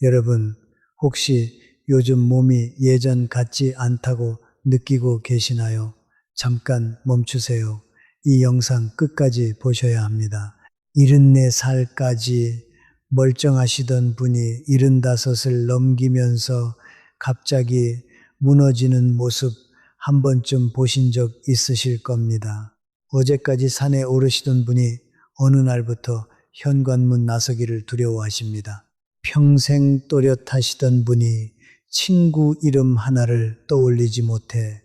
여러분, 혹시 요즘 몸이 예전 같지 않다고 느끼고 계시나요? 잠깐 멈추세요. 이 영상 끝까지 보셔야 합니다. 74살까지 멀쩡하시던 분이 75을 넘기면서 갑자기 무너지는 모습 한 번쯤 보신 적 있으실 겁니다. 어제까지 산에 오르시던 분이 어느 날부터 현관문 나서기를 두려워하십니다. 평생 또렷하시던 분이 친구 이름 하나를 떠올리지 못해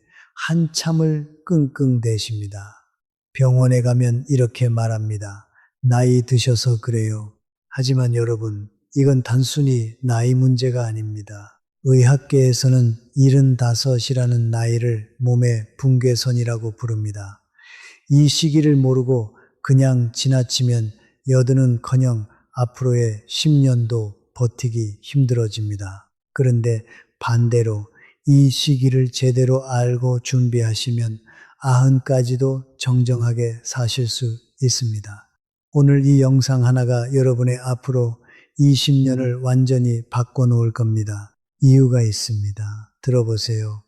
한참을 끙끙대십니다. 병원에 가면 이렇게 말합니다. 나이 드셔서 그래요. 하지만 여러분, 이건 단순히 나이 문제가 아닙니다. 의학계에서는 75이라는 나이를 몸의 붕괴선이라고 부릅니다. 이 시기를 모르고 그냥 지나치면 여든은커녕 앞으로의 10년도 버티기 힘들어집니다. 그런데 반대로 이 시기를 제대로 알고 준비하시면 90까지도 정정하게 사실 수 있습니다. 오늘 이 영상 하나가 여러분의 앞으로 20년을 완전히 바꿔놓을 겁니다. 이유가 있습니다. 들어보세요.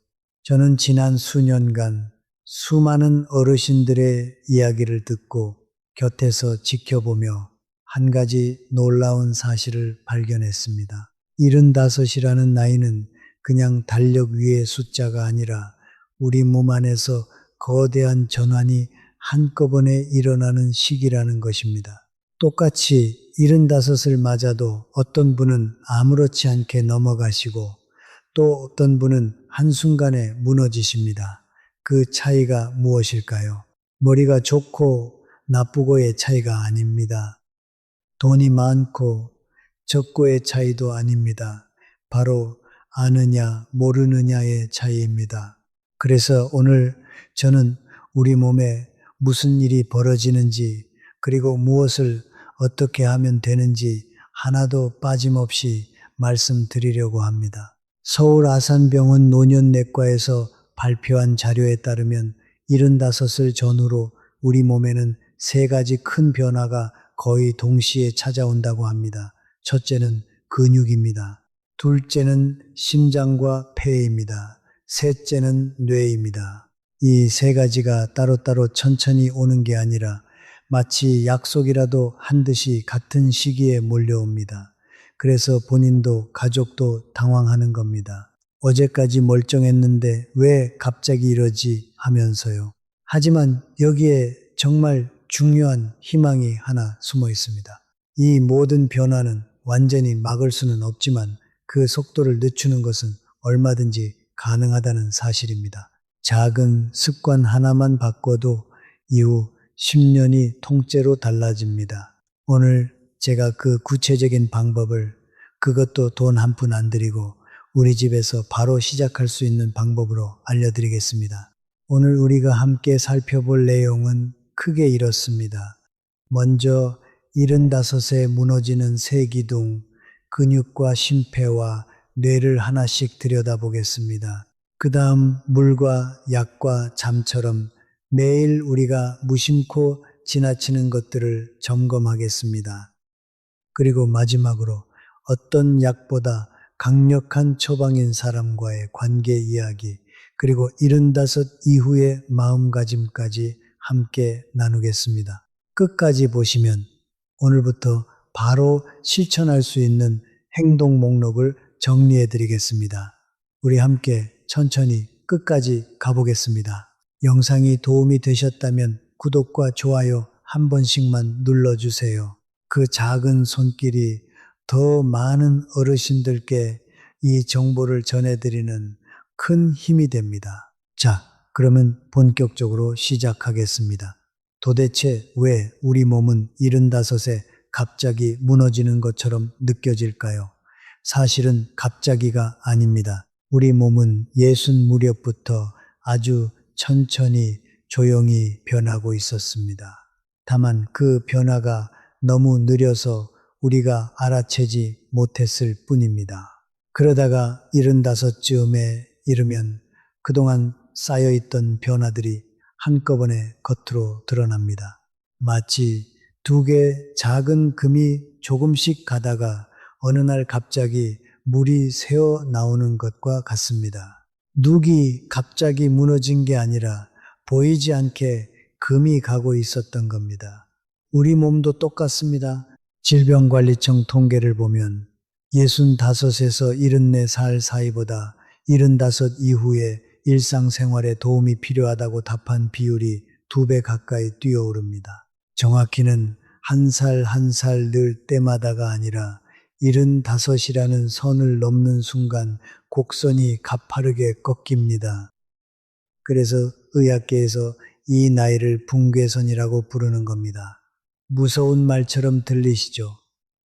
저는 지난 수년간 수많은 어르신들의 이야기를 듣고 곁에서 지켜보며 한 가지 놀라운 사실을 발견했습니다. 75이라는 나이는 그냥 달력 위의 숫자가 아니라 우리 몸 안에서 거대한 전환이 한꺼번에 일어나는 시기라는 것입니다. 똑같이 75을 맞아도 어떤 분은 아무렇지 않게 넘어가시고 또 어떤 분은 한순간에 무너지십니다. 그 차이가 무엇일까요? 머리가 좋고 나쁘고의 차이가 아닙니다. 돈이 많고 적고의 차이도 아닙니다. 바로 아느냐 모르느냐의 차이입니다. 그래서 오늘 저는 우리 몸에 무슨 일이 벌어지는지 그리고 무엇을 어떻게 하면 되는지 하나도 빠짐없이 말씀드리려고 합니다. 서울 아산병원 노년내과에서 발표한 자료에 따르면 75을 전후로 우리 몸에는 3가지 큰 변화가 거의 동시에 찾아온다고 합니다. 첫째는 근육입니다. 둘째는 심장과 폐입니다. 셋째는 뇌입니다. 이 3가지가 따로따로 천천히 오는 게 아니라 마치 약속이라도 한 듯이 같은 시기에 몰려옵니다. 그래서 본인도 가족도 당황하는 겁니다. 어제까지 멀쩡했는데 왜 갑자기 이러지 하면서요. 하지만 여기에 정말 중요한 희망이 하나 숨어 있습니다. 이 모든 변화는 완전히 막을 수는 없지만 그 속도를 늦추는 것은 얼마든지 가능하다는 사실입니다. 작은 습관 하나만 바꿔도 이후 10년이 통째로 달라집니다. 오늘 제가 그 구체적인 방법을 그것도 돈 한 푼 안 들이고 우리 집에서 바로 시작할 수 있는 방법으로 알려드리겠습니다. 오늘 우리가 함께 살펴볼 내용은 크게 이렇습니다. 먼저 75에 무너지는 세기둥, 근육과 심폐와 뇌를 하나씩 들여다보겠습니다. 그 다음 물과 약과 잠처럼 매일 우리가 무심코 지나치는 것들을 점검하겠습니다. 그리고 마지막으로 어떤 약보다 강력한 처방인 사람과의 관계 이야기, 그리고 75 이후의 마음가짐까지 함께 나누겠습니다. 끝까지 보시면 오늘부터 바로 실천할 수 있는 행동 목록을 정리해 드리겠습니다. 우리 함께 천천히 끝까지 가보겠습니다. 영상이 도움이 되셨다면 구독과 좋아요 한 번씩만 눌러주세요. 그 작은 손길이 더 많은 어르신들께 이 정보를 전해드리는 큰 힘이 됩니다. 자, 그러면 본격적으로 시작하겠습니다. 도대체 왜 우리 몸은 75에 갑자기 무너지는 것처럼 느껴질까요? 사실은 갑자기가 아닙니다. 우리 몸은 60 무렵부터 아주 천천히 조용히 변하고 있었습니다. 다만 그 변화가 너무 느려서 우리가 알아채지 못했을 뿐입니다. 그러다가 75쯤에 이르면 그동안 쌓여있던 변화들이 한꺼번에 겉으로 드러납니다. 마치 2개 작은 금이 조금씩 가다가 어느 날 갑자기 물이 새어 나오는 것과 같습니다. 눅이 갑자기 무너진 게 아니라 보이지 않게 금이 가고 있었던 겁니다. 우리 몸도 똑같습니다. 질병관리청 통계를 보면 65에서 74살 사이보다 75 이후에 일상생활에 도움이 필요하다고 답한 비율이 2배 가까이 뛰어오릅니다. 정확히는 한 살 한 살 늘 때마다가 아니라 75이라는 선을 넘는 순간 곡선이 가파르게 꺾입니다. 그래서 의학계에서 이 나이를 붕괴선이라고 부르는 겁니다. 무서운 말처럼 들리시죠?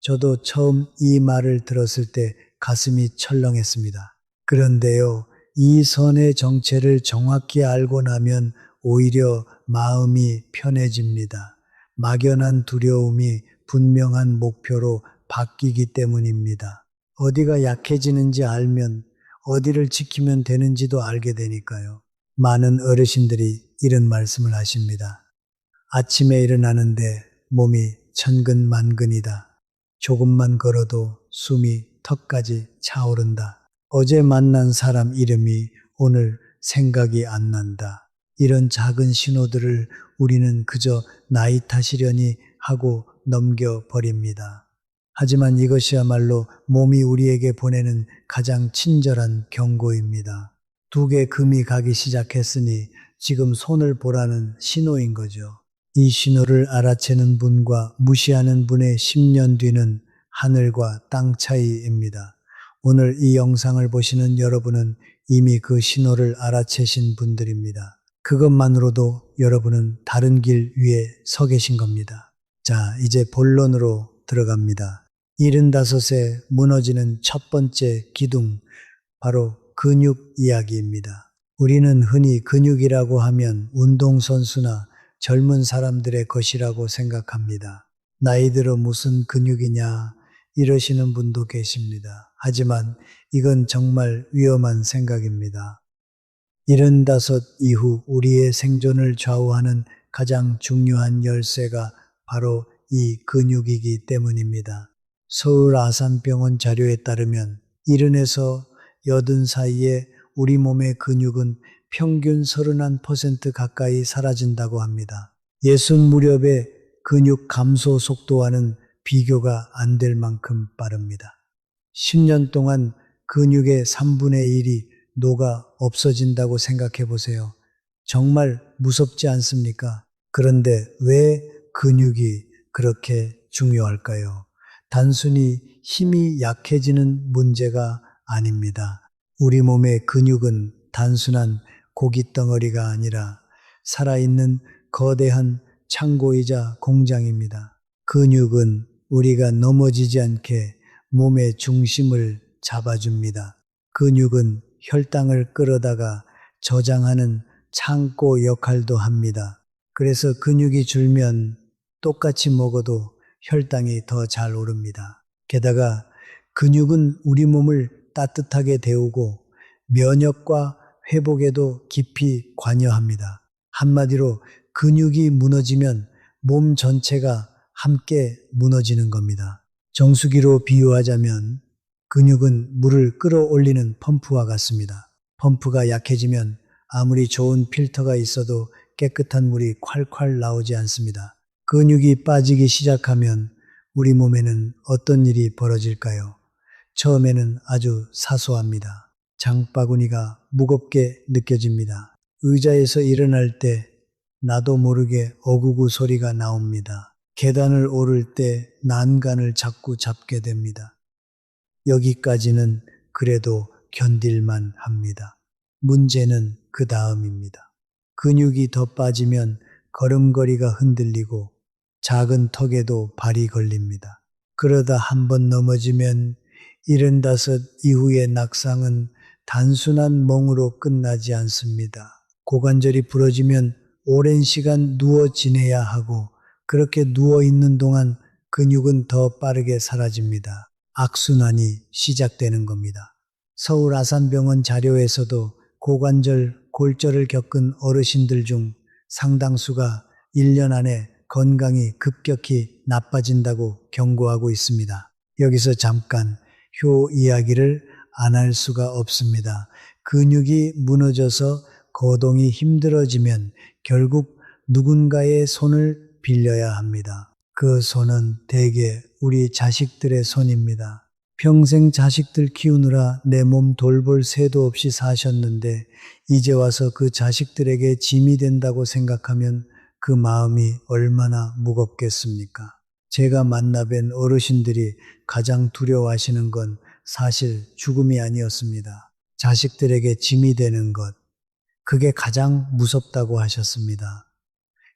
저도 처음 이 말을 들었을 때 가슴이 철렁했습니다. 그런데요, 이 선의 정체를 정확히 알고 나면 오히려 마음이 편해집니다. 막연한 두려움이 분명한 목표로 바뀌기 때문입니다. 어디가 약해지는지 알면 어디를 지키면 되는지도 알게 되니까요. 많은 어르신들이 이런 말씀을 하십니다. 아침에 일어나는데 몸이 천근만근이다. 조금만 걸어도 숨이 턱까지 차오른다. 어제 만난 사람 이름이 오늘 생각이 안 난다. 이런 작은 신호들을 우리는 그저 나이 탓이려니 하고 넘겨버립니다. 하지만 이것이야말로 몸이 우리에게 보내는 가장 친절한 경고입니다. 2개 금이 가기 시작했으니 지금 손을 보라는 신호인 거죠. 이 신호를 알아채는 분과 무시하는 분의 10년 뒤는 하늘과 땅 차이입니다. 오늘 이 영상을 보시는 여러분은 이미 그 신호를 알아채신 분들입니다. 그것만으로도 여러분은 다른 길 위에 서 계신 겁니다. 자, 이제 본론으로 들어갑니다. 75세 무너지는 첫 번째 기둥, 바로 근육 이야기입니다. 우리는 흔히 근육이라고 하면 운동선수나 젊은 사람들의 것이라고 생각합니다. 나이 들어 무슨 근육이냐 이러시는 분도 계십니다. 하지만 이건 정말 위험한 생각입니다. 75 이후 우리의 생존을 좌우하는 가장 중요한 열쇠가 바로 이 근육이기 때문입니다. 서울 아산병원 자료에 따르면 70에서 80 사이에 우리 몸의 근육은 평균 31% 가까이 사라진다고 합니다. 60 무렵의 근육 감소 속도와는 비교가 안 될 만큼 빠릅니다. 10년 동안 근육의 3분의 1이 녹아 없어진다고 생각해 보세요. 정말 무섭지 않습니까? 그런데 왜 근육이 그렇게 중요할까요? 단순히 힘이 약해지는 문제가 아닙니다. 우리 몸의 근육은 단순한 고깃덩어리가 아니라 살아있는 거대한 창고이자 공장입니다. 근육은 우리가 넘어지지 않게 몸의 중심을 잡아줍니다. 근육은 혈당을 끌어다가 저장하는 창고 역할도 합니다. 그래서 근육이 줄면 똑같이 먹어도 혈당이 더 잘 오릅니다. 게다가 근육은 우리 몸을 따뜻하게 데우고 면역과 회복에도 깊이 관여합니다. 한마디로 근육이 무너지면 몸 전체가 함께 무너지는 겁니다. 정수기로 비유하자면 근육은 물을 끌어올리는 펌프와 같습니다. 펌프가 약해지면 아무리 좋은 필터가 있어도 깨끗한 물이 콸콸 나오지 않습니다. 근육이 빠지기 시작하면 우리 몸에는 어떤 일이 벌어질까요? 처음에는 아주 사소합니다. 장바구니가 무겁게 느껴집니다. 의자에서 일어날 때 나도 모르게 어구구 소리가 나옵니다. 계단을 오를 때 난간을 자꾸 잡게 됩니다. 여기까지는 그래도 견딜만 합니다. 문제는 그 다음입니다. 근육이 더 빠지면 걸음걸이가 흔들리고 작은 턱에도 발이 걸립니다. 그러다 한번 넘어지면 75 이후의 낙상은 단순한 멍으로 끝나지 않습니다. 고관절이 부러지면 오랜 시간 누워 지내야 하고 그렇게 누워 있는 동안 근육은 더 빠르게 사라집니다. 악순환이 시작되는 겁니다. 서울 아산병원 자료에서도 고관절, 골절을 겪은 어르신들 중 상당수가 1년 안에 건강이 급격히 나빠진다고 경고하고 있습니다. 여기서 잠깐 효 이야기를 안 할 수가 없습니다. 근육이 무너져서 거동이 힘들어지면 결국 누군가의 손을 빌려야 합니다. 그 손은 대개 우리 자식들의 손입니다. 평생 자식들 키우느라 내 몸 돌볼 새도 없이 사셨는데 이제 와서 그 자식들에게 짐이 된다고 생각하면 그 마음이 얼마나 무겁겠습니까? 제가 만나뵌 어르신들이 가장 두려워하시는 건 사실 죽음이 아니었습니다. 자식들에게 짐이 되는 것, 그게 가장 무섭다고 하셨습니다.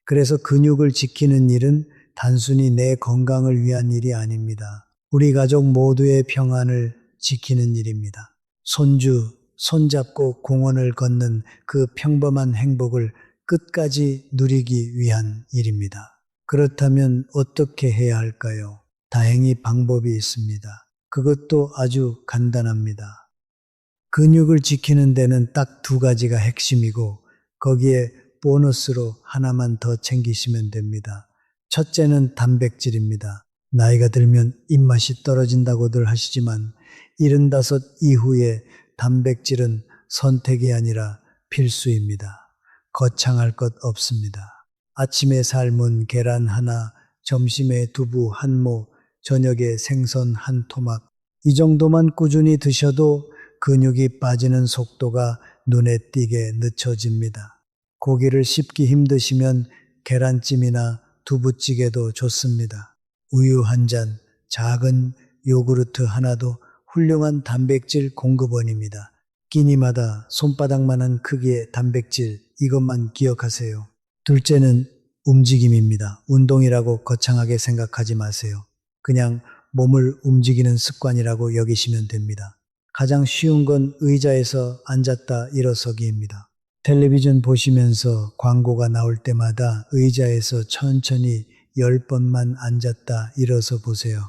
그래서 근육을 지키는 일은 단순히 내 건강을 위한 일이 아닙니다. 우리 가족 모두의 평안을 지키는 일입니다. 손주, 손잡고 공원을 걷는 그 평범한 행복을 끝까지 누리기 위한 일입니다. 그렇다면 어떻게 해야 할까요? 다행히 방법이 있습니다. 그것도 아주 간단합니다. 근육을 지키는 데는 딱 두 가지가 핵심이고 거기에 보너스로 하나만 더 챙기시면 됩니다. 첫째는 단백질입니다. 나이가 들면 입맛이 떨어진다고들 하시지만 75 이후에 단백질은 선택이 아니라 필수입니다. 거창할 것 없습니다. 아침에 삶은 계란 하나, 점심에 두부 한 모, 저녁에 생선 한 토막. 이 정도만 꾸준히 드셔도 근육이 빠지는 속도가 눈에 띄게 늦춰집니다. 고기를 씹기 힘드시면 계란찜이나 두부찌개도 좋습니다. 우유 한 잔, 작은 요구르트 하나도 훌륭한 단백질 공급원입니다. 끼니마다 손바닥만한 크기의 단백질, 이것만 기억하세요. 둘째는 움직임입니다. 운동이라고 거창하게 생각하지 마세요. 그냥 몸을 움직이는 습관이라고 여기시면 됩니다. 가장 쉬운 건 의자에서 앉았다 일어서기입니다. 텔레비전 보시면서 광고가 나올 때마다 의자에서 천천히 10번만 앉았다 일어서 보세요.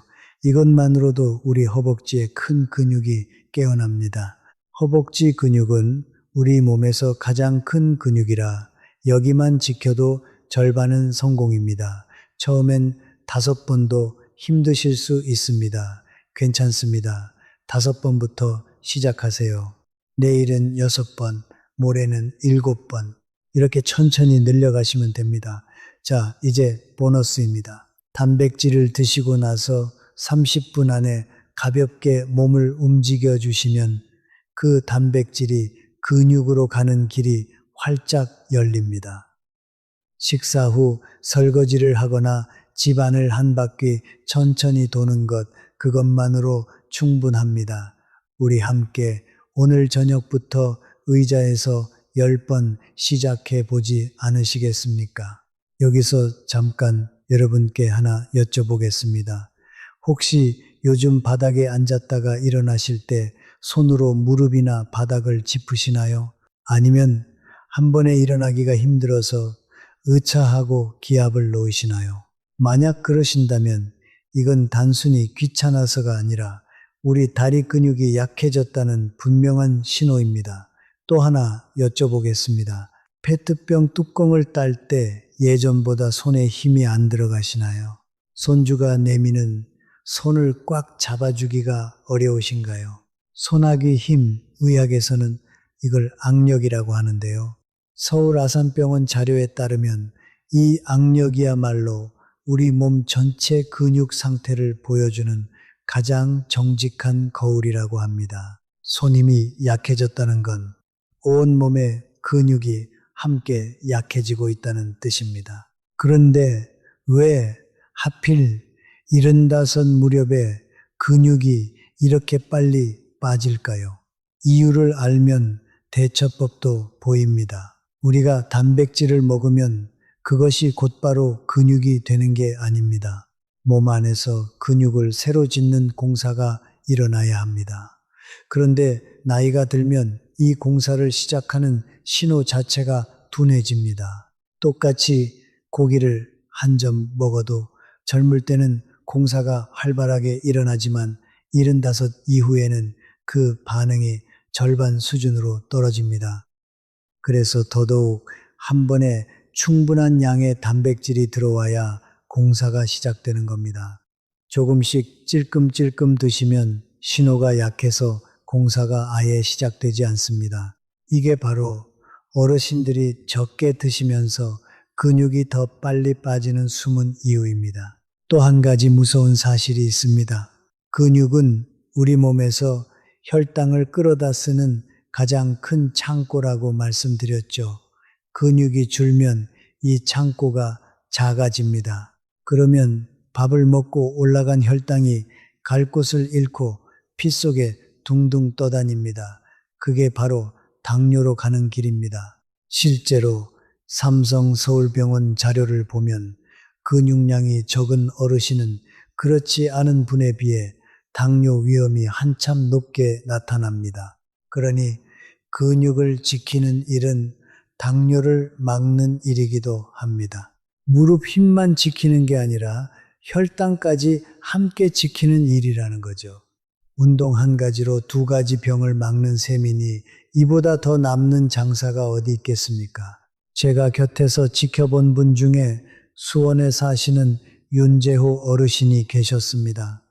이것만으로도 우리 허벅지의 큰 근육이 깨어납니다. 허벅지 근육은 우리 몸에서 가장 큰 근육이라 여기만 지켜도 절반은 성공입니다. 처음엔 5번도 힘드실 수 있습니다. 괜찮습니다. 5번부터 시작하세요. 내일은 6번, 모레는 7번. 이렇게 천천히 늘려가시면 됩니다. 자, 이제 보너스입니다. 단백질을 드시고 나서 30분 안에 가볍게 몸을 움직여 주시면 그 단백질이 근육으로 가는 길이 활짝 열립니다. 식사 후 설거지를 하거나 집안을 한 바퀴 천천히 도는 것, 그것만으로 충분합니다. 우리 함께 오늘 저녁부터 의자에서 10번 시작해 보지 않으시겠습니까? 여기서 잠깐 여러분께 하나 여쭤보겠습니다. 혹시 요즘 바닥에 앉았다가 일어나실 때 손으로 무릎이나 바닥을 짚으시나요? 아니면 한 번에 일어나기가 힘들어서 의차하고 기압을 놓으시나요? 만약 그러신다면 이건 단순히 귀찮아서가 아니라 우리 다리 근육이 약해졌다는 분명한 신호입니다. 또 하나 여쭤보겠습니다. 페트병 뚜껑을 딸 때 예전보다 손에 힘이 안 들어가시나요? 손주가 내미는 손을 꽉 잡아주기가 어려우신가요? 손아귀 힘, 의학에서는 이걸 악력이라고 하는데요. 서울 아산병원 자료에 따르면 이 악력이야말로 우리 몸 전체 근육 상태를 보여주는 가장 정직한 거울이라고 합니다. 손 힘이 약해졌다는 건 온몸의 근육이 함께 약해지고 있다는 뜻입니다. 그런데 왜 하필 75 무렵에 근육이 이렇게 빨리 빠질까요? 이유를 알면 대처법도 보입니다. 우리가 단백질을 먹으면 그것이 곧바로 근육이 되는 게 아닙니다. 몸 안에서 근육을 새로 짓는 공사가 일어나야 합니다. 그런데 나이가 들면 이 공사를 시작하는 신호 자체가 둔해집니다. 똑같이 고기를 한 점 먹어도 젊을 때는 공사가 활발하게 일어나지만 75 이후에는 그 반응이 절반 수준으로 떨어집니다. 그래서 더더욱 한 번에 충분한 양의 단백질이 들어와야 공사가 시작되는 겁니다. 조금씩 찔끔찔끔 드시면 신호가 약해서 공사가 아예 시작되지 않습니다. 이게 바로 어르신들이 적게 드시면서 근육이 더 빨리 빠지는 숨은 이유입니다. 또 한 가지 무서운 사실이 있습니다. 근육은 우리 몸에서 혈당을 끌어다 쓰는 가장 큰 창고라고 말씀드렸죠. 근육이 줄면 이 창고가 작아집니다. 그러면 밥을 먹고 올라간 혈당이 갈 곳을 잃고 피 속에 둥둥 떠다닙니다. 그게 바로 당뇨로 가는 길입니다. 실제로 삼성 서울병원 자료를 보면 근육량이 적은 어르신은 그렇지 않은 분에 비해 당뇨 위험이 한참 높게 나타납니다. 그러니 근육을 지키는 일은 당뇨를 막는 일이기도 합니다. 무릎 힘만 지키는 게 아니라 혈당까지 함께 지키는 일이라는 거죠. 운동 한 가지로 두 가지 병을 막는 셈이니 이보다 더 남는 장사가 어디 있겠습니까? 제가 곁에서 지켜본 분 중에 수원에 사시는 윤재호 어르신이 계셨습니다.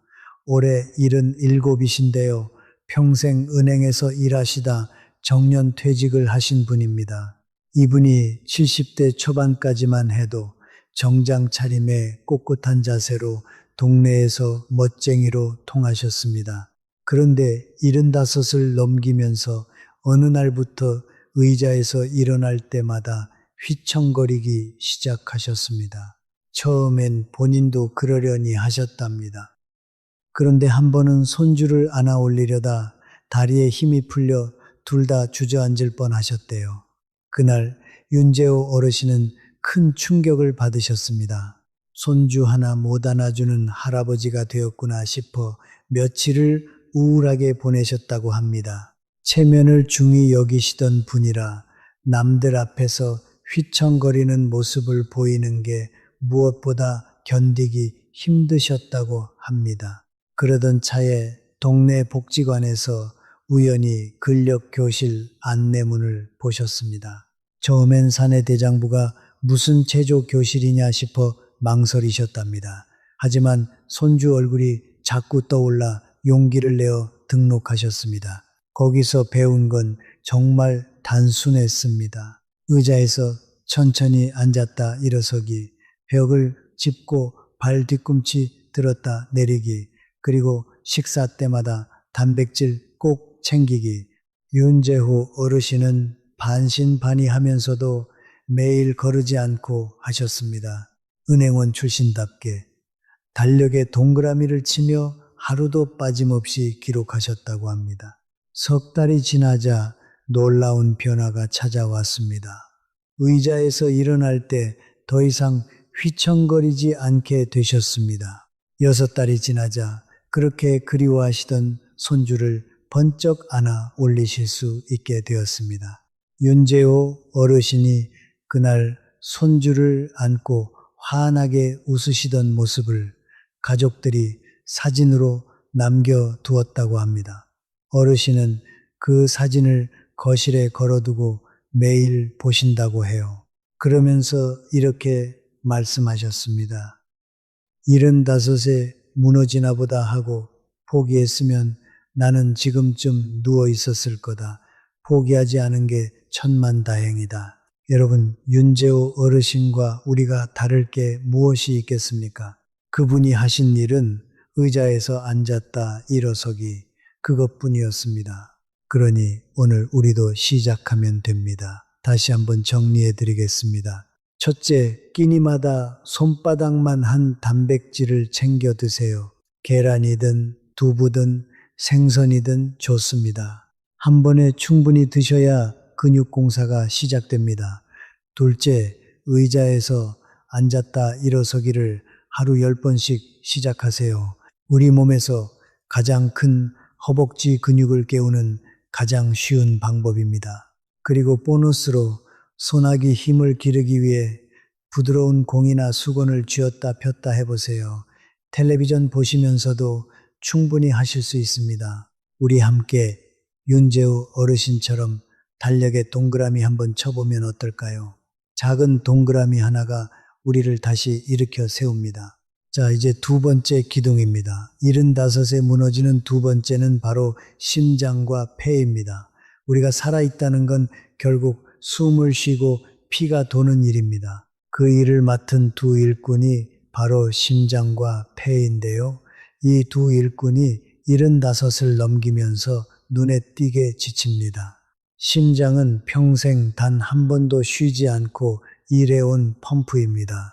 올해 77이신데요. 평생 은행에서 일하시다 정년 퇴직을 하신 분입니다. 이분이 70대 초반까지만 해도 정장 차림에 꼿꼿한 자세로 동네에서 멋쟁이로 통하셨습니다. 그런데 75을 넘기면서 어느 날부터 의자에서 일어날 때마다 휘청거리기 시작하셨습니다. 처음엔 본인도 그러려니 하셨답니다. 그런데 한 번은 손주를 안아 올리려다 다리에 힘이 풀려 둘 다 주저앉을 뻔하셨대요. 그날 윤재호 어르신은 큰 충격을 받으셨습니다. 손주 하나 못 안아주는 할아버지가 되었구나 싶어 며칠을 우울하게 보내셨다고 합니다. 체면을 중히 여기시던 분이라 남들 앞에서 휘청거리는 모습을 보이는 게 무엇보다 견디기 힘드셨다고 합니다. 그러던 차에 동네 복지관에서 우연히 근력교실 안내문을 보셨습니다. 처음엔 사내대장부가 무슨 체조교실이냐 싶어 망설이셨답니다. 하지만 손주 얼굴이 자꾸 떠올라 용기를 내어 등록하셨습니다. 거기서 배운 건 정말 단순했습니다. 의자에서 천천히 앉았다 일어서기, 벽을 짚고 발 뒤꿈치 들었다 내리기, 그리고 식사 때마다 단백질 꼭 챙기기. 윤재호 어르신은 반신반의하면서도 매일 거르지 않고 하셨습니다. 은행원 출신답게 달력에 동그라미를 치며 하루도 빠짐없이 기록하셨다고 합니다. 석 달이 지나자 놀라운 변화가 찾아왔습니다. 의자에서 일어날 때 더 이상 휘청거리지 않게 되셨습니다. 6달이 지나자 그렇게 그리워하시던 손주를 번쩍 안아 올리실 수 있게 되었습니다. 윤재호 어르신이 그날 손주를 안고 환하게 웃으시던 모습을 가족들이 사진으로 남겨두었다고 합니다. 어르신은 그 사진을 거실에 걸어두고 매일 보신다고 해요. 그러면서 이렇게 말씀하셨습니다. 75에 무너지나 보다 하고 포기했으면 나는 지금쯤 누워 있었을 거다. 포기하지 않은 게 천만다행이다. 여러분, 윤재호 어르신과 우리가 다를 게 무엇이 있겠습니까? 그분이 하신 일은 의자에서 앉았다 일어서기, 그것뿐이었습니다. 그러니 오늘 우리도 시작하면 됩니다. 다시 한번 정리해 드리겠습니다. 첫째, 끼니마다 손바닥만 한 단백질을 챙겨 드세요. 계란이든 두부든 생선이든 좋습니다. 한 번에 충분히 드셔야 근육 공사가 시작됩니다. 둘째, 의자에서 앉았다 일어서기를 하루 10번씩 시작하세요. 우리 몸에서 가장 큰 허벅지 근육을 깨우는 가장 쉬운 방법입니다. 그리고 보너스로 소나기 힘을 기르기 위해 부드러운 공이나 수건을 쥐었다 폈다 해보세요. 텔레비전 보시면서도 충분히 하실 수 있습니다. 우리 함께 윤재호 어르신처럼 달력에 동그라미 한번 쳐보면 어떨까요? 작은 동그라미 하나가 우리를 다시 일으켜 세웁니다. 자, 이제 두 번째 기둥입니다. 75에 무너지는 두 번째는 바로 심장과 폐입니다. 우리가 살아있다는 건 결국 숨을 쉬고 피가 도는 일입니다. 그 일을 맡은 두 일꾼이 바로 심장과 폐인데요. 이 두 일꾼이 75을 넘기면서 눈에 띄게 지칩니다. 심장은 평생 단 한 번도 쉬지 않고 일해온 펌프입니다.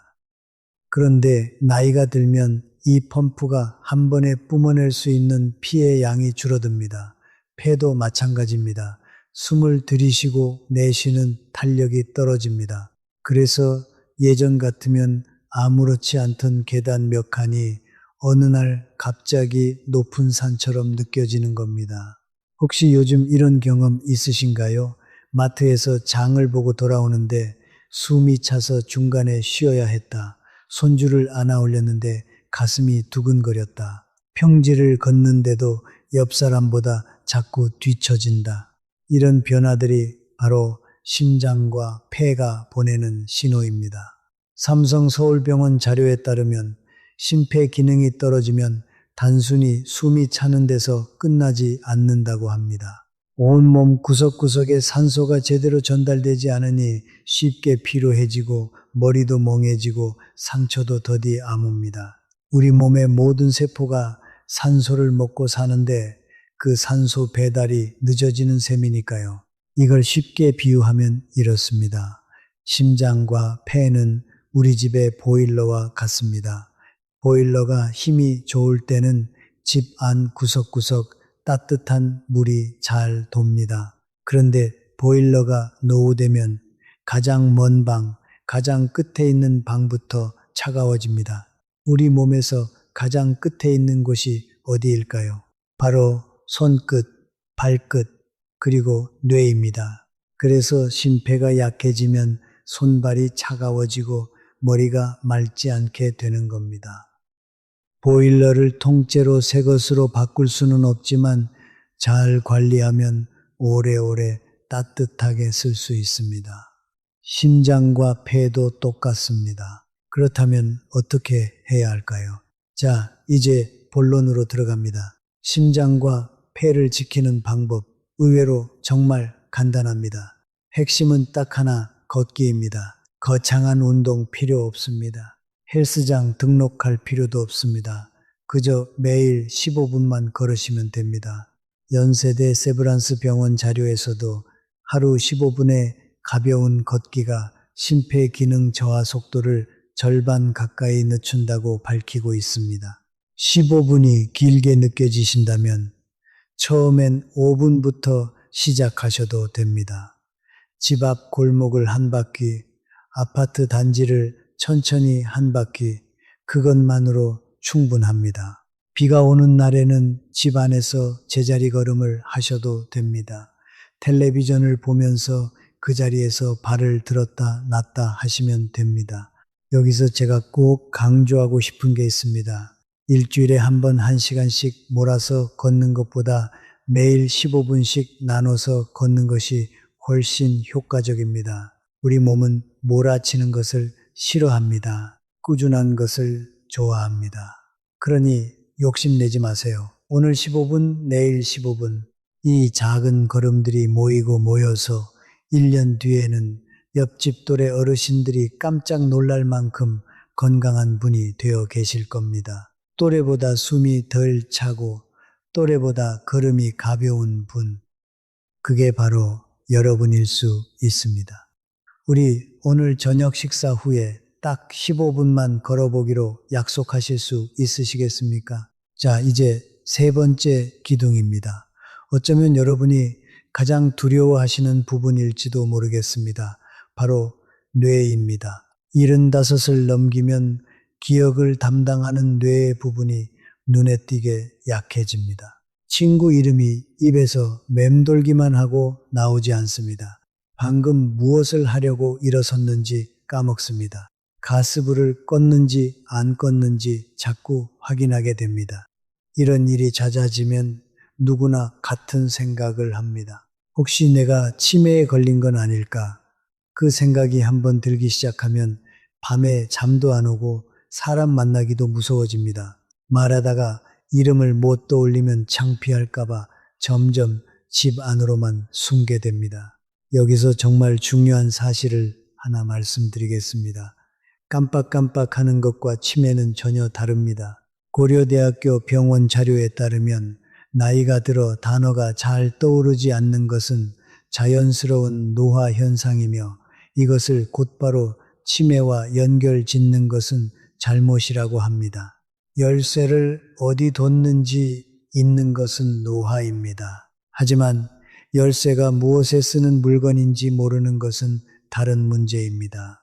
그런데 나이가 들면 이 펌프가 한 번에 뿜어낼 수 있는 피의 양이 줄어듭니다. 폐도 마찬가지입니다. 숨을 들이쉬고 내쉬는 탄력이 떨어집니다. 그래서 예전 같으면 아무렇지 않던 계단 몇 칸이 어느 날 갑자기 높은 산처럼 느껴지는 겁니다. 혹시 요즘 이런 경험 있으신가요? 마트에서 장을 보고 돌아오는데 숨이 차서 중간에 쉬어야 했다. 손줄을 안아 올렸는데 가슴이 두근거렸다. 평지를 걷는데도 옆 사람보다 자꾸 뒤처진다. 이런 변화들이 바로 심장과 폐가 보내는 신호입니다. 삼성 서울병원 자료에 따르면 심폐 기능이 떨어지면 단순히 숨이 차는 데서 끝나지 않는다고 합니다. 온몸 구석구석에 산소가 제대로 전달되지 않으니 쉽게 피로해지고 머리도 멍해지고 상처도 더디 아뭅니다. 우리 몸의 모든 세포가 산소를 먹고 사는데 그 산소 배달이 늦어지는 셈이니까요. 이걸 쉽게 비유하면 이렇습니다. 심장과 폐는 우리 집의 보일러와 같습니다. 보일러가 힘이 좋을 때는 집 안 구석구석 따뜻한 물이 잘 돕니다. 그런데 보일러가 노후되면 가장 먼 방, 가장 끝에 있는 방부터 차가워집니다. 우리 몸에서 가장 끝에 있는 곳이 어디일까요? 바로 손끝, 발끝, 그리고 뇌입니다. 그래서 심폐가 약해지면 손발이 차가워지고 머리가 맑지 않게 되는 겁니다. 보일러를 통째로 새 것으로 바꿀 수는 없지만 잘 관리하면 오래오래 따뜻하게 쓸 수 있습니다. 심장과 폐도 똑같습니다. 그렇다면 어떻게 해야 할까요? 자, 이제 본론으로 들어갑니다. 심장과 폐를 지키는 방법, 의외로 정말 간단합니다. 핵심은 딱 하나, 걷기입니다. 거창한 운동 필요 없습니다. 헬스장 등록할 필요도 없습니다. 그저 매일 15분만 걸으시면 됩니다. 연세대 세브란스 병원 자료에서도 하루 15분의 가벼운 걷기가 심폐 기능 저하 속도를 절반 가까이 늦춘다고 밝히고 있습니다. 15분이 길게 느껴지신다면 처음엔 5분부터 시작하셔도 됩니다. 집 앞 골목을 한 바퀴, 아파트 단지를 천천히 한 바퀴, 그것만으로 충분합니다. 비가 오는 날에는 집 안에서 제자리 걸음을 하셔도 됩니다. 텔레비전을 보면서 그 자리에서 발을 들었다 놨다 하시면 됩니다. 여기서 제가 꼭 강조하고 싶은 게 있습니다. 일주일에 한 번 1시간씩 몰아서 걷는 것보다 매일 15분씩 나눠서 걷는 것이 훨씬 효과적입니다. 우리 몸은 몰아치는 것을 싫어합니다. 꾸준한 것을 좋아합니다. 그러니 욕심내지 마세요. 오늘 15분, 내일 15분. 이 작은 걸음들이 모이고 모여서 1년 뒤에는 옆집 또래 어르신들이 깜짝 놀랄 만큼 건강한 분이 되어 계실 겁니다. 또래보다 숨이 덜 차고 또래보다 걸음이 가벼운 분. 그게 바로 여러분일 수 있습니다. 우리 오늘 저녁 식사 후에 딱 15분만 걸어보기로 약속하실 수 있으시겠습니까? 자, 이제 세 번째 기둥입니다. 어쩌면 여러분이 가장 두려워하시는 부분일지도 모르겠습니다. 바로 뇌입니다. 75을 넘기면 기억을 담당하는 뇌의 부분이 눈에 띄게 약해집니다. 친구 이름이 입에서 맴돌기만 하고 나오지 않습니다. 방금 무엇을 하려고 일어섰는지 까먹습니다. 가스불을 껐는지 안 껐는지 자꾸 확인하게 됩니다. 이런 일이 잦아지면 누구나 같은 생각을 합니다. 혹시 내가 치매에 걸린 건 아닐까? 그 생각이 한번 들기 시작하면 밤에 잠도 안 오고 사람 만나기도 무서워집니다. 말하다가 이름을 못 떠올리면 창피할까봐 점점 집 안으로만 숨게 됩니다. 여기서 정말 중요한 사실을 하나 말씀드리겠습니다. 깜빡깜빡하는 것과 치매는 전혀 다릅니다. 고려대학교 병원 자료에 따르면 나이가 들어 단어가 잘 떠오르지 않는 것은 자연스러운 노화 현상이며 이것을 곧바로 치매와 연결 짓는 것은 잘못이라고 합니다. 열쇠를 어디 뒀는지 잊는 것은 노화입니다. 하지만 열쇠가 무엇에 쓰는 물건인지 모르는 것은 다른 문제입니다.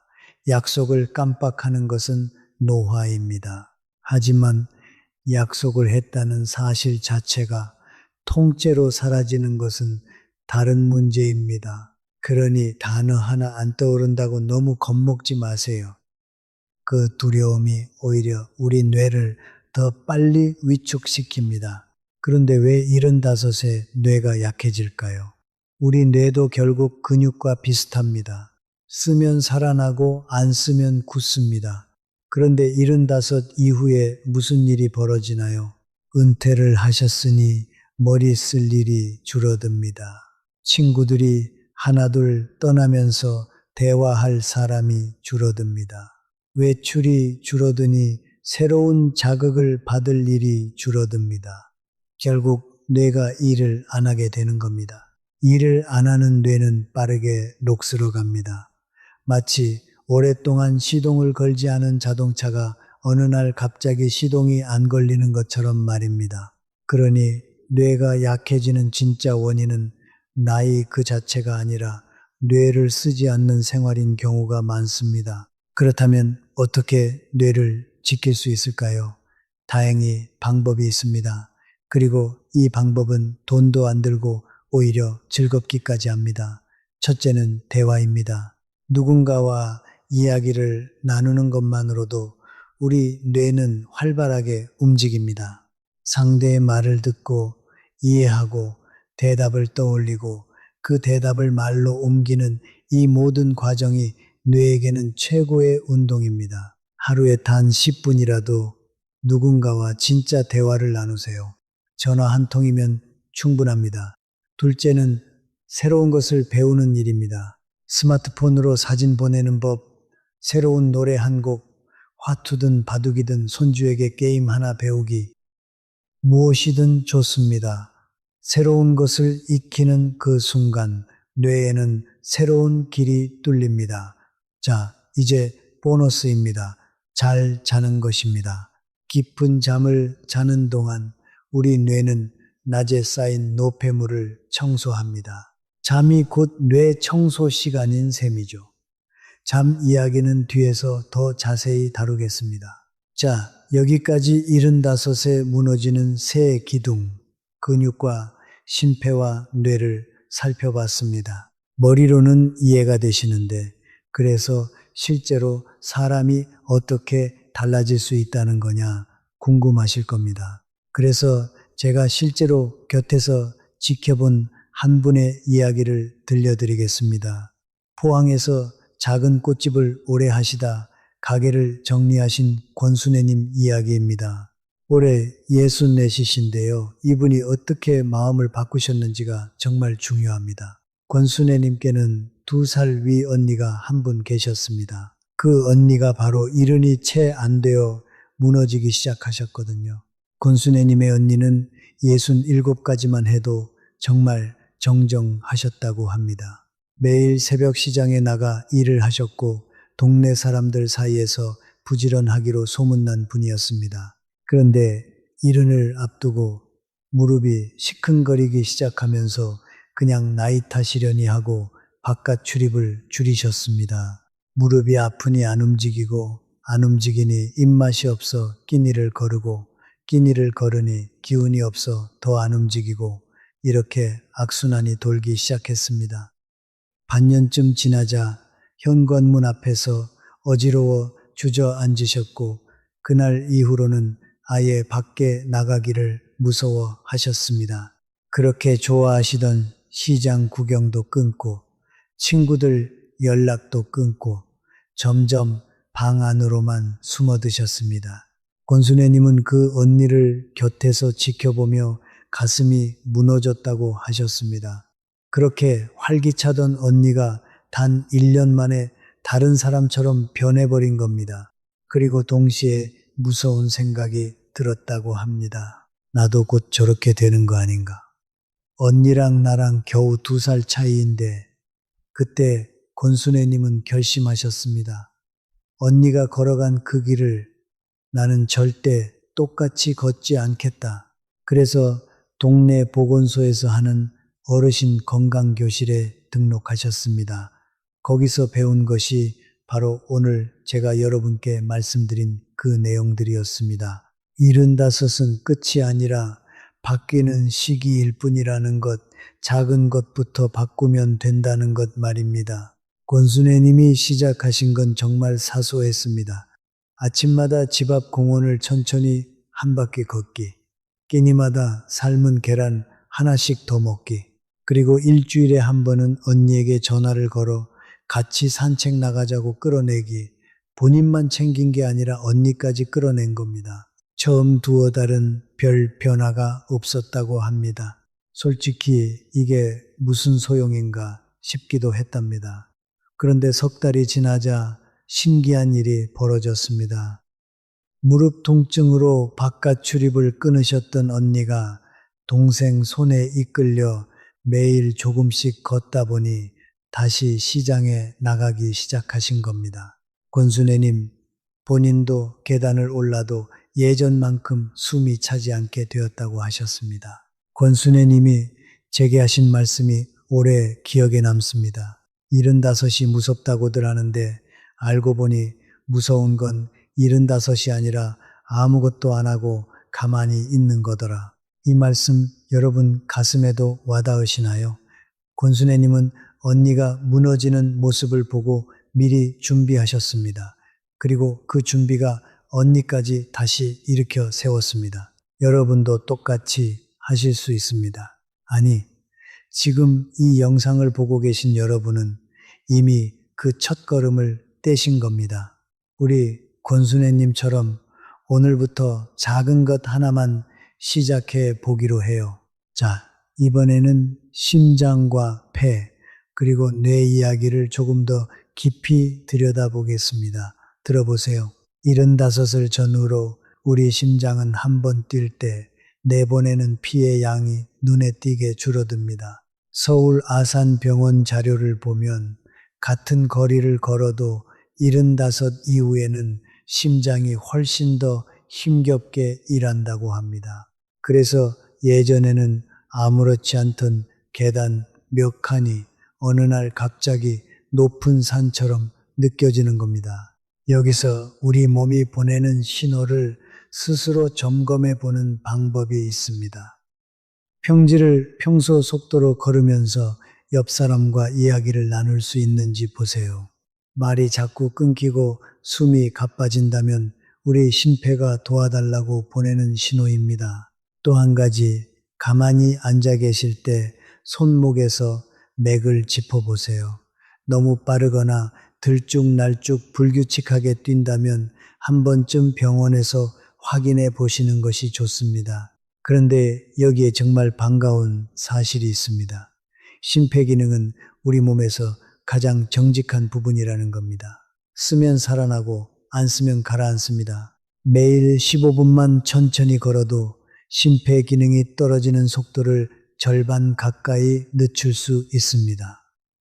약속을 깜빡하는 것은 노화입니다. 하지만 약속을 했다는 사실 자체가 통째로 사라지는 것은 다른 문제입니다. 그러니 단어 하나 안 떠오른다고 너무 겁먹지 마세요. 그 두려움이 오히려 우리 뇌를 더 빨리 위축시킵니다. 그런데 왜 75세 뇌가 약해질까요? 우리 뇌도 결국 근육과 비슷합니다. 쓰면 살아나고 안 쓰면 굳습니다. 그런데 75 이후에 무슨 일이 벌어지나요? 은퇴를 하셨으니 머리 쓸 일이 줄어듭니다. 친구들이 하나둘 떠나면서 대화할 사람이 줄어듭니다. 외출이 줄어드니 새로운 자극을 받을 일이 줄어듭니다. 결국 뇌가 일을 안 하게 되는 겁니다. 일을 안 하는 뇌는 빠르게 녹슬어 갑니다. 마치 오랫동안 시동을 걸지 않은 자동차가 어느 날 갑자기 시동이 안 걸리는 것처럼 말입니다. 그러니 뇌가 약해지는 진짜 원인은 나이 그 자체가 아니라 뇌를 쓰지 않는 생활인 경우가 많습니다. 그렇다면 어떻게 뇌를 지킬 수 있을까요? 다행히 방법이 있습니다. 그리고 이 방법은 돈도 안 들고 오히려 즐겁기까지 합니다. 첫째는 대화입니다. 누군가와 이야기를 나누는 것만으로도 우리 뇌는 활발하게 움직입니다. 상대의 말을 듣고 이해하고 대답을 떠올리고 그 대답을 말로 옮기는 이 모든 과정이 뇌에게는 최고의 운동입니다. 하루에 단 10분이라도 누군가와 진짜 대화를 나누세요. 전화 한 통이면 충분합니다. 둘째는 새로운 것을 배우는 일입니다. 스마트폰으로 사진 보내는 법, 새로운 노래 한 곡, 화투든 바둑이든 손주에게 게임 하나 배우기, 무엇이든 좋습니다. 새로운 것을 익히는 그 순간 뇌에는 새로운 길이 뚫립니다. 자, 이제 보너스입니다. 잘 자는 것입니다. 깊은 잠을 자는 동안 우리 뇌는 낮에 쌓인 노폐물을 청소합니다. 잠이 곧 뇌 청소 시간인 셈이죠. 잠 이야기는 뒤에서 더 자세히 다루겠습니다. 자, 여기까지 75에 무너지는 새 기둥, 근육과 심폐와 뇌를 살펴봤습니다. 머리로는 이해가 되시는데, 그래서 실제로 사람이 어떻게 달라질 수 있다는 거냐 궁금하실 겁니다. 그래서 제가 실제로 곁에서 지켜본 한 분의 이야기를 들려드리겠습니다. 포항에서 작은 꽃집을 오래 하시다 가게를 정리하신 권순애님 이야기입니다. 올해 64이신데요. 이분이 어떻게 마음을 바꾸셨는지가 정말 중요합니다. 권순애님께는 2살 위 언니가 한 분 계셨습니다. 그 언니가 바로 이른이 채 안 되어 무너지기 시작하셨거든요. 권순애님의 언니는 67까지만 해도 정말 정정하셨다고 합니다. 매일 새벽 시장에 나가 일을 하셨고 동네 사람들 사이에서 부지런하기로 소문난 분이었습니다. 그런데 이른을 앞두고 무릎이 시큰거리기 시작하면서 그냥 나이 탓이려니 하고 바깥 출입을 줄이셨습니다. 무릎이 아프니 안 움직이고 안 움직이니 입맛이 없어 끼니를 거르고 끼니를 거르니 기운이 없어 더 안 움직이고 이렇게 악순환이 돌기 시작했습니다. 반년쯤 지나자 현관문 앞에서 어지러워 주저앉으셨고 그날 이후로는 아예 밖에 나가기를 무서워하셨습니다. 그렇게 좋아하시던 시장 구경도 끊고 친구들 연락도 끊고 점점 방 안으로만 숨어드셨습니다. 권순애님은 그 언니를 곁에서 지켜보며 가슴이 무너졌다고 하셨습니다. 그렇게 활기차던 언니가 단 1년 만에 다른 사람처럼 변해버린 겁니다. 그리고 동시에 무서운 생각이 들었다고 합니다. 나도 곧 저렇게 되는 거 아닌가. 언니랑 나랑 겨우 2살 차이인데 그때 권순애님은 결심하셨습니다. 언니가 걸어간 그 길을 나는 절대 똑같이 걷지 않겠다. 그래서 동네 보건소에서 하는 어르신 건강교실에 등록하셨습니다. 거기서 배운 것이 바로 오늘 제가 여러분께 말씀드린 그 내용들이었습니다. 75은 끝이 아니라 바뀌는 시기일 뿐이라는 것, 작은 것부터 바꾸면 된다는 것 말입니다. 권순애님이 시작하신 건 정말 사소했습니다. 아침마다 집 앞 공원을 천천히 한 바퀴 걷기, 끼니마다 삶은 계란 하나씩 더 먹기, 그리고 일주일에 한 번은 언니에게 전화를 걸어 같이 산책 나가자고 끌어내기, 본인만 챙긴 게 아니라 언니까지 끌어낸 겁니다. 처음 두어 달은 별 변화가 없었다고 합니다. 솔직히 이게 무슨 소용인가 싶기도 했답니다. 그런데 석 달이 지나자 신기한 일이 벌어졌습니다. 무릎 통증으로 바깥 출입을 끊으셨던 언니가 동생 손에 이끌려 매일 조금씩 걷다 보니 다시 시장에 나가기 시작하신 겁니다. 권순애님, 본인도 계단을 올라도 예전만큼 숨이 차지 않게 되었다고 하셨습니다. 권순애님이 제게 하신 말씀이 오래 기억에 남습니다. 75이 무섭다고들 하는데 알고 보니 무서운 건 75이 아니라 아무것도 안 하고 가만히 있는 거더라. 이 말씀 여러분 가슴에도 와닿으시나요? 권순애님은 언니가 무너지는 모습을 보고 미리 준비하셨습니다. 그리고 그 준비가 언니까지 다시 일으켜 세웠습니다. 여러분도 똑같이 하실 수 있습니다. 아니, 지금 이 영상을 보고 계신 여러분은 이미 그 첫걸음을 떼신 겁니다. 우리 권순애님처럼 오늘부터 작은 것 하나만 시작해 보기로 해요. 자, 이번에는 심장과 폐, 그리고 뇌 이야기를 조금 더 깊이 들여다보겠습니다. 들어보세요. 75을 전후로 우리 심장은 한 번 뛸 때 내보내는 피의 양이 눈에 띄게 줄어듭니다. 서울 아산병원 자료를 보면 같은 거리를 걸어도 75 이후에는 심장이 훨씬 더 힘겹게 일한다고 합니다. 그래서 예전에는 아무렇지 않던 계단 몇 칸이 어느 날 갑자기 높은 산처럼 느껴지는 겁니다. 여기서 우리 몸이 보내는 신호를 스스로 점검해 보는 방법이 있습니다. 평지를 평소 속도로 걸으면서 옆 사람과 이야기를 나눌 수 있는지 보세요. 말이 자꾸 끊기고 숨이 가빠진다면 우리 심폐가 도와달라고 보내는 신호입니다. 또 한 가지, 가만히 앉아 계실 때 손목에서 맥을 짚어보세요. 너무 빠르거나 들쭉날쭉 불규칙하게 뛴다면 한 번쯤 병원에서 확인해 보시는 것이 좋습니다. 그런데 여기에 정말 반가운 사실이 있습니다. 심폐기능은 우리 몸에서 가장 정직한 부분이라는 겁니다. 쓰면 살아나고 안 쓰면 가라앉습니다. 매일 15분만 천천히 걸어도 심폐기능이 떨어지는 속도를 절반 가까이 늦출 수 있습니다.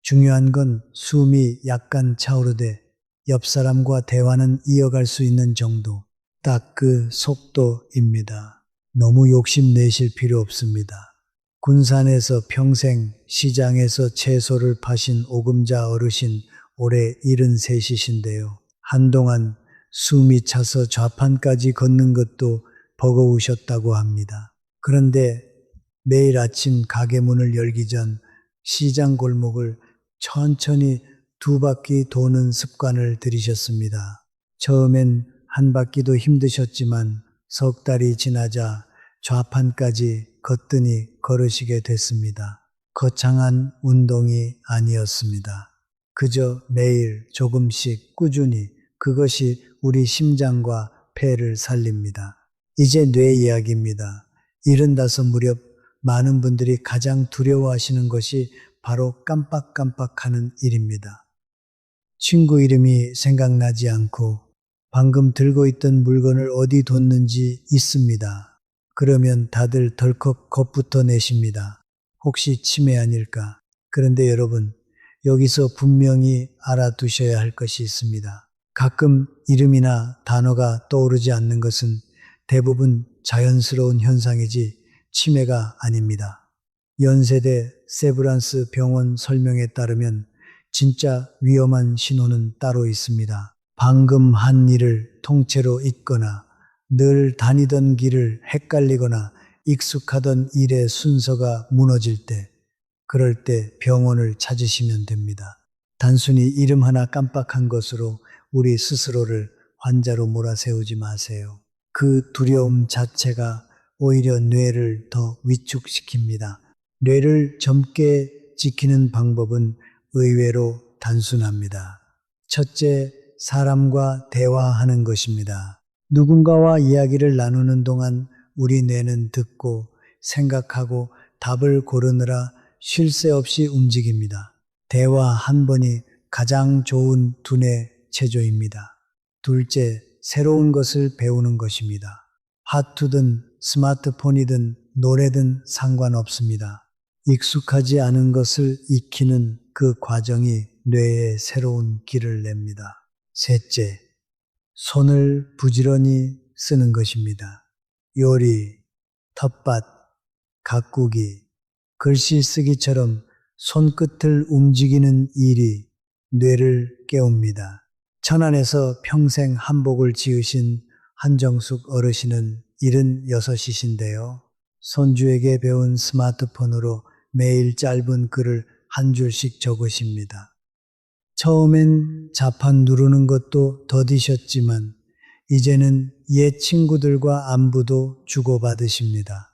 중요한 건 숨이 약간 차오르되 옆 사람과 대화는 이어갈 수 있는 정도, 딱 그 속도입니다. 너무 욕심내실 필요 없습니다. 군산에서 평생 시장에서 채소를 파신 오금자 어르신 올해 73이신데요. 한동안 숨이 차서 좌판까지 걷는 것도 버거우셨다고 합니다. 그런데 매일 아침 가게 문을 열기 전 시장 골목을 천천히 2바퀴 도는 습관을 들이셨습니다. 처음엔 한 바퀴도 힘드셨지만 석 달이 지나자 좌판까지 거뜬히 걸으시게 됐습니다. 거창한 운동이 아니었습니다. 그저 매일 조금씩 꾸준히 그것이 우리 심장과 폐를 살립니다. 이제 뇌 이야기입니다. 75 무렵 많은 분들이 가장 두려워하시는 것이 바로 깜빡깜빡하는 일입니다. 친구 이름이 생각나지 않고 방금 들고 있던 물건을 어디 뒀는지 있습니다. 그러면 다들 덜컥 겁부터 내십니다. 혹시 치매 아닐까? 그런데 여러분, 여기서 분명히 알아두셔야 할 것이 있습니다. 가끔 이름이나 단어가 떠오르지 않는 것은 대부분 자연스러운 현상이지 치매가 아닙니다. 연세대 세브란스 병원 설명에 따르면 진짜 위험한 신호는 따로 있습니다. 방금 한 일을 통째로 잊거나 늘 다니던 길을 헷갈리거나 익숙하던 일의 순서가 무너질 때, 그럴 때 병원을 찾으시면 됩니다. 단순히 이름 하나 깜빡한 것으로 우리 스스로를 환자로 몰아세우지 마세요. 그 두려움 자체가 오히려 뇌를 더 위축시킵니다. 뇌를 젊게 지키는 방법은 의외로 단순합니다. 첫째, 사람과 대화하는 것입니다. 누군가와 이야기를 나누는 동안 우리 뇌는 듣고 생각하고 답을 고르느라 쉴 새 없이 움직입니다. 대화 한 번이 가장 좋은 두뇌 체조입니다. 둘째, 새로운 것을 배우는 것입니다. 화투든 스마트폰이든 노래든 상관없습니다. 익숙하지 않은 것을 익히는 그 과정이 뇌에 새로운 길을 냅니다. 셋째, 손을 부지런히 쓰는 것입니다. 요리, 텃밭, 가꾸기, 글씨 쓰기처럼 손끝을 움직이는 일이 뇌를 깨웁니다. 천안에서 평생 한복을 지으신 한정숙 어르신은 76이신데요. 손주에게 배운 스마트폰으로 매일 짧은 글을 한 줄씩 적으십니다. 처음엔 자판 누르는 것도 더디셨지만 이제는 옛 친구들과 안부도 주고받으십니다.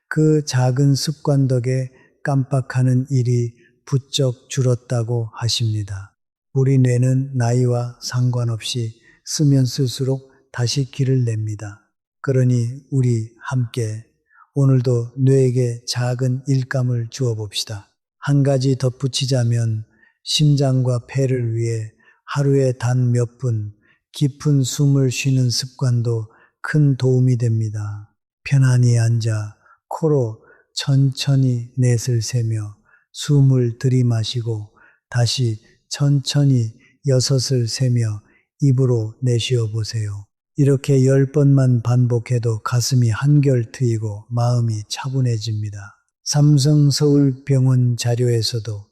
그 작은 습관 덕에 깜빡하는 일이 부쩍 줄었다고 하십니다. 우리 뇌는 나이와 상관없이 쓰면 쓸수록 다시 길을 냅니다. 그러니 우리 함께 오늘도 뇌에게 작은 일감을 주어 봅시다. 한 가지 덧붙이자면 심장과 폐를 위해 하루에 단 몇 분 깊은 숨을 쉬는 습관도 큰 도움이 됩니다. 편안히 앉아 코로 천천히 넷을 세며 숨을 들이마시고 다시 천천히 6을 세며 입으로 내쉬어 보세요. 이렇게 10번만 반복해도 가슴이 한결 트이고 마음이 차분해집니다. 삼성서울병원 자료에서도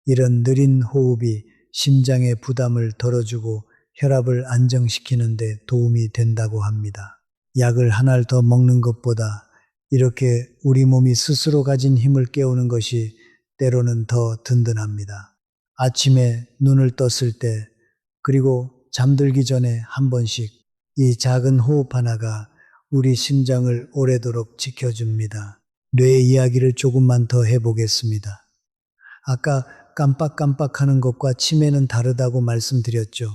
이런 느린 호흡이 심장의 부담을 덜어주고 혈압을 안정시키는 데 도움이 된다고 합니다. 약을 하나를 더 먹는 것보다 이렇게 우리 몸이 스스로 가진 힘을 깨우는 것이 때로는 더 든든합니다. 아침에 눈을 떴을 때 그리고 잠들기 전에 한 번씩 이 작은 호흡 하나가 우리 심장을 오래도록 지켜줍니다. 뇌 이야기를 조금만 더 해보겠습니다. 아까 깜빡깜빡하는 것과 치매는 다르다고 말씀드렸죠.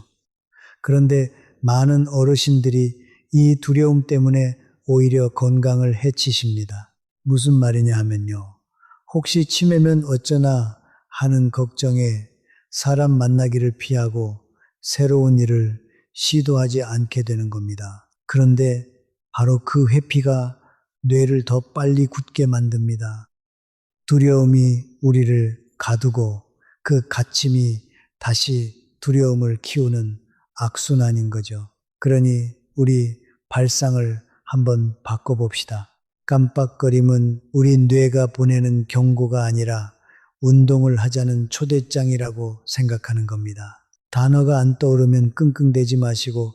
그런데 많은 어르신들이 이 두려움 때문에 오히려 건강을 해치십니다. 무슨 말이냐 하면요. 혹시 치매면 어쩌나 하는 걱정에 사람 만나기를 피하고 새로운 일을 시도하지 않게 되는 겁니다. 그런데 바로 그 회피가 뇌를 더 빨리 굳게 만듭니다. 두려움이 우리를 가두고 그 갇힘이 다시 두려움을 키우는 악순환인 거죠. 그러니 우리 발상을 한번 바꿔봅시다. 깜빡거림은 우리 뇌가 보내는 경고가 아니라 운동을 하자는 초대장이라고 생각하는 겁니다. 단어가 안 떠오르면 끙끙대지 마시고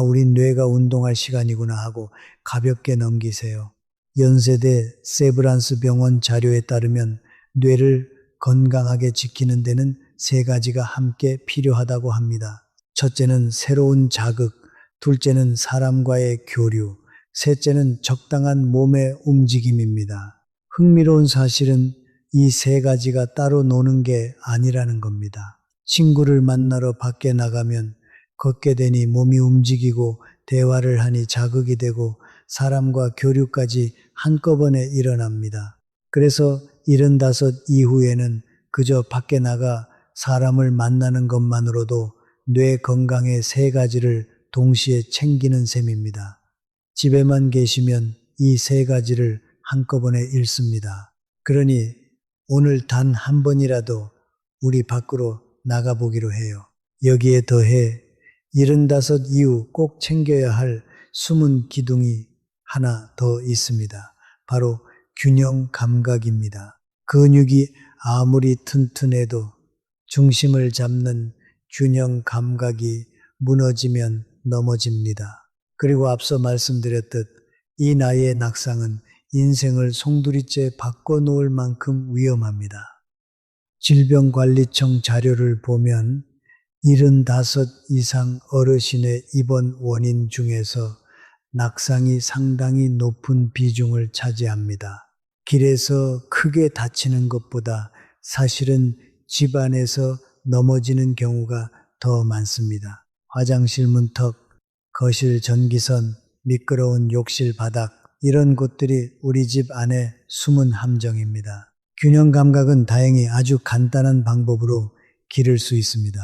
우리 뇌가 운동할 시간이구나 하고 가볍게 넘기세요. 연세대 세브란스 병원 자료에 따르면 뇌를 건강하게 지키는 데는 3가지가 함께 필요하다고 합니다. 첫째는 새로운 자극, 둘째는 사람과의 교류, 셋째는 적당한 몸의 움직임입니다. 흥미로운 사실은 이 3가지가 따로 노는 게 아니라는 겁니다. 친구를 만나러 밖에 나가면 걷게 되니 몸이 움직이고 대화를 하니 자극이 되고 사람과 교류까지 한꺼번에 일어납니다. 그래서 75 이후에는 그저 밖에 나가 사람을 만나는 것만으로도 뇌 건강의 3가지를 동시에 챙기는 셈입니다. 집에만 계시면 이 3가지를 한꺼번에 잃습니다. 그러니 오늘 단 한 번이라도 우리 밖으로 나가보기로 해요. 여기에 더해 75 이후 꼭 챙겨야 할 숨은 기둥이 하나 더 있습니다. 바로 균형 감각입니다. 근육이 아무리 튼튼해도 중심을 잡는 균형 감각이 무너지면 넘어집니다. 그리고 앞서 말씀드렸듯 이 나이의 낙상은 인생을 송두리째 바꿔놓을 만큼 위험합니다. 질병관리청 자료를 보면 75 이상 어르신의 입원 원인 중에서 낙상이 상당히 높은 비중을 차지합니다. 길에서 크게 다치는 것보다 사실은 집안에서 넘어지는 경우가 더 많습니다. 화장실 문턱, 거실 전기선, 미끄러운 욕실 바닥, 이런 곳들이 우리 집 안에 숨은 함정입니다. 균형 감각은 다행히 아주 간단한 방법으로 기를 수 있습니다.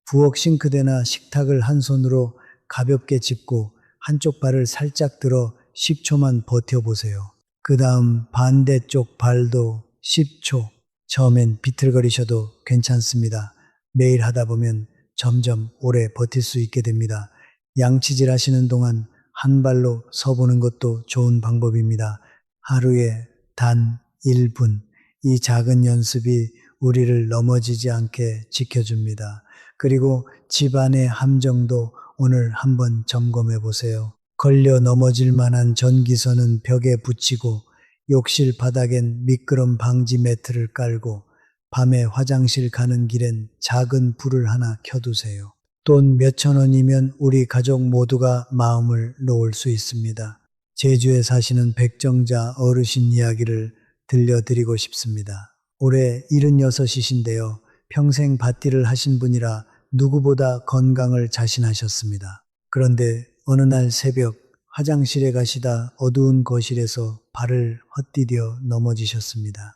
부엌 싱크대나 식탁을 한 손으로 가볍게 짚고 한쪽 발을 살짝 들어 10초만 버텨보세요. 그 다음 반대쪽 발도 10초. 처음엔 비틀거리셔도 괜찮습니다. 매일 하다 보면 점점 오래 버틸 수 있게 됩니다. 양치질 하시는 동안 한 발로 서보는 것도 좋은 방법입니다. 하루에 단 1분. 이 작은 연습이 우리를 넘어지지 않게 지켜줍니다. 그리고 집안의 함정도 오늘 한번 점검해 보세요. 걸려 넘어질 만한 전기선은 벽에 붙이고 욕실 바닥엔 미끄럼 방지 매트를 깔고 밤에 화장실 가는 길엔 작은 불을 하나 켜두세요. 돈 몇천 원이면 우리 가족 모두가 마음을 놓을 수 있습니다. 제주에 사시는 백정자 어르신 이야기를 들려드리고 싶습니다. 올해 76이신데요. 평생 밭일을 하신 분이라 누구보다 건강을 자신하셨습니다. 그런데 어느 날 새벽 화장실에 가시다 어두운 거실에서 발을 헛디뎌 넘어지셨습니다.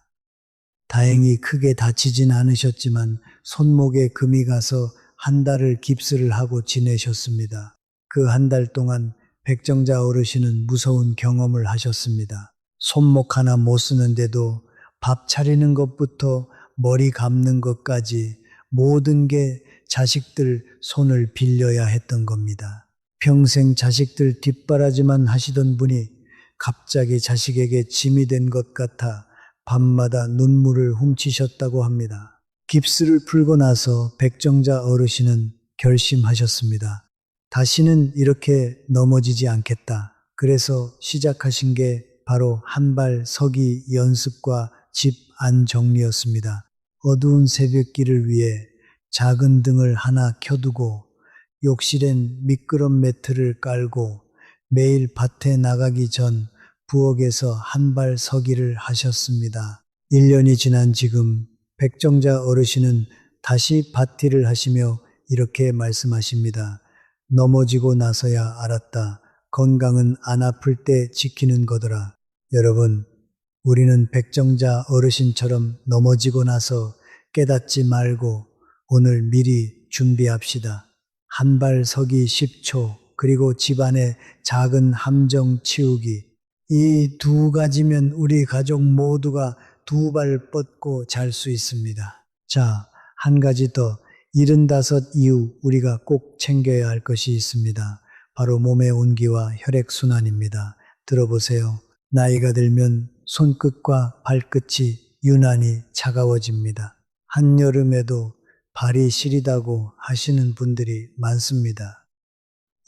다행히 크게 다치진 않으셨지만 손목에 금이 가서 한 달을 깁스를 하고 지내셨습니다. 그 한 달 동안 백정자 어르신은 무서운 경험을 하셨습니다. 손목 하나 못 쓰는데도 밥 차리는 것부터 머리 감는 것까지 모든 게 자식들 손을 빌려야 했던 겁니다. 평생 자식들 뒷바라지만 하시던 분이 갑자기 자식에게 짐이 된 것 같아 밤마다 눈물을 훔치셨다고 합니다. 깁스를 풀고 나서 백정자 어르신은 결심하셨습니다. 다시는 이렇게 넘어지지 않겠다. 그래서 시작하신 게 바로 한 발 서기 연습과 집 안 정리였습니다. 어두운 새벽길을 위해 작은 등을 하나 켜두고 욕실엔 미끄럼 매트를 깔고 매일 밭에 나가기 전 부엌에서 한 발 서기를 하셨습니다. 1년이 지난 지금 백정자 어르신은 다시 밭일을 하시며 이렇게 말씀하십니다. 넘어지고 나서야 알았다. 건강은 안 아플 때 지키는 거더라. 여러분, 우리는 백정자 어르신처럼 넘어지고 나서 깨닫지 말고 오늘 미리 준비합시다. 한 발 서기 10초, 그리고 집안의 작은 함정 치우기. 이 2가지면 우리 가족 모두가 2발 뻗고 잘 수 있습니다. 자, 한 가지 더. 75 이후 우리가 꼭 챙겨야 할 것이 있습니다. 바로 몸의 온기와 혈액순환입니다. 들어보세요. 나이가 들면 손끝과 발끝이 유난히 차가워집니다. 한여름에도 발이 시리다고 하시는 분들이 많습니다.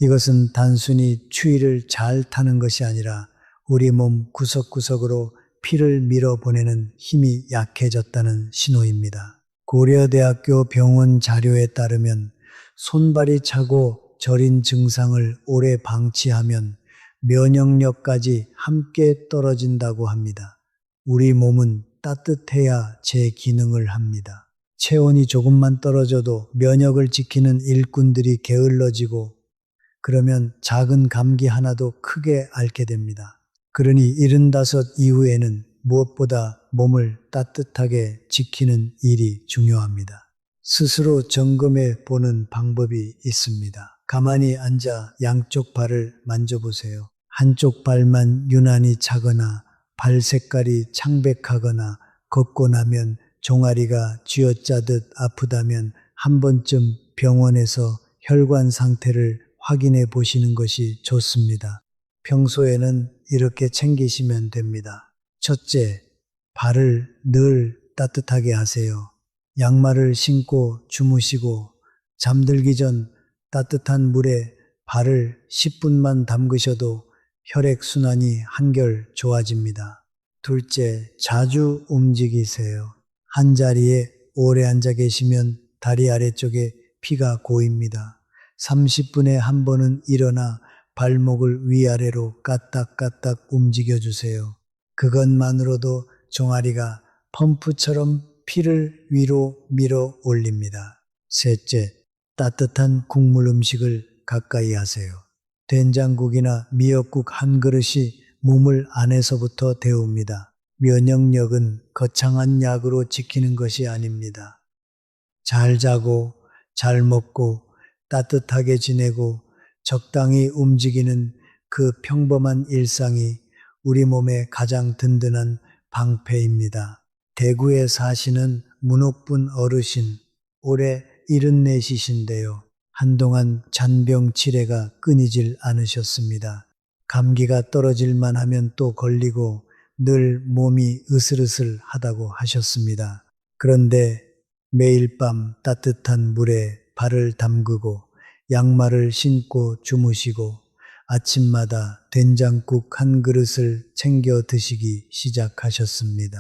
이것은 단순히 추위를 잘 타는 것이 아니라 우리 몸 구석구석으로 피를 밀어보내는 힘이 약해졌다는 신호입니다. 고려대학교 병원 자료에 따르면 손발이 차고 저린 증상을 오래 방치하면 면역력까지 함께 떨어진다고 합니다. 우리 몸은 따뜻해야 제 기능을 합니다. 체온이 조금만 떨어져도 면역을 지키는 일꾼들이 게을러지고 그러면 작은 감기 하나도 크게 앓게 됩니다. 그러니 75 이후에는 무엇보다 몸을 따뜻하게 지키는 일이 중요합니다. 스스로 점검해 보는 방법이 있습니다. 가만히 앉아 양쪽 발을 만져보세요. 한쪽 발만 유난히 차거나 발 색깔이 창백하거나 걷고 나면 종아리가 쥐어짜듯 아프다면 한 번쯤 병원에서 혈관 상태를 확인해 보시는 것이 좋습니다. 평소에는 이렇게 챙기시면 됩니다. 첫째, 발을 늘 따뜻하게 하세요. 양말을 신고 주무시고 잠들기 전 따뜻한 물에 발을 10분만 담그셔도 혈액순환이 한결 좋아집니다. 둘째, 자주 움직이세요. 한 자리에 오래 앉아 계시면 다리 아래쪽에 피가 고입니다. 30분에 한 번은 일어나 발목을 위아래로 까딱까딱 움직여 주세요. 그것만으로도 종아리가 펌프처럼 피를 위로 밀어 올립니다. 셋째, 따뜻한 국물 음식을 가까이 하세요. 된장국이나 미역국 한 그릇이 몸을 안에서부터 데웁니다. 면역력은 거창한 약으로 지키는 것이 아닙니다. 잘 자고, 잘 먹고, 따뜻하게 지내고, 적당히 움직이는 그 평범한 일상이 우리 몸의 가장 든든한 방패입니다. 대구에 사시는 문옥분 어르신, 올해 74이신데요. 한동안 잔병 치레가 끊이질 않으셨습니다. 감기가 떨어질만 하면 또 걸리고 늘 몸이 으슬으슬하다고 하셨습니다. 그런데 매일 밤 따뜻한 물에 발을 담그고 양말을 신고 주무시고 아침마다 된장국 한 그릇을 챙겨 드시기 시작하셨습니다.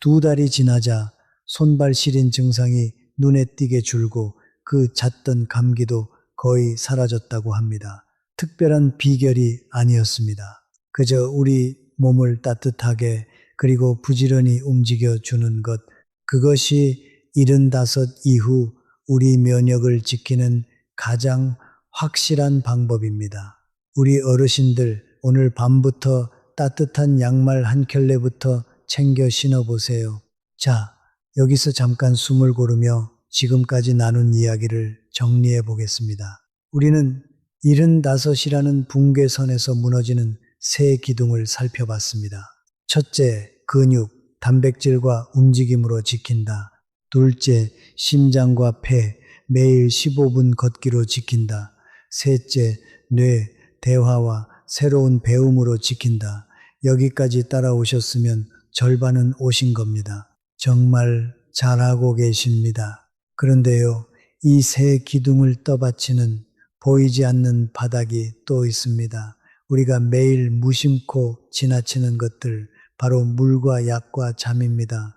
2달이 지나자 손발 시린 증상이 눈에 띄게 줄고 그 잦던 감기도 거의 사라졌다고 합니다. 특별한 비결이 아니었습니다. 그저 우리 몸을 따뜻하게 그리고 부지런히 움직여 주는 것, 그것이 75 이후 우리 면역을 지키는 가장 확실한 방법입니다. 우리 어르신들 오늘 밤부터 따뜻한 양말 한 켤레부터 챙겨 신어보세요. 자, 여기서 잠깐 숨을 고르며 지금까지 나눈 이야기를 정리해 보겠습니다. 우리는 75이라는 붕괴선에서 무너지는 세 기둥을 살펴봤습니다. 첫째, 근육, 단백질과 움직임으로 지킨다. 둘째, 심장과 폐, 매일 15분 걷기로 지킨다. 셋째, 뇌, 대화와 새로운 배움으로 지킨다. 여기까지 따라오셨으면 절반은 오신 겁니다. 정말 잘하고 계십니다. 그런데요, 이 세 기둥을 떠받치는 보이지 않는 바닥이 또 있습니다. 우리가 매일 무심코 지나치는 것들, 바로 물과 약과 잠입니다.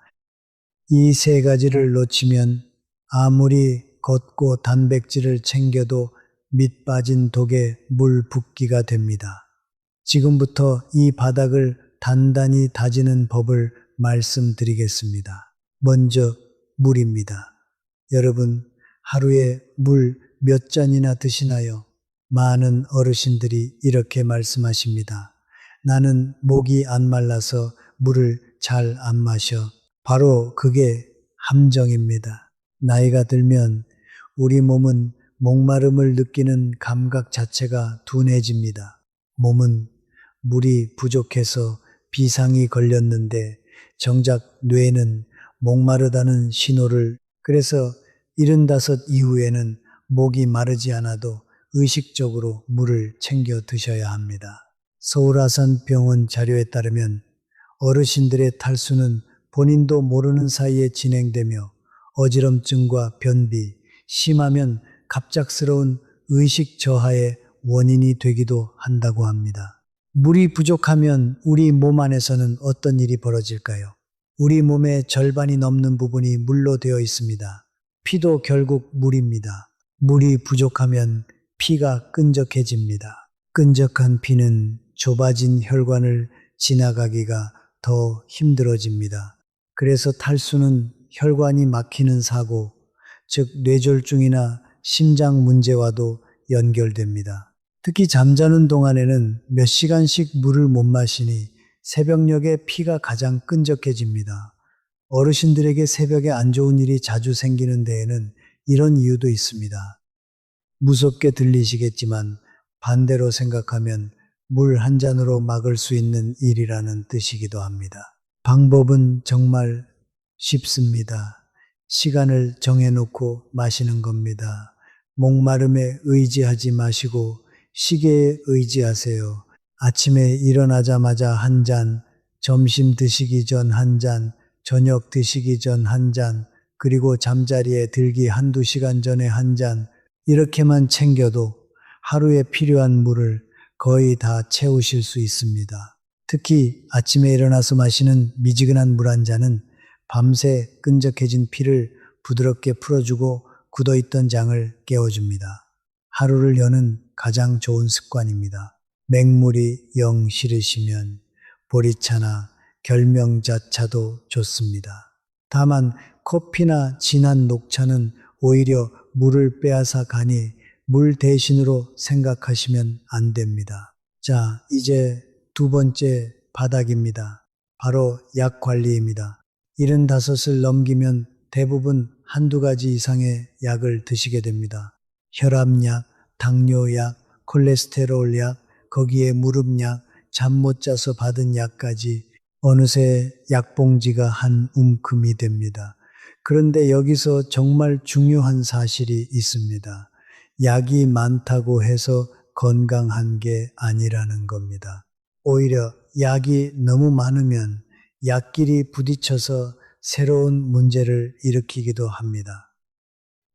이 세 가지를 놓치면 아무리 걷고 단백질을 챙겨도 밑 빠진 독에 물 붓기가 됩니다. 지금부터 이 바닥을 단단히 다지는 법을 말씀드리겠습니다. 먼저 물입니다. 여러분, 하루에 물 몇 잔이나 드시나요? 많은 어르신들이 이렇게 말씀하십니다. 나는 목이 안 말라서 물을 잘 안 마셔. 바로 그게 함정입니다. 나이가 들면 우리 몸은 목마름을 느끼는 감각 자체가 둔해집니다. 몸은 물이 부족해서 비상이 걸렸는데 정작 뇌는 목마르다는 신호를, 그래서 75 이후에는 목이 마르지 않아도 의식적으로 물을 챙겨 드셔야 합니다. 서울아산병원 자료에 따르면 어르신들의 탈수는 본인도 모르는 사이에 진행되며 어지럼증과 변비, 심하면 갑작스러운 의식 저하의 원인이 되기도 한다고 합니다. 물이 부족하면 우리 몸 안에서는 어떤 일이 벌어질까요? 우리 몸의 절반이 넘는 부분이 물로 되어 있습니다. 피도 결국 물입니다. 물이 부족하면 피가 끈적해집니다. 끈적한 피는 좁아진 혈관을 지나가기가 더 힘들어집니다. 그래서 탈수는 혈관이 막히는 사고, 즉 뇌졸중이나 심장 문제와도 연결됩니다. 특히 잠자는 동안에는 몇 시간씩 물을 못 마시니 새벽녘에 피가 가장 끈적해집니다. 어르신들에게 새벽에 안 좋은 일이 자주 생기는 데에는 이런 이유도 있습니다. 무섭게 들리시겠지만 반대로 생각하면 물 한 잔으로 막을 수 있는 일이라는 뜻이기도 합니다. 방법은 정말 쉽습니다. 시간을 정해놓고 마시는 겁니다. 목마름에 의지하지 마시고 시계에 의지하세요. 아침에 일어나자마자 한 잔, 점심 드시기 전 한 잔, 저녁 드시기 전 한 잔, 그리고 잠자리에 들기 한두 시간 전에 한 잔, 이렇게만 챙겨도 하루에 필요한 물을 거의 다 채우실 수 있습니다. 특히 아침에 일어나서 마시는 미지근한 물 한 잔은 밤새 끈적해진 피를 부드럽게 풀어주고 굳어있던 장을 깨워줍니다. 하루를 여는 가장 좋은 습관입니다. 맹물이 영 싫으시면 보리차나 결명자차도 좋습니다. 다만 커피나 진한 녹차는 오히려 물을 빼앗아 가니 물 대신으로 생각하시면 안 됩니다. 자, 이제 두 번째 바닥입니다. 바로 약 관리입니다. 75을 넘기면 대부분 한두 가지 이상의 약을 드시게 됩니다. 혈압약, 당뇨약, 콜레스테롤 약, 거기에 무릎약, 잠 못 자서 받은 약까지 어느새 약봉지가 한 움큼이 됩니다. 그런데 여기서 정말 중요한 사실이 있습니다. 약이 많다고 해서 건강한 게 아니라는 겁니다. 오히려 약이 너무 많으면 약끼리 부딪혀서 새로운 문제를 일으키기도 합니다.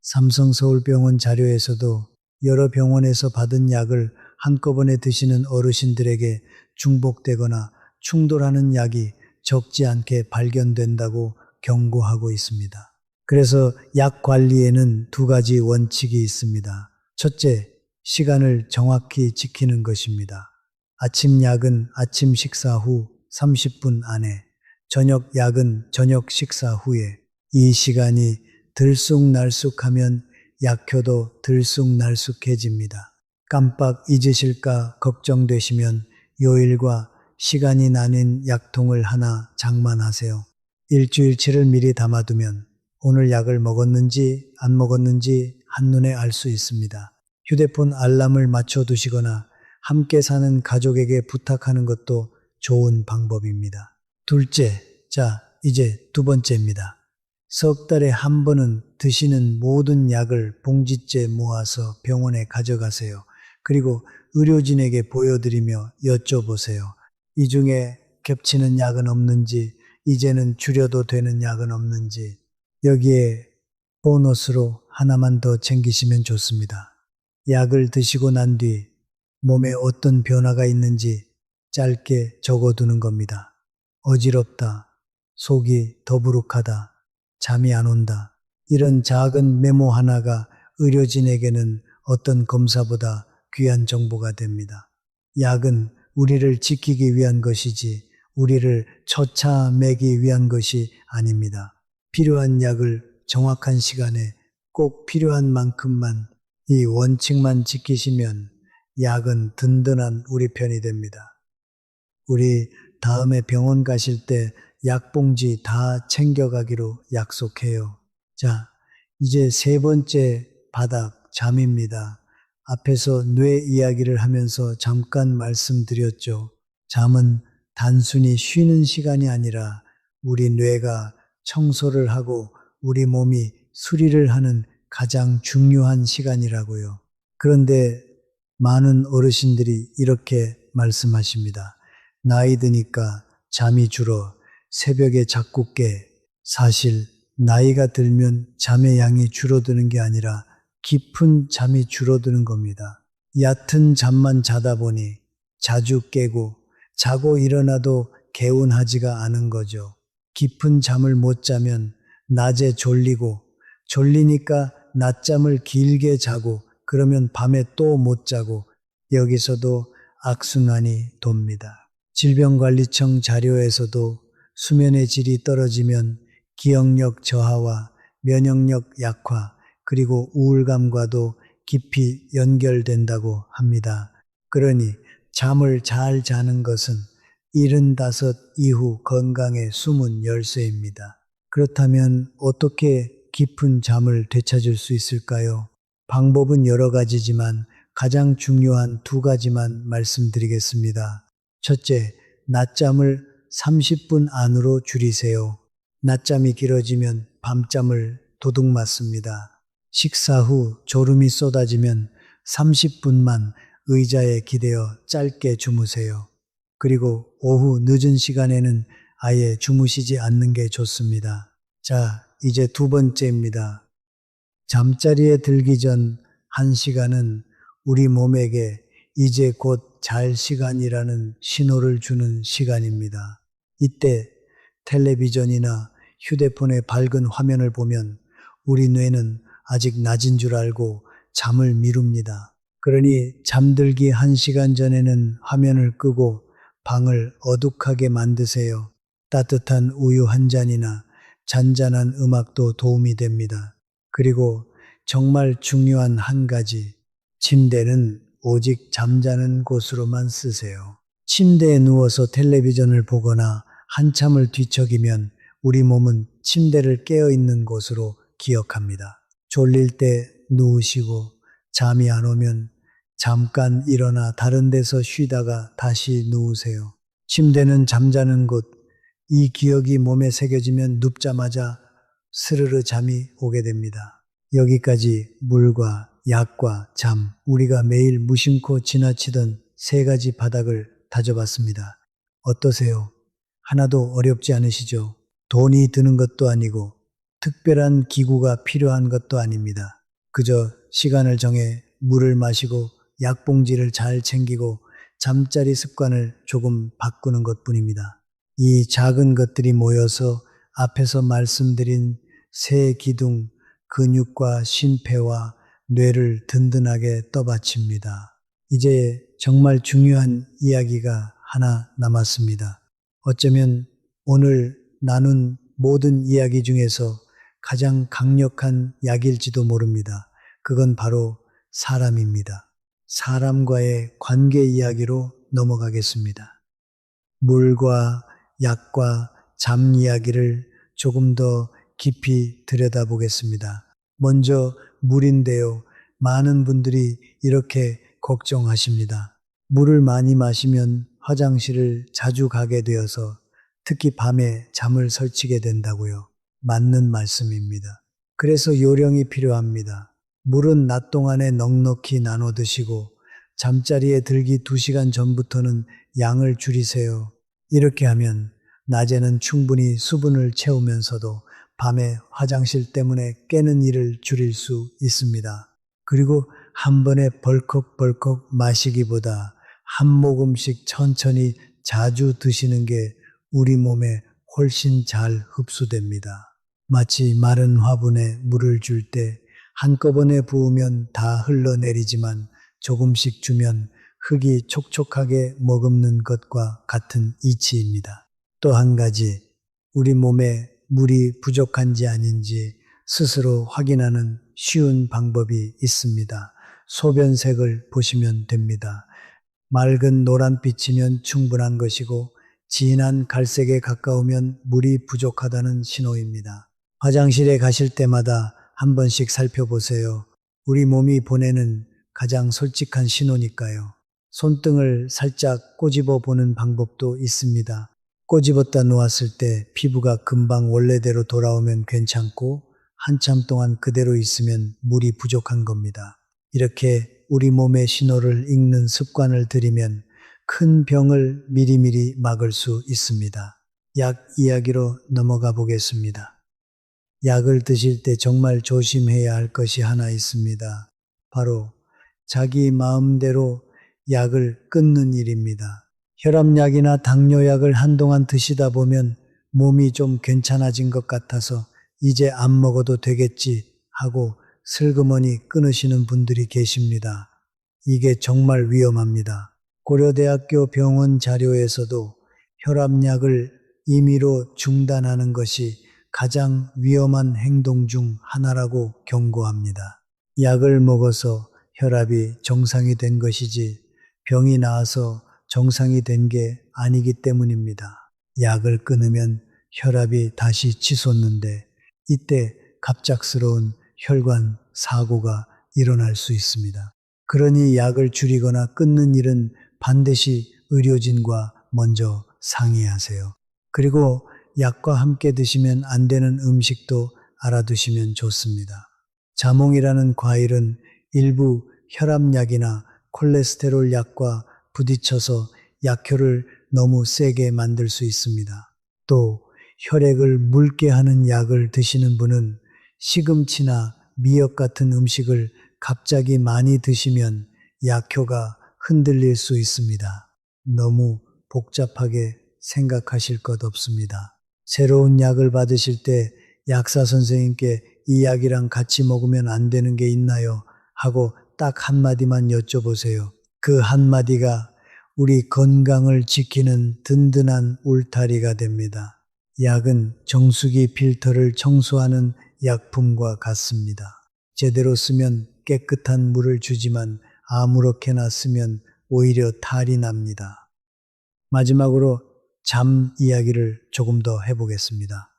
삼성서울병원 자료에서도 여러 병원에서 받은 약을 한꺼번에 드시는 어르신들에게 중복되거나 충돌하는 약이 적지 않게 발견된다고 경고하고 있습니다. 그래서 약 관리에는 두 가지 원칙이 있습니다. 첫째, 시간을 정확히 지키는 것입니다. 아침 약은 아침 식사 후 30분 안에, 저녁 약은 저녁 식사 후에. 이 시간이 들쑥날쑥하면 약효도 들쑥날쑥해집니다. 깜빡 잊으실까 걱정되시면 요일과 시간이 나뉜 약통을 하나 장만하세요. 일주일치를 미리 담아두면 오늘 약을 먹었는지 안 먹었는지 한눈에 알 수 있습니다. 휴대폰 알람을 맞춰두시거나 함께 사는 가족에게 부탁하는 것도 좋은 방법입니다. 둘째, 자, 이제 두 번째입니다. 석 달에 한 번은 드시는 모든 약을 봉지째 모아서 병원에 가져가세요. 그리고 의료진에게 보여드리며 여쭤보세요. 이 중에 겹치는 약은 없는지, 이제는 줄여도 되는 약은 없는지, 여기에 보너스로 하나만 더 챙기시면 좋습니다. 약을 드시고 난 뒤 몸에 어떤 변화가 있는지 짧게 적어두는 겁니다. 어지럽다, 속이 더부룩하다, 잠이 안 온다. 이런 작은 메모 하나가 의료진에게는 어떤 검사보다 귀한 정보가 됩니다. 약은 우리를 지키기 위한 것이지 우리를 처참하기 위한 것이 아닙니다. 필요한 약을 정확한 시간에 꼭 필요한 만큼만, 이 원칙만 지키시면 약은 든든한 우리 편이 됩니다. 우리 다음에 병원 가실 때 약봉지 다 챙겨가기로 약속해요. 자, 이제 세 번째 바닥, 잠입니다. 앞에서 뇌 이야기를 하면서 잠깐 말씀드렸죠. 잠은 단순히 쉬는 시간이 아니라 우리 뇌가 청소를 하고 우리 몸이 수리를 하는 가장 중요한 시간이라고요. 그런데 많은 어르신들이 이렇게 말씀하십니다. 나이 드니까 잠이 줄어 새벽에 자꾸 깨. 사실 나이가 들면 잠의 양이 줄어드는 게 아니라 깊은 잠이 줄어드는 겁니다. 얕은 잠만 자다 보니 자주 깨고 자고 일어나도 개운하지가 않은 거죠. 깊은 잠을 못 자면 낮에 졸리고 졸리니까 낮잠을 길게 자고 그러면 밤에 또 못 자고 여기서도 악순환이 돕니다. 질병관리청 자료에서도 수면의 질이 떨어지면 기억력 저하와 면역력 약화, 그리고 우울감과도 깊이 연결된다고 합니다. 그러니 잠을 잘 자는 것은 75 이후 건강의 숨은 열쇠입니다. 그렇다면 어떻게 깊은 잠을 되찾을 수 있을까요? 방법은 여러 가지지만 가장 중요한 두 가지만 말씀드리겠습니다. 첫째, 낮잠을 30분 안으로 줄이세요. 낮잠이 길어지면 밤잠을 도둑맞습니다. 식사 후 졸음이 쏟아지면 30분만 의자에 기대어 짧게 주무세요. 그리고 오후 늦은 시간에는 아예 주무시지 않는 게 좋습니다. 자, 이제 두 번째입니다. 잠자리에 들기 전 1시간은 우리 몸에게 이제 곧 잘 시간이라는 신호를 주는 시간입니다. 이때 텔레비전이나 휴대폰의 밝은 화면을 보면 우리 뇌는 아직 낮인 줄 알고 잠을 미룹니다. 그러니 잠들기 1시간 전에는 화면을 끄고 방을 어둑하게 만드세요. 따뜻한 우유 한 잔이나 잔잔한 음악도 도움이 됩니다. 그리고 정말 중요한 한 가지, 침대는 오직 잠자는 곳으로만 쓰세요. 침대에 누워서 텔레비전을 보거나 한참을 뒤척이면 우리 몸은 침대를 깨어있는 곳으로 기억합니다. 졸릴 때 누우시고 잠이 안 오면 잠깐 일어나 다른 데서 쉬다가 다시 누우세요. 침대는 잠자는 곳, 이 기억이 몸에 새겨지면 눕자마자 스르르 잠이 오게 됩니다. 여기까지 물과 약과 잠, 우리가 매일 무심코 지나치던 세 가지 바닥을 다져봤습니다. 어떠세요? 하나도 어렵지 않으시죠? 돈이 드는 것도 아니고 특별한 기구가 필요한 것도 아닙니다. 그저 시간을 정해 물을 마시고 약봉지를 잘 챙기고 잠자리 습관을 조금 바꾸는 것뿐입니다. 이 작은 것들이 모여서 앞에서 말씀드린 세 기둥, 근육과 심폐와 뇌를 든든하게 떠받칩니다. 이제 정말 중요한 이야기가 하나 남았습니다. 어쩌면 오늘 나눈 모든 이야기 중에서 가장 강력한 약일지도 모릅니다. 그건 바로 사람입니다. 사람과의 관계 이야기로 넘어가겠습니다. 물과 약과 잠 이야기를 조금 더 깊이 들여다보겠습니다. 먼저 물인데요. 많은 분들이 이렇게 걱정하십니다. 물을 많이 마시면 화장실을 자주 가게 되어서 특히 밤에 잠을 설치게 된다고요. 맞는 말씀입니다. 그래서 요령이 필요합니다. 물은 낮 동안에 넉넉히 나눠 드시고 잠자리에 들기 2시간 전부터는 양을 줄이세요. 이렇게 하면 낮에는 충분히 수분을 채우면서도 밤에 화장실 때문에 깨는 일을 줄일 수 있습니다. 그리고 한 번에 벌컥벌컥 마시기보다 한 모금씩 천천히 자주 드시는 게 우리 몸에 훨씬 잘 흡수됩니다. 마치 마른 화분에 물을 줄 때 한꺼번에 부으면 다 흘러내리지만 조금씩 주면 흙이 촉촉하게 머금는 것과 같은 이치입니다. 또 한 가지, 우리 몸에 물이 부족한지 아닌지 스스로 확인하는 쉬운 방법이 있습니다. 소변색을 보시면 됩니다. 맑은 노란빛이면 충분한 것이고 진한 갈색에 가까우면 물이 부족하다는 신호입니다. 화장실에 가실 때마다 한 번씩 살펴보세요. 우리 몸이 보내는 가장 솔직한 신호니까요. 손등을 살짝 꼬집어 보는 방법도 있습니다. 꼬집었다 놓았을 때 피부가 금방 원래대로 돌아오면 괜찮고 한참 동안 그대로 있으면 물이 부족한 겁니다. 이렇게 우리 몸의 신호를 읽는 습관을 들이면 큰 병을 미리미리 막을 수 있습니다. 약 이야기로 넘어가 보겠습니다. 약을 드실 때 정말 조심해야 할 것이 하나 있습니다. 바로 자기 마음대로 약을 끊는 일입니다. 혈압약이나 당뇨약을 한동안 드시다 보면 몸이 좀 괜찮아진 것 같아서 이제 안 먹어도 되겠지 하고 슬그머니 끊으시는 분들이 계십니다. 이게 정말 위험합니다. 고려대학교 병원 자료에서도 혈압약을 임의로 중단하는 것이 가장 위험한 행동 중 하나라고 경고합니다. 약을 먹어서 혈압이 정상이 된 것이지 병이 나아서 정상이 된 게 아니기 때문입니다. 약을 끊으면 혈압이 다시 치솟는데 이때 갑작스러운 혈관 사고가 일어날 수 있습니다. 그러니 약을 줄이거나 끊는 일은 반드시 의료진과 먼저 상의하세요. 그리고 약과 함께 드시면 안 되는 음식도 알아두시면 좋습니다. 자몽이라는 과일은 일부 혈압약이나 콜레스테롤 약과 부딪혀서 약효를 너무 세게 만들 수 있습니다. 또 혈액을 묽게 하는 약을 드시는 분은 시금치나 미역 같은 음식을 갑자기 많이 드시면 약효가 흔들릴 수 있습니다. 너무 복잡하게 생각하실 것 없습니다. 새로운 약을 받으실 때 약사 선생님께 이 약이랑 같이 먹으면 안 되는 게 있나요? 하고 딱 한마디만 여쭤보세요. 그 한마디가 우리 건강을 지키는 든든한 울타리가 됩니다. 약은 정수기 필터를 청소하는 약품과 같습니다. 제대로 쓰면 깨끗한 물을 주지만 아무렇게나 쓰면 오히려 탈이 납니다. 마지막으로 잠 이야기를 조금 더 해보겠습니다.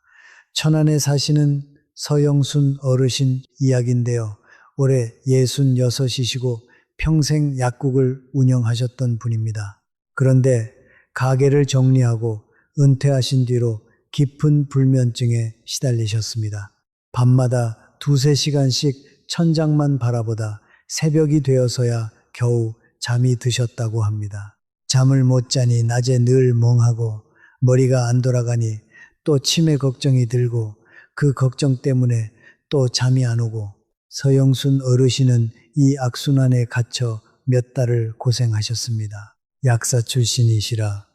천안에 사시는 서영순 어르신 이야기인데요. 올해 66이시고 평생 약국을 운영하셨던 분입니다. 그런데 가게를 정리하고 은퇴하신 뒤로 깊은 불면증에 시달리셨습니다. 밤마다 두세 시간씩 천장만 바라보다 새벽이 되어서야 겨우 잠이 드셨다고 합니다. 잠을 못 자니 낮에 늘 멍하고 머리가 안 돌아가니 또 치매 걱정이 들고 그 걱정 때문에 또 잠이 안 오고 서영순 어르신은 이 악순환에 갇혀 몇 달을 고생하셨습니다. 약사 출신이시라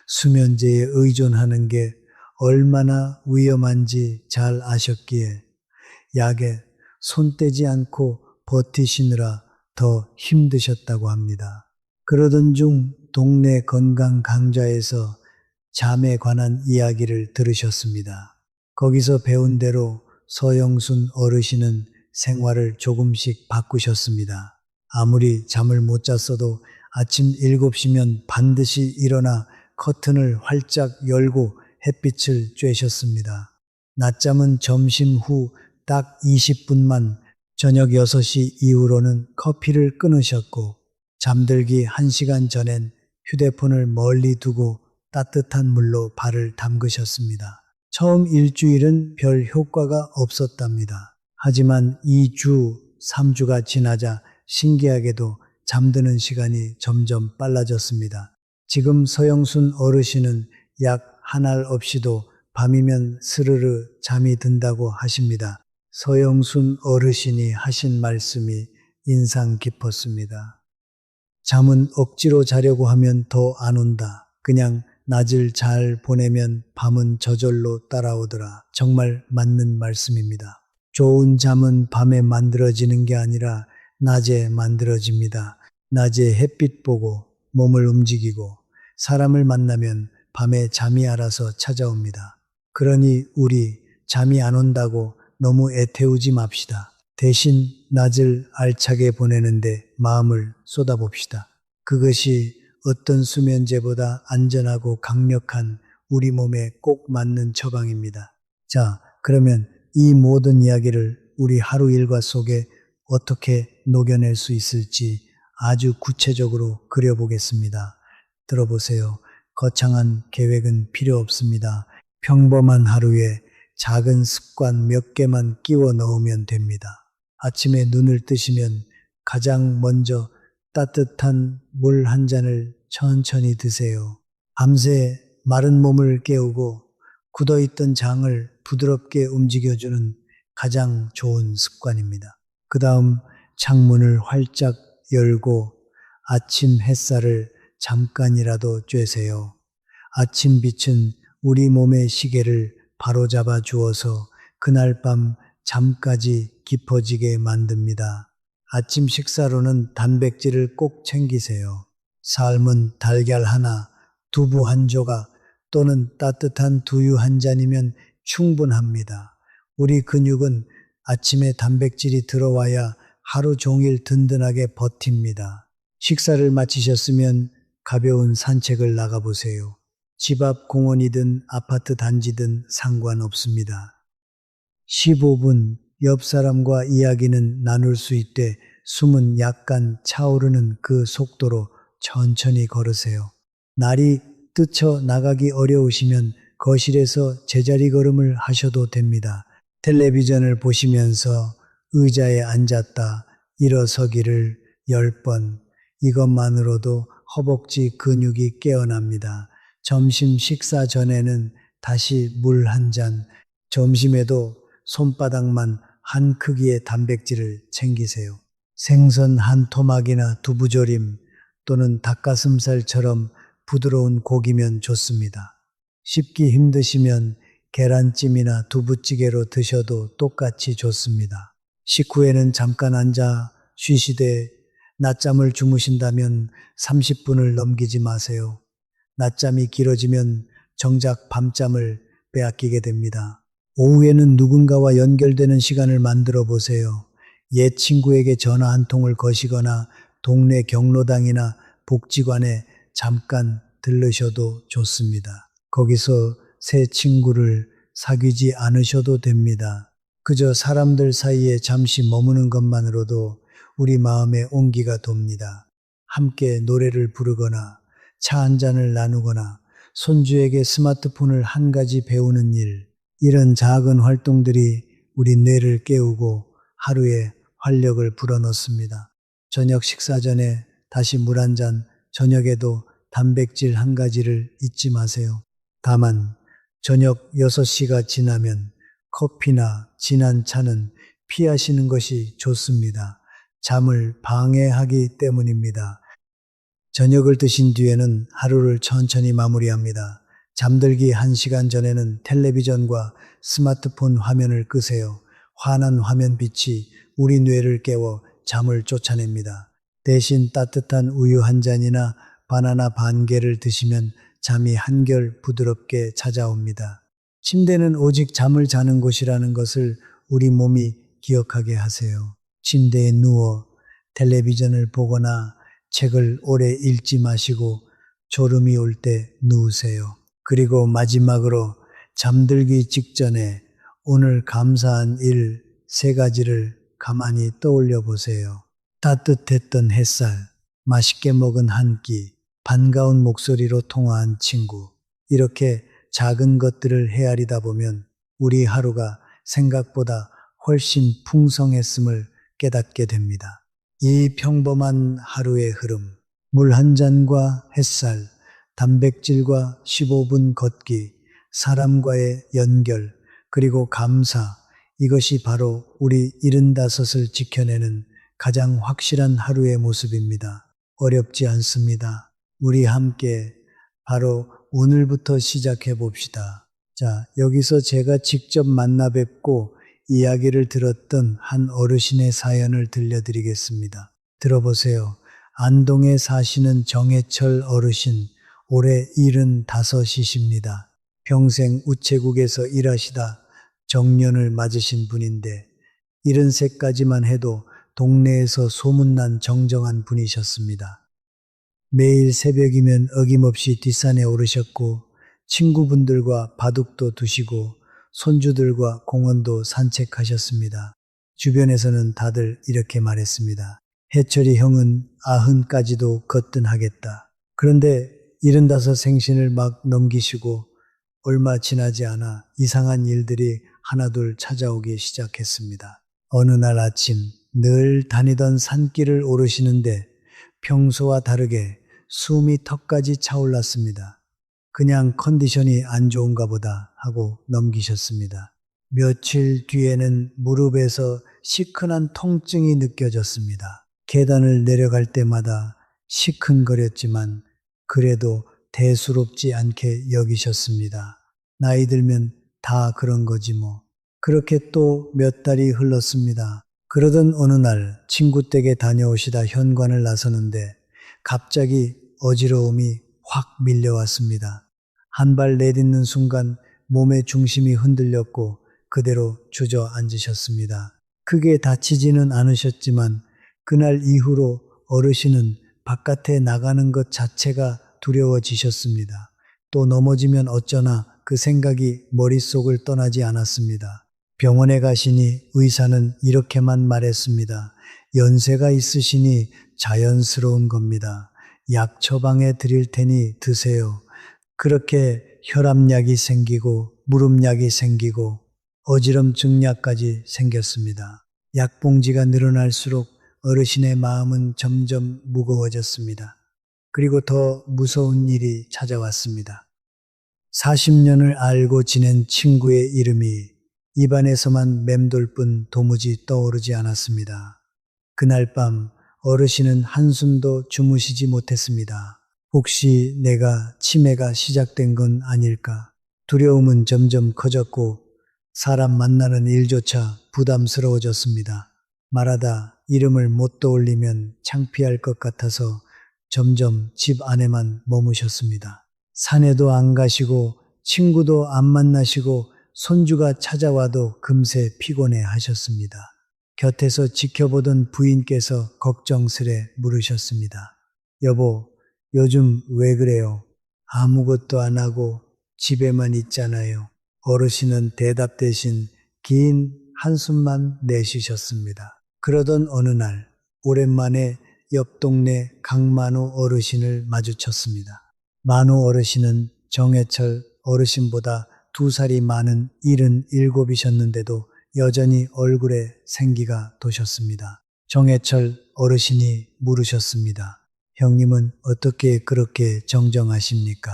수면제에 의존하는 게 얼마나 위험한지 잘 아셨기에 약에 손 떼지 않고 버티시느라 더 힘드셨다고 합니다. 그러던 중 동네 건강 강좌에서 잠에 관한 이야기를 들으셨습니다. 거기서 배운 대로 서영순 어르신은 생활을 조금씩 바꾸셨습니다. 아무리 잠을 못 잤어도 아침 7시면 반드시 일어나 커튼을 활짝 열고 햇빛을 쬐셨습니다. 낮잠은 점심 후 딱 20분만, 저녁 6시 이후로는 커피를 끊으셨고 잠들기 1시간 전엔 휴대폰을 멀리 두고 따뜻한 물로 발을 담그셨습니다. 처음 일주일은 별 효과가 없었답니다. 하지만 2주, 3주가 지나자 신기하게도 잠드는 시간이 점점 빨라졌습니다. 지금 서영순 어르신은 약 한 알 없이도 밤이면 스르르 잠이 든다고 하십니다. 서영순 어르신이 하신 말씀이 인상 깊었습니다. 잠은 억지로 자려고 하면 더 안 온다. 그냥 낮을 잘 보내면 밤은 저절로 따라오더라. 정말 맞는 말씀입니다. 좋은 잠은 밤에 만들어지는 게 아니라 낮에 만들어집니다. 낮에 햇빛 보고 몸을 움직이고 사람을 만나면 밤에 잠이 알아서 찾아옵니다. 그러니 우리 잠이 안 온다고 너무 애태우지 맙시다. 대신 낮을 알차게 보내는데 마음을 쏟아봅시다. 그것이 어떤 수면제보다 안전하고 강력한 우리 몸에 꼭 맞는 처방입니다. 자, 그러면 이 모든 이야기를 우리 하루 일과 속에 어떻게 녹여낼 수 있을지 아주 구체적으로 그려보겠습니다. 들어보세요. 거창한 계획은 필요 없습니다. 평범한 하루에 작은 습관 몇 개만 끼워 넣으면 됩니다. 아침에 눈을 뜨시면 가장 먼저 따뜻한 물 한 잔을 천천히 드세요. 밤새 마른 몸을 깨우고 굳어있던 장을 부드럽게 움직여주는 가장 좋은 습관입니다. 그 다음 창문을 활짝 열고 아침 햇살을 잠깐이라도 쬐세요. 아침 빛은 우리 몸의 시계를 바로잡아 주어서 그날 밤 잠까지 깊어지게 만듭니다. 아침 식사로는 단백질을 꼭 챙기세요. 삶은 달걀 하나, 두부 한 조각 또는 따뜻한 두유 한 잔이면 충분합니다. 우리 근육은 아침에 단백질이 들어와야 하루 종일 든든하게 버팁니다. 식사를 마치셨으면 가벼운 산책을 나가보세요. 집 앞 공원이든 아파트 단지든 상관없습니다. 15분 옆 사람과 이야기는 나눌 수 있되 숨은 약간 차오르는 그 속도로 천천히 걸으세요. 날이 뛰쳐 나가기 어려우시면 거실에서 제자리 걸음을 하셔도 됩니다. 텔레비전을 보시면서 의자에 앉았다 일어서기를 10번. 이것만으로도 허벅지 근육이 깨어납니다. 점심 식사 전에는 다시 물 한 잔, 점심에도 손바닥만 한 크기의 단백질을 챙기세요. 생선 한 토막이나 두부조림 또는 닭가슴살처럼 부드러운 고기면 좋습니다. 씹기 힘드시면 계란찜이나 두부찌개로 드셔도 똑같이 좋습니다. 식후에는 잠깐 앉아 쉬시되 낮잠을 주무신다면 30분을 넘기지 마세요. 낮잠이 길어지면 정작 밤잠을 빼앗기게 됩니다. 오후에는 누군가와 연결되는 시간을 만들어 보세요. 옛 친구에게 전화 한 통을 거시거나 동네 경로당이나 복지관에 잠깐 들르셔도 좋습니다. 거기서 새 친구를 사귀지 않으셔도 됩니다. 그저 사람들 사이에 잠시 머무는 것만으로도 우리 마음에 온기가 돕니다. 함께 노래를 부르거나 차 한 잔을 나누거나 손주에게 스마트폰을 한 가지 배우는 일, 이런 작은 활동들이 우리 뇌를 깨우고 하루에 활력을 불어넣습니다. 저녁 식사 전에 다시 물 한 잔, 저녁에도 단백질 한 가지를 잊지 마세요. 다만 저녁 6시가 지나면 커피나 진한 차는 피하시는 것이 좋습니다. 잠을 방해하기 때문입니다. 저녁을 드신 뒤에는 하루를 천천히 마무리합니다. 잠들기 1시간 전에는 텔레비전과 스마트폰 화면을 끄세요. 환한 화면빛이 우리 뇌를 깨워 잠을 쫓아냅니다. 대신 따뜻한 우유 한 잔이나 바나나 반 개를 드시면 잠이 한결 부드럽게 찾아옵니다. 침대는 오직 잠을 자는 곳이라는 것을 우리 몸이 기억하게 하세요. 침대에 누워 텔레비전을 보거나 책을 오래 읽지 마시고 졸음이 올 때 누우세요. 그리고 마지막으로 잠들기 직전에 오늘 감사한 일 3가지를 가만히 떠올려 보세요. 따뜻했던 햇살, 맛있게 먹은 한 끼, 반가운 목소리로 통화한 친구. 이렇게 작은 것들을 헤아리다 보면 우리 하루가 생각보다 훨씬 풍성했음을 깨닫게 됩니다. 이 평범한 하루의 흐름, 물 한 잔과 햇살, 단백질과 15분 걷기, 사람과의 연결, 그리고 감사, 이것이 바로 우리 75을 지켜내는 가장 확실한 하루의 모습입니다. 어렵지 않습니다. 우리 함께 바로 오늘부터 시작해 봅시다. 자, 여기서 제가 직접 만나 뵙고 이야기를 들었던 한 어르신의 사연을 들려드리겠습니다. 들어보세요. 안동에 사시는 정해철 어르신, 올해 75이십니다. 평생 우체국에서 일하시다 정년을 맞으신 분인데 73까지만 해도 동네에서 소문난 정정한 분이셨습니다. 매일 새벽이면 어김없이 뒷산에 오르셨고 친구분들과 바둑도 두시고 손주들과 공원도 산책하셨습니다. 주변에서는 다들 이렇게 말했습니다. 해철이 형은 90까지도 거뜬하겠다. 그런데 75 생신을 막 넘기시고 얼마 지나지 않아 이상한 일들이 하나둘 찾아오기 시작했습니다. 어느 날 아침 늘 다니던 산길을 오르시는데 평소와 다르게 숨이 턱까지 차올랐습니다. 그냥 컨디션이 안 좋은가 보다 하고 넘기셨습니다. 며칠 뒤에는 무릎에서 시큰한 통증이 느껴졌습니다. 계단을 내려갈 때마다 시큰거렸지만 그래도 대수롭지 않게 여기셨습니다. 나이 들면 다 그런 거지 뭐. 그렇게 또 몇 달이 흘렀습니다. 그러던 어느 날 친구 댁에 다녀오시다 현관을 나서는데 갑자기 어지러움이 확 밀려왔습니다. 한 발 내딛는 순간 몸의 중심이 흔들렸고 그대로 주저앉으셨습니다. 크게 다치지는 않으셨지만 그날 이후로 어르신은 바깥에 나가는 것 자체가 두려워지셨습니다. 또 넘어지면 어쩌나 그 생각이 머릿속을 떠나지 않았습니다. 병원에 가시니 의사는 이렇게만 말했습니다. 연세가 있으시니 자연스러운 겁니다. 약 처방해 드릴 테니 드세요. 그렇게 혈압약이 생기고 무릎약이 생기고 어지럼증 약까지 생겼습니다. 약봉지가 늘어날수록 어르신의 마음은 점점 무거워졌습니다. 그리고 더 무서운 일이 찾아왔습니다. 40년을 알고 지낸 친구의 이름이 입안에서만 맴돌 뿐 도무지 떠오르지 않았습니다. 그날 밤 어르신은 한숨도 주무시지 못했습니다. 혹시 내가 치매가 시작된 건 아닐까? 두려움은 점점 커졌고 사람 만나는 일조차 부담스러워졌습니다. 말하다 이름을 못 떠올리면 창피할 것 같아서 점점 집 안에만 머무셨습니다. 산에도 안 가시고 친구도 안 만나시고 손주가 찾아와도 금세 피곤해 하셨습니다. 곁에서 지켜보던 부인께서 걱정스레 물으셨습니다. 여보, 요즘 왜 그래요? 아무것도 안 하고 집에만 있잖아요. 어르신은 대답 대신 긴 한숨만 내쉬셨습니다. 그러던 어느 날 오랜만에 옆 동네 강만우 어르신을 마주쳤습니다. 만우 어르신은 정해철 어르신보다 2살이 많은 77이셨는데도 여전히 얼굴에 생기가 도셨습니다. 정해철 어르신이 물으셨습니다. 형님은 어떻게 그렇게 정정하십니까?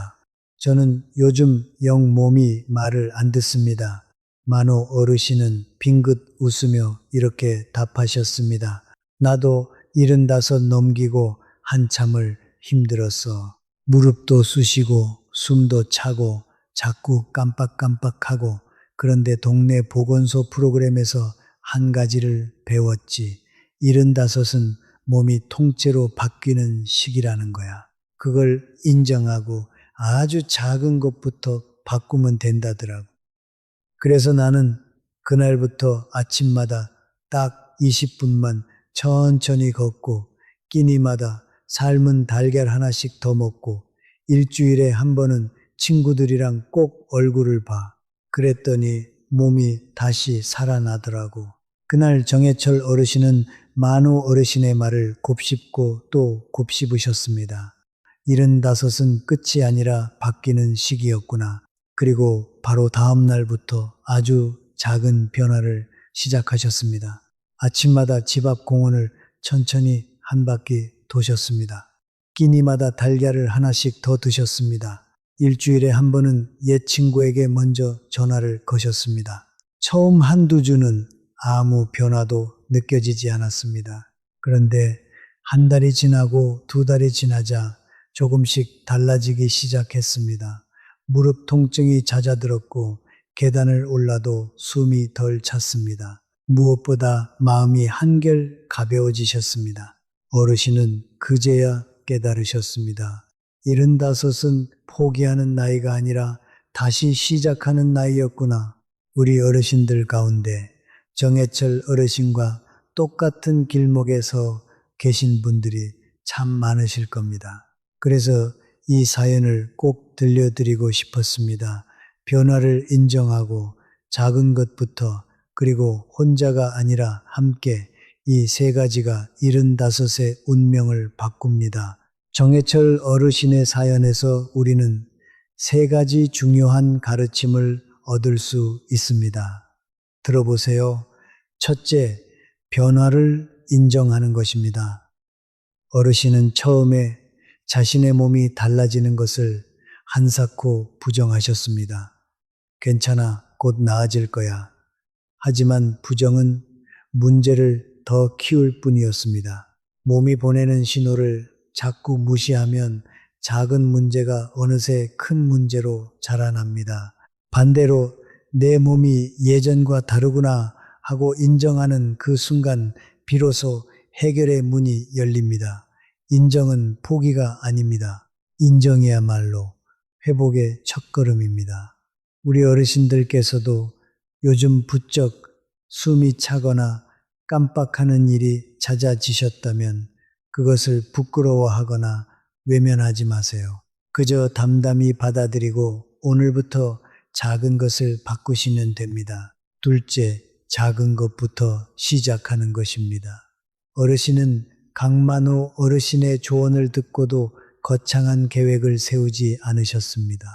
저는 요즘 영 몸이 말을 안 듣습니다. 만호 어르신은 빙긋 웃으며 이렇게 답하셨습니다. 나도 75 넘기고 한참을 힘들었어. 무릎도 쑤시고 숨도 차고 자꾸 깜빡깜빡하고 그런데 동네 보건소 프로그램에서 한 가지를 배웠지. 75은 몸이 통째로 바뀌는 시기라는 거야. 그걸 인정하고 아주 작은 것부터 바꾸면 된다더라고. 그래서 나는 그날부터 아침마다 딱 20분만 천천히 걷고 끼니마다 삶은 달걀 하나씩 더 먹고 일주일에 한 번은 친구들이랑 꼭 얼굴을 봐. 그랬더니 몸이 다시 살아나더라고. 그날 정해철 어르신은 만호 어르신의 말을 곱씹고 또 곱씹으셨습니다. 75은 끝이 아니라 바뀌는 시기였구나. 그리고 바로 다음 날부터 아주 작은 변화를 시작하셨습니다. 아침마다 집 앞 공원을 천천히 한 바퀴 도셨습니다. 끼니마다 달걀을 하나씩 더 드셨습니다. 일주일에 한 번은 옛 친구에게 먼저 전화를 거셨습니다. 처음 한두 주는 아무 변화도 느껴지지 않았습니다. 그런데 한 달이 지나고 2달이 지나자 조금씩 달라지기 시작했습니다. 무릎 통증이 잦아들었고 계단을 올라도 숨이 덜 찼습니다. 무엇보다 마음이 한결 가벼워지셨습니다. 어르신은 그제야 깨달으셨습니다. 75은 포기하는 나이가 아니라 다시 시작하는 나이였구나. 우리 어르신들 가운데 정해철 어르신과 똑같은 길목에서 계신 분들이 참 많으실 겁니다. 그래서 이 사연을 꼭 들려드리고 싶었습니다. 변화를 인정하고 작은 것부터 그리고 혼자가 아니라 함께 이 3가지가 75의 운명을 바꿉니다. 정해철 어르신의 사연에서 우리는 3가지 중요한 가르침을 얻을 수 있습니다. 들어보세요. 첫째, 변화를 인정하는 것입니다. 어르신은 처음에 자신의 몸이 달라지는 것을 한사코 부정하셨습니다. 괜찮아, 곧 나아질 거야. 하지만 부정은 문제를 더 키울 뿐이었습니다. 몸이 보내는 신호를 자꾸 무시하면 작은 문제가 어느새 큰 문제로 자라납니다. 반대로 내 몸이 예전과 다르구나 하고 인정하는 그 순간 비로소 해결의 문이 열립니다. 인정은 포기가 아닙니다. 인정이야말로 회복의 첫걸음입니다. 우리 어르신들께서도 요즘 부쩍 숨이 차거나 깜빡하는 일이 잦아지셨다면 그것을 부끄러워하거나 외면하지 마세요. 그저 담담히 받아들이고 오늘부터 작은 것을 바꾸시면 됩니다. 둘째, 작은 것부터 시작하는 것입니다. 어르신은 강만호 어르신의 조언을 듣고도 거창한 계획을 세우지 않으셨습니다.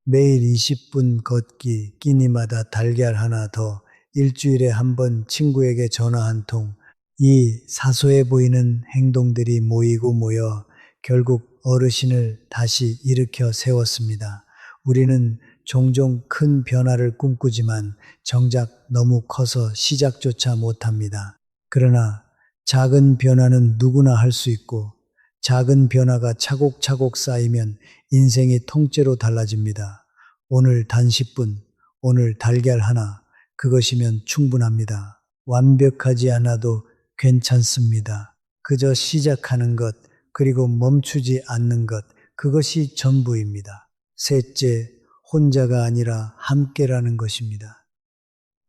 매일 20분 걷기, 끼니마다 달걀 하나 더, 일주일에 한 번 친구에게 전화 한 통, 이 사소해 보이는 행동들이 모이고 모여 결국 어르신을 다시 일으켜 세웠습니다. 우리는 종종 큰 변화를 꿈꾸지만 정작 너무 커서 시작조차 못합니다. 그러나 작은 변화는 누구나 할 수 있고 작은 변화가 차곡차곡 쌓이면 인생이 통째로 달라집니다. 오늘 단 10분, 오늘 달걀 하나, 그것이면 충분합니다. 완벽하지 않아도 괜찮습니다. 그저 시작하는 것, 그리고 멈추지 않는 것, 그것이 전부입니다. 셋째, 혼자가 아니라 함께라는 것입니다.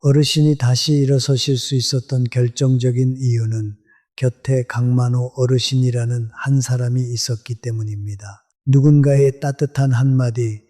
어르신이 다시 일어서실 수 있었던 결정적인 이유는 곁에 강만호 어르신이라는 한 사람이 있었기 때문입니다. 누군가의 따뜻한 한마디,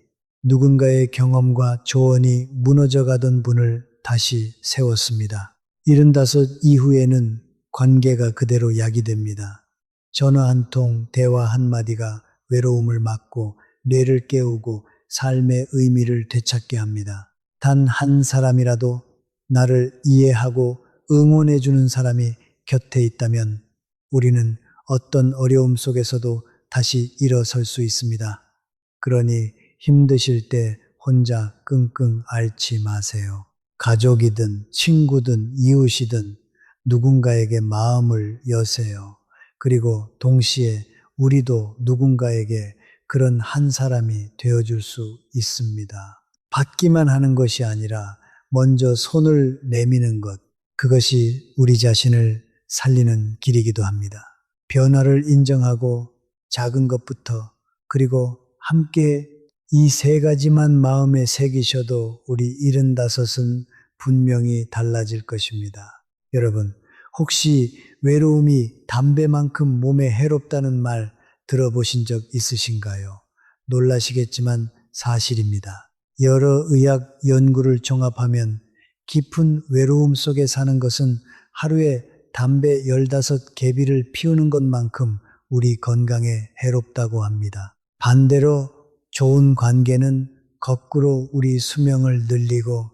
누군가의 경험과 조언이 무너져가던 분을 다시 세웠습니다. 75 이후에는 관계가 그대로 야기됩니다. 전화 한 통, 대화 한마디가 외로움을 막고 뇌를 깨우고 삶의 의미를 되찾게 합니다. 단 한 사람이라도 나를 이해하고 응원해주는 사람이 곁에 있다면 우리는 어떤 어려움 속에서도 다시 일어설 수 있습니다. 그러니 힘드실 때 혼자 끙끙 앓지 마세요. 가족이든 친구든 이웃이든 누군가에게 마음을 여세요. 그리고 동시에 우리도 누군가에게 그런 한 사람이 되어줄 수 있습니다. 받기만 하는 것이 아니라 먼저 손을 내미는 것, 그것이 우리 자신을 살리는 길이기도 합니다. 변화를 인정하고 작은 것부터, 그리고 함께 이 세 가지만 마음에 새기셔도 우리 75은 분명히 달라질 것입니다. 여러분, 혹시 외로움이 담배만큼 몸에 해롭다는 말 들어보신 적 있으신가요? 놀라시겠지만 사실입니다. 여러 의학 연구를 종합하면 깊은 외로움 속에 사는 것은 하루에 담배 15개비를 피우는 것만큼 우리 건강에 해롭다고 합니다. 반대로 좋은 관계는 거꾸로 우리 수명을 늘리고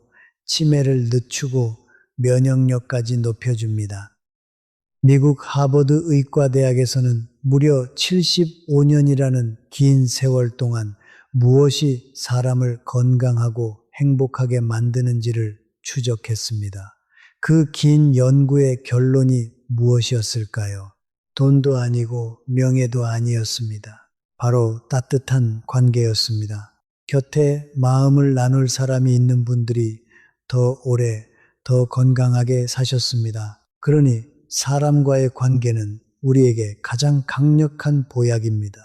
치매를 늦추고 면역력까지 높여줍니다. 미국 하버드 의과대학에서는 무려 75년이라는 긴 세월 동안 무엇이 사람을 건강하고 행복하게 만드는지를 추적했습니다. 그 긴 연구의 결론이 무엇이었을까요? 돈도 아니고 명예도 아니었습니다. 바로 따뜻한 관계였습니다. 곁에 마음을 나눌 사람이 있는 분들이 더 오래, 더 건강하게 사셨습니다. 그러니 사람과의 관계는 우리에게 가장 강력한 보약입니다.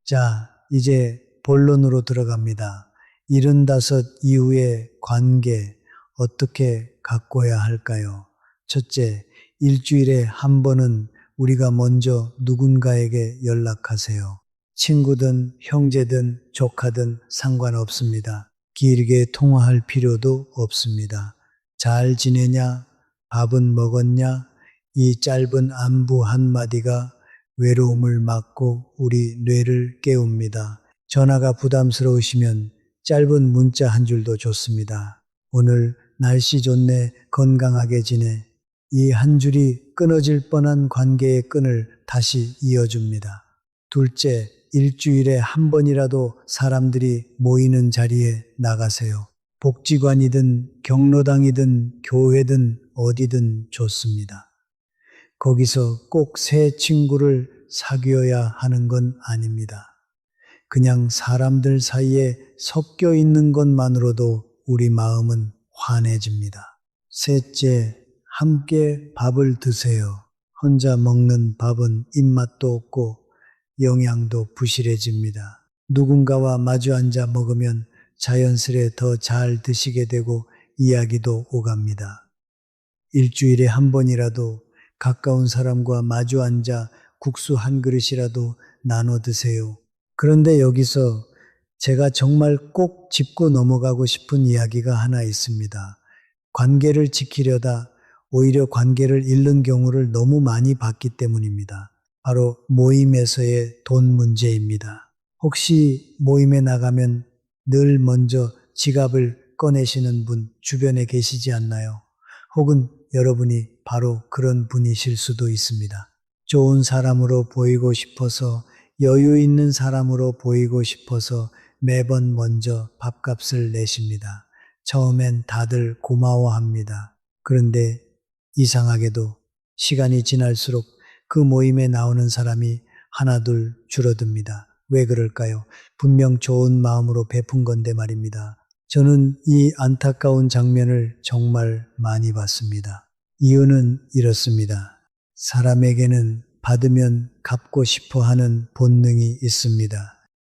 자, 이제 본론으로 들어갑니다. 75 이후의 관계 어떻게 가꿔야 할까요? 첫째, 일주일에 한 번은 우리가 먼저 누군가에게 연락하세요. 친구든 형제든 조카든 상관없습니다. 길게 통화할 필요도 없습니다. 잘 지내냐? 밥은 먹었냐? 이 짧은 안부 한마디가 외로움을 막고 우리 뇌를 깨웁니다. 전화가 부담스러우시면 짧은 문자 한 줄도 좋습니다. 오늘 날씨 좋네, 건강하게 지내. 이 한 줄이 끊어질 뻔한 관계의 끈을 다시 이어줍니다. 둘째, 일주일에 한 번이라도 사람들이 모이는 자리에 나가세요. 복지관이든 경로당이든 교회든 어디든 좋습니다. 거기서 꼭 새 친구를 사귀어야 하는 건 아닙니다. 그냥 사람들 사이에 섞여 있는 것만으로도 우리 마음은 환해집니다. 셋째, 함께 밥을 드세요. 혼자 먹는 밥은 입맛도 없고 영양도 부실해집니다. 누군가와 마주 앉아 먹으면 자연스레 더 잘 드시게 되고 이야기도 오갑니다. 일주일에 한 번이라도 가까운 사람과 마주 앉아 국수 한 그릇이라도 나눠 드세요. 그런데 여기서 제가 정말 꼭 짚고 넘어가고 싶은 이야기가 하나 있습니다. 관계를 지키려다 오히려 관계를 잃는 경우를 너무 많이 봤기 때문입니다. 바로 모임에서의 돈 문제입니다. 혹시 모임에 나가면 늘 먼저 지갑을 꺼내시는 분 주변에 계시지 않나요? 혹은 여러분이 바로 그런 분이실 수도 있습니다. 좋은 사람으로 보이고 싶어서, 여유 있는 사람으로 보이고 싶어서 매번 먼저 밥값을 내십니다. 처음엔 다들 고마워합니다. 그런데 이상하게도 시간이 지날수록 그 모임에 나오는 사람이 하나둘 줄어듭니다. 왜 그럴까요? 분명 좋은 마음으로 베푼 건데 말입니다. 저는 이 안타까운 장면을 정말 많이 봤습니다. 이유는 이렇습니다. 사람에게는 받으면 갚고 싶어 하는 본능이 있습니다.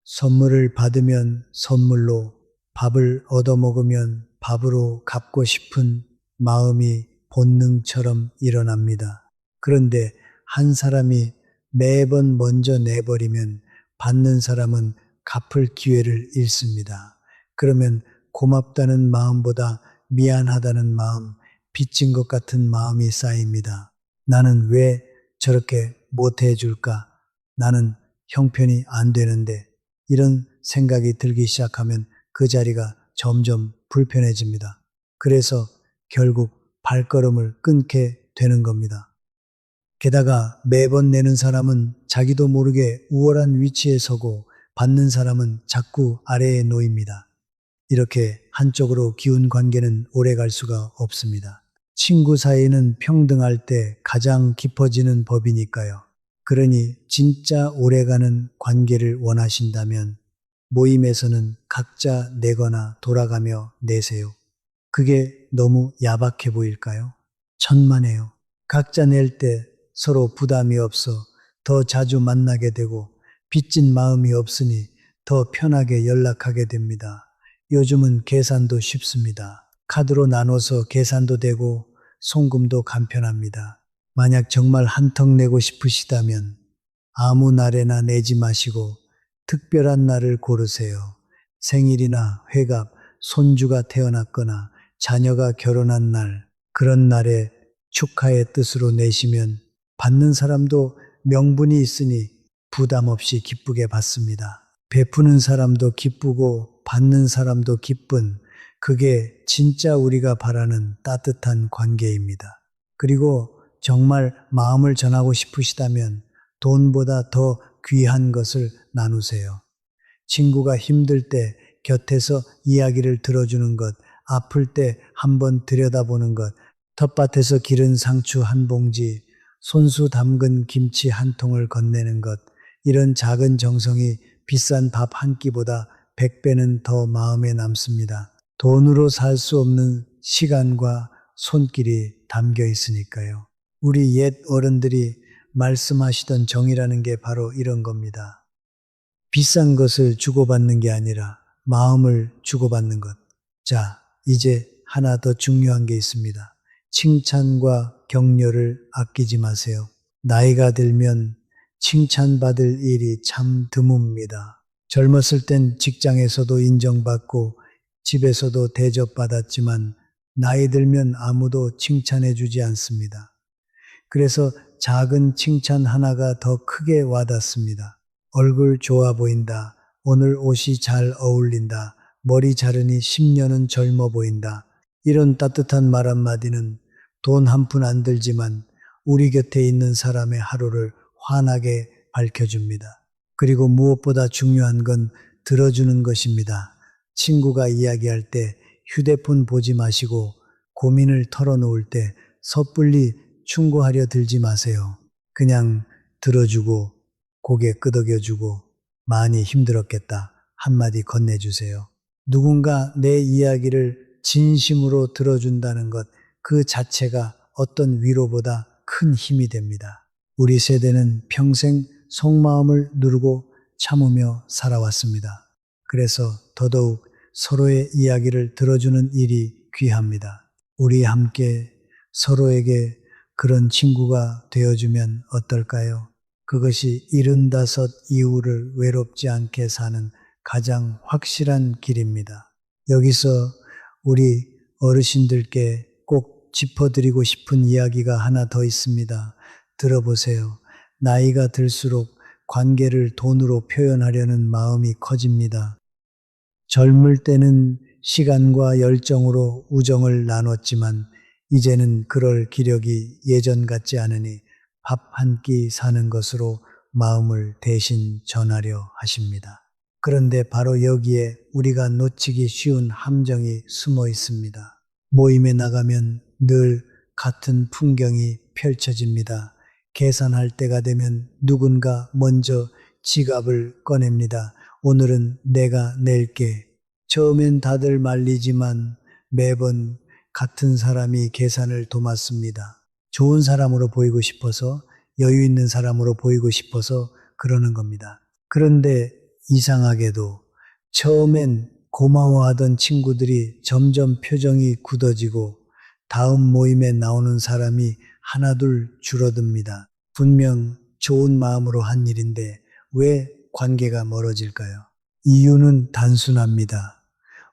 선물을 받으면 선물로, 밥을 얻어먹으면 밥으로 갚고 싶은 마음이 본능처럼 일어납니다. 그런데 한 사람이 매번 먼저 내버리면 받는 사람은 갚을 기회를 잃습니다. 그러면 고맙다는 마음보다 미안하다는 마음, 빚진 것 같은 마음이 쌓입니다. 나는 왜 저렇게 못해줄까? 나는 형편이 안 되는데, 이런 생각이 들기 시작하면 그 자리가 점점 불편해집니다. 그래서 결국 발걸음을 끊게 되는 겁니다. 게다가 매번 내는 사람은 자기도 모르게 우월한 위치에 서고 받는 사람은 자꾸 아래에 놓입니다. 이렇게 한쪽으로 기운 관계는 오래 갈 수가 없습니다. 친구 사이는 평등할 때 가장 깊어지는 법이니까요. 그러니 진짜 오래가는 관계를 원하신다면 모임에서는 각자 내거나 돌아가며 내세요. 그게 너무 야박해 보일까요? 천만에요. 각자 낼 때 서로 부담이 없어 더 자주 만나게 되고 빚진 마음이 없으니 더 편하게 연락하게 됩니다. 요즘은 계산도 쉽습니다. 카드로 나눠서 계산도 되고 송금도 간편합니다. 만약 정말 한턱 내고 싶으시다면 아무 날에나 내지 마시고 특별한 날을 고르세요. 생일이나 회갑, 손주가 태어났거나 자녀가 결혼한 날, 그런 날에 축하의 뜻으로 내시면 받는 사람도 명분이 있으니 부담 없이 기쁘게 받습니다. 베푸는 사람도 기쁘고 받는 사람도 기쁜, 그게 진짜 우리가 바라는 따뜻한 관계입니다. 그리고 정말 마음을 전하고 싶으시다면 돈보다 더 귀한 것을 나누세요. 친구가 힘들 때 곁에서 이야기를 들어주는 것, 아플 때 한번 들여다보는 것, 텃밭에서 기른 상추 한 봉지, 손수 담근 김치 한 통을 건네는 것, 이런 작은 정성이 비싼 밥 한 끼보다 100배는 더 마음에 남습니다. 돈으로 살 수 없는 시간과 손길이 담겨 있으니까요. 우리 옛 어른들이 말씀하시던 정이라는 게 바로 이런 겁니다. 비싼 것을 주고받는 게 아니라 마음을 주고받는 것. 자, 이제 하나 더 중요한 게 있습니다. 칭찬과 격려를 아끼지 마세요. 나이가 들면 칭찬받을 일이 참 드뭅니다. 젊었을 땐 직장에서도 인정받고 집에서도 대접받았지만 나이 들면 아무도 칭찬해주지 않습니다. 그래서 작은 칭찬 하나가 더 크게 와닿습니다. 얼굴 좋아 보인다. 오늘 옷이 잘 어울린다. 머리 자르니 10년은 젊어 보인다. 이런 따뜻한 말 한마디는 돈 한 푼 안 들지만 우리 곁에 있는 사람의 하루를 환하게 밝혀줍니다. 그리고 무엇보다 중요한 건 들어주는 것입니다. 친구가 이야기할 때 휴대폰 보지 마시고 고민을 털어놓을 때 섣불리 충고하려 들지 마세요. 그냥 들어주고 고개 끄덕여주고 많이 힘들었겠다 한마디 건네주세요. 누군가 내 이야기를 진심으로 들어준다는 것 그 자체가 어떤 위로보다 큰 힘이 됩니다. 우리 세대는 평생 속마음을 누르고 참으며 살아왔습니다. 그래서 더더욱 서로의 이야기를 들어주는 일이 귀합니다. 우리 함께 서로에게 그런 친구가 되어주면 어떨까요? 그것이 75 이후를 외롭지 않게 사는 가장 확실한 길입니다. 여기서 우리 어르신들께 꼭 짚어드리고 싶은 이야기가 하나 더 있습니다. 들어보세요. 나이가 들수록 관계를 돈으로 표현하려는 마음이 커집니다. 젊을 때는 시간과 열정으로 우정을 나눴지만 이제는 그럴 기력이 예전 같지 않으니 밥 한 끼 사는 것으로 마음을 대신 전하려 하십니다. 그런데 바로 여기에 우리가 놓치기 쉬운 함정이 숨어 있습니다. 모임에 나가면 늘 같은 풍경이 펼쳐집니다. 계산할 때가 되면 누군가 먼저 지갑을 꺼냅니다. 오늘은 내가 낼게. 처음엔 다들 말리지만 매번 같은 사람이 계산을 도맡습니다. 좋은 사람으로 보이고 싶어서, 여유 있는 사람으로 보이고 싶어서 그러는 겁니다. 그런데 이상하게도 처음엔 고마워하던 친구들이 점점 표정이 굳어지고 다음 모임에 나오는 사람이 하나둘 줄어듭니다. 분명 좋은 마음으로 한 일인데 왜 관계가 멀어질까요? 이유는 단순합니다.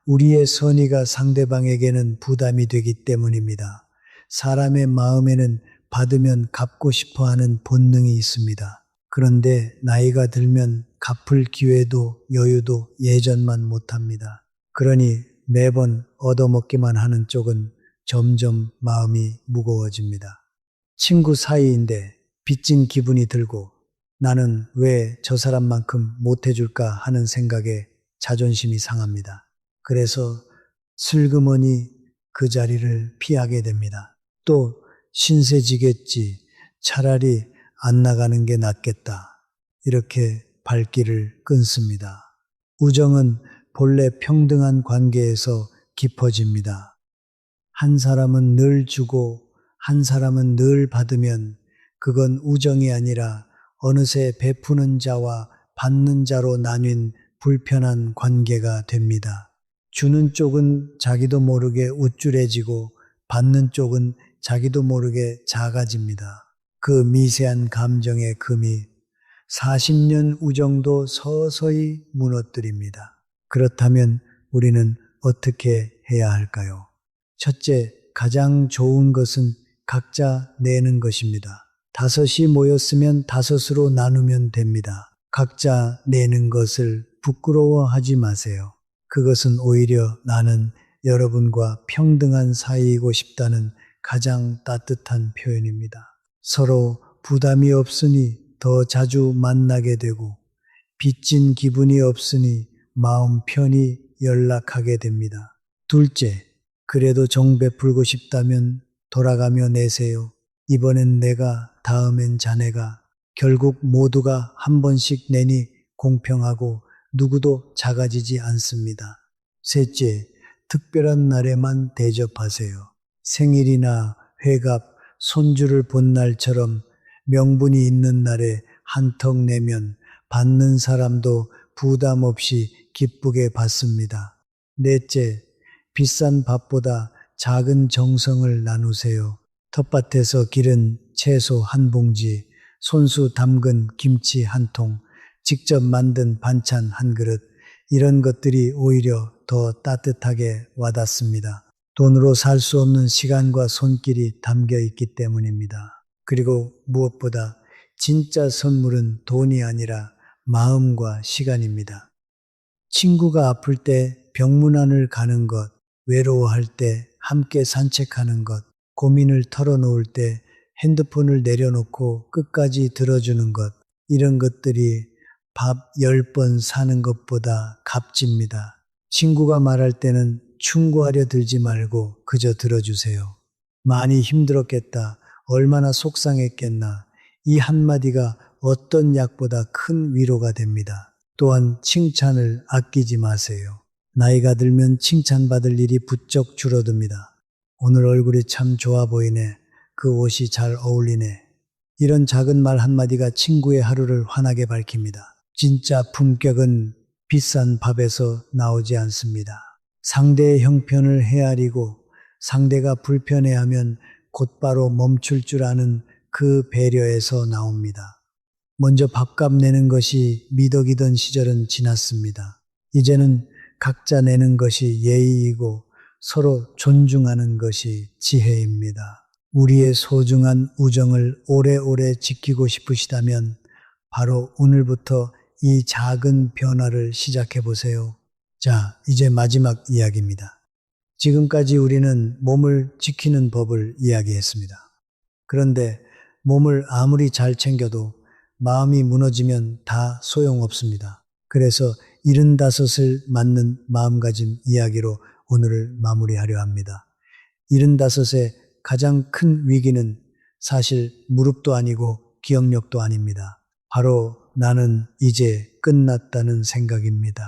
우리의 선의가 상대방에게는 부담이 되기 때문입니다. 사람의 마음에는 받으면 갚고 싶어 하는 본능이 있습니다. 그런데 나이가 들면 갚을 기회도 여유도 예전만 못합니다. 그러니 매번 얻어먹기만 하는 쪽은 점점 마음이 무거워집니다. 친구 사이인데 빚진 기분이 들고 나는 왜 저 사람만큼 못해줄까 하는 생각에 자존심이 상합니다. 그래서 슬그머니 그 자리를 피하게 됩니다. 또 신세지겠지. 차라리 안 나가는 게 낫겠다. 이렇게 발길을 끊습니다. 우정은 본래 평등한 관계에서 깊어집니다. 한 사람은 늘 주고 한 사람은 늘 받으면 그건 우정이 아니라 어느새 베푸는 자와 받는 자로 나뉜 불편한 관계가 됩니다. 주는 쪽은 자기도 모르게 우쭐해지고 받는 쪽은 자기도 모르게 작아집니다. 그 미세한 감정의 금이 40년 우정도 서서히 무너뜨립니다. 그렇다면 우리는 어떻게 해야 할까요? 첫째, 가장 좋은 것은 각자 내는 것입니다. 5이 모였으면 5으로 나누면 됩니다. 각자 내는 것을 부끄러워하지 마세요. 그것은 오히려 나는 여러분과 평등한 사이이고 싶다는 가장 따뜻한 표현입니다. 서로 부담이 없으니 더 자주 만나게 되고 빚진 기분이 없으니 마음 편히 연락하게 됩니다. 둘째, 그래도 정 베풀고 싶다면 돌아가며 내세요. 이번엔 내가, 다음엔 자네가. 결국 모두가 한 번씩 내니 공평하고 누구도 작아지지 않습니다. 셋째, 특별한 날에만 대접하세요. 생일이나 회갑, 손주를 본 날처럼 명분이 있는 날에 한턱 내면 받는 사람도 부담 없이 기쁘게 받습니다. 넷째, 비싼 밥보다 작은 정성을 나누세요. 텃밭에서 기른 채소 한 봉지, 손수 담근 김치 한 통, 직접 만든 반찬 한 그릇, 이런 것들이 오히려 더 따뜻하게 와닿습니다. 돈으로 살 수 없는 시간과 손길이 담겨 있기 때문입니다. 그리고 무엇보다 진짜 선물은 돈이 아니라 마음과 시간입니다. 친구가 아플 때 병문안을 가는 것, 외로워할 때 함께 산책하는 것, 고민을 털어놓을 때 핸드폰을 내려놓고 끝까지 들어주는 것, 이런 것들이 밥 10번 사는 것보다 값집니다. 친구가 말할 때는 충고하려 들지 말고 그저 들어주세요. 많이 힘들었겠다. 얼마나 속상했겠나. 이 한마디가 어떤 약보다 큰 위로가 됩니다. 또한 칭찬을 아끼지 마세요. 나이가 들면 칭찬받을 일이 부쩍 줄어듭니다. 오늘 얼굴이 참 좋아 보이네. 그 옷이 잘 어울리네. 이런 작은 말 한마디가 친구의 하루를 환하게 밝힙니다. 진짜 품격은 비싼 밥에서 나오지 않습니다. 상대의 형편을 헤아리고 상대가 불편해하면 곧바로 멈출 줄 아는 그 배려에서 나옵니다. 먼저 밥값 내는 것이 미덕이던 시절은 지났습니다. 이제는 각자 내는 것이 예의이고 서로 존중하는 것이 지혜입니다. 우리의 소중한 우정을 오래오래 지키고 싶으시다면 바로 오늘부터 이 작은 변화를 시작해 보세요. 자, 이제 마지막 이야기입니다. 지금까지 우리는 몸을 지키는 법을 이야기했습니다. 그런데 몸을 아무리 잘 챙겨도 마음이 무너지면 다 소용없습니다. 그래서 75을 맞는 마음가짐 이야기로 오늘을 마무리하려 합니다. 75의 가장 큰 위기는 사실 무릎도 아니고 기억력도 아닙니다. 바로 나는 이제 끝났다는 생각입니다.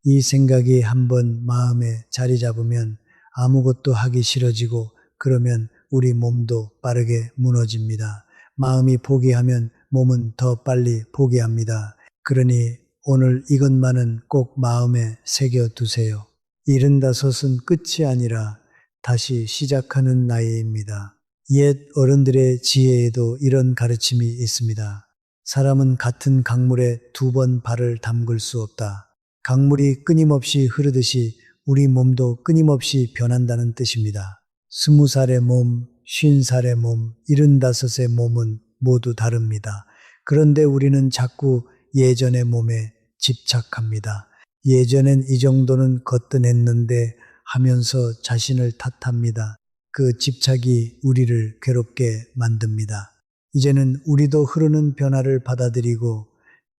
이 생각이 한번 마음에 자리 잡으면 아무것도 하기 싫어지고 그러면 우리 몸도 빠르게 무너집니다. 마음이 포기하면 몸은 더 빨리 포기합니다. 그러니 오늘 이것만은 꼭 마음에 새겨두세요. 75은 끝이 아니라 다시 시작하는 나이입니다. 옛 어른들의 지혜에도 이런 가르침이 있습니다. 사람은 같은 강물에 2번 발을 담글 수 없다. 강물이 끊임없이 흐르듯이 우리 몸도 끊임없이 변한다는 뜻입니다. 20살의 몸, 50살의 몸, 75의 몸은 모두 다릅니다. 그런데 우리는 자꾸 예전의 몸에 집착합니다. 예전엔 이 정도는 거뜬했는데 하면서 자신을 탓합니다. 그 집착이 우리를 괴롭게 만듭니다. 이제는 우리도 흐르는 변화를 받아들이고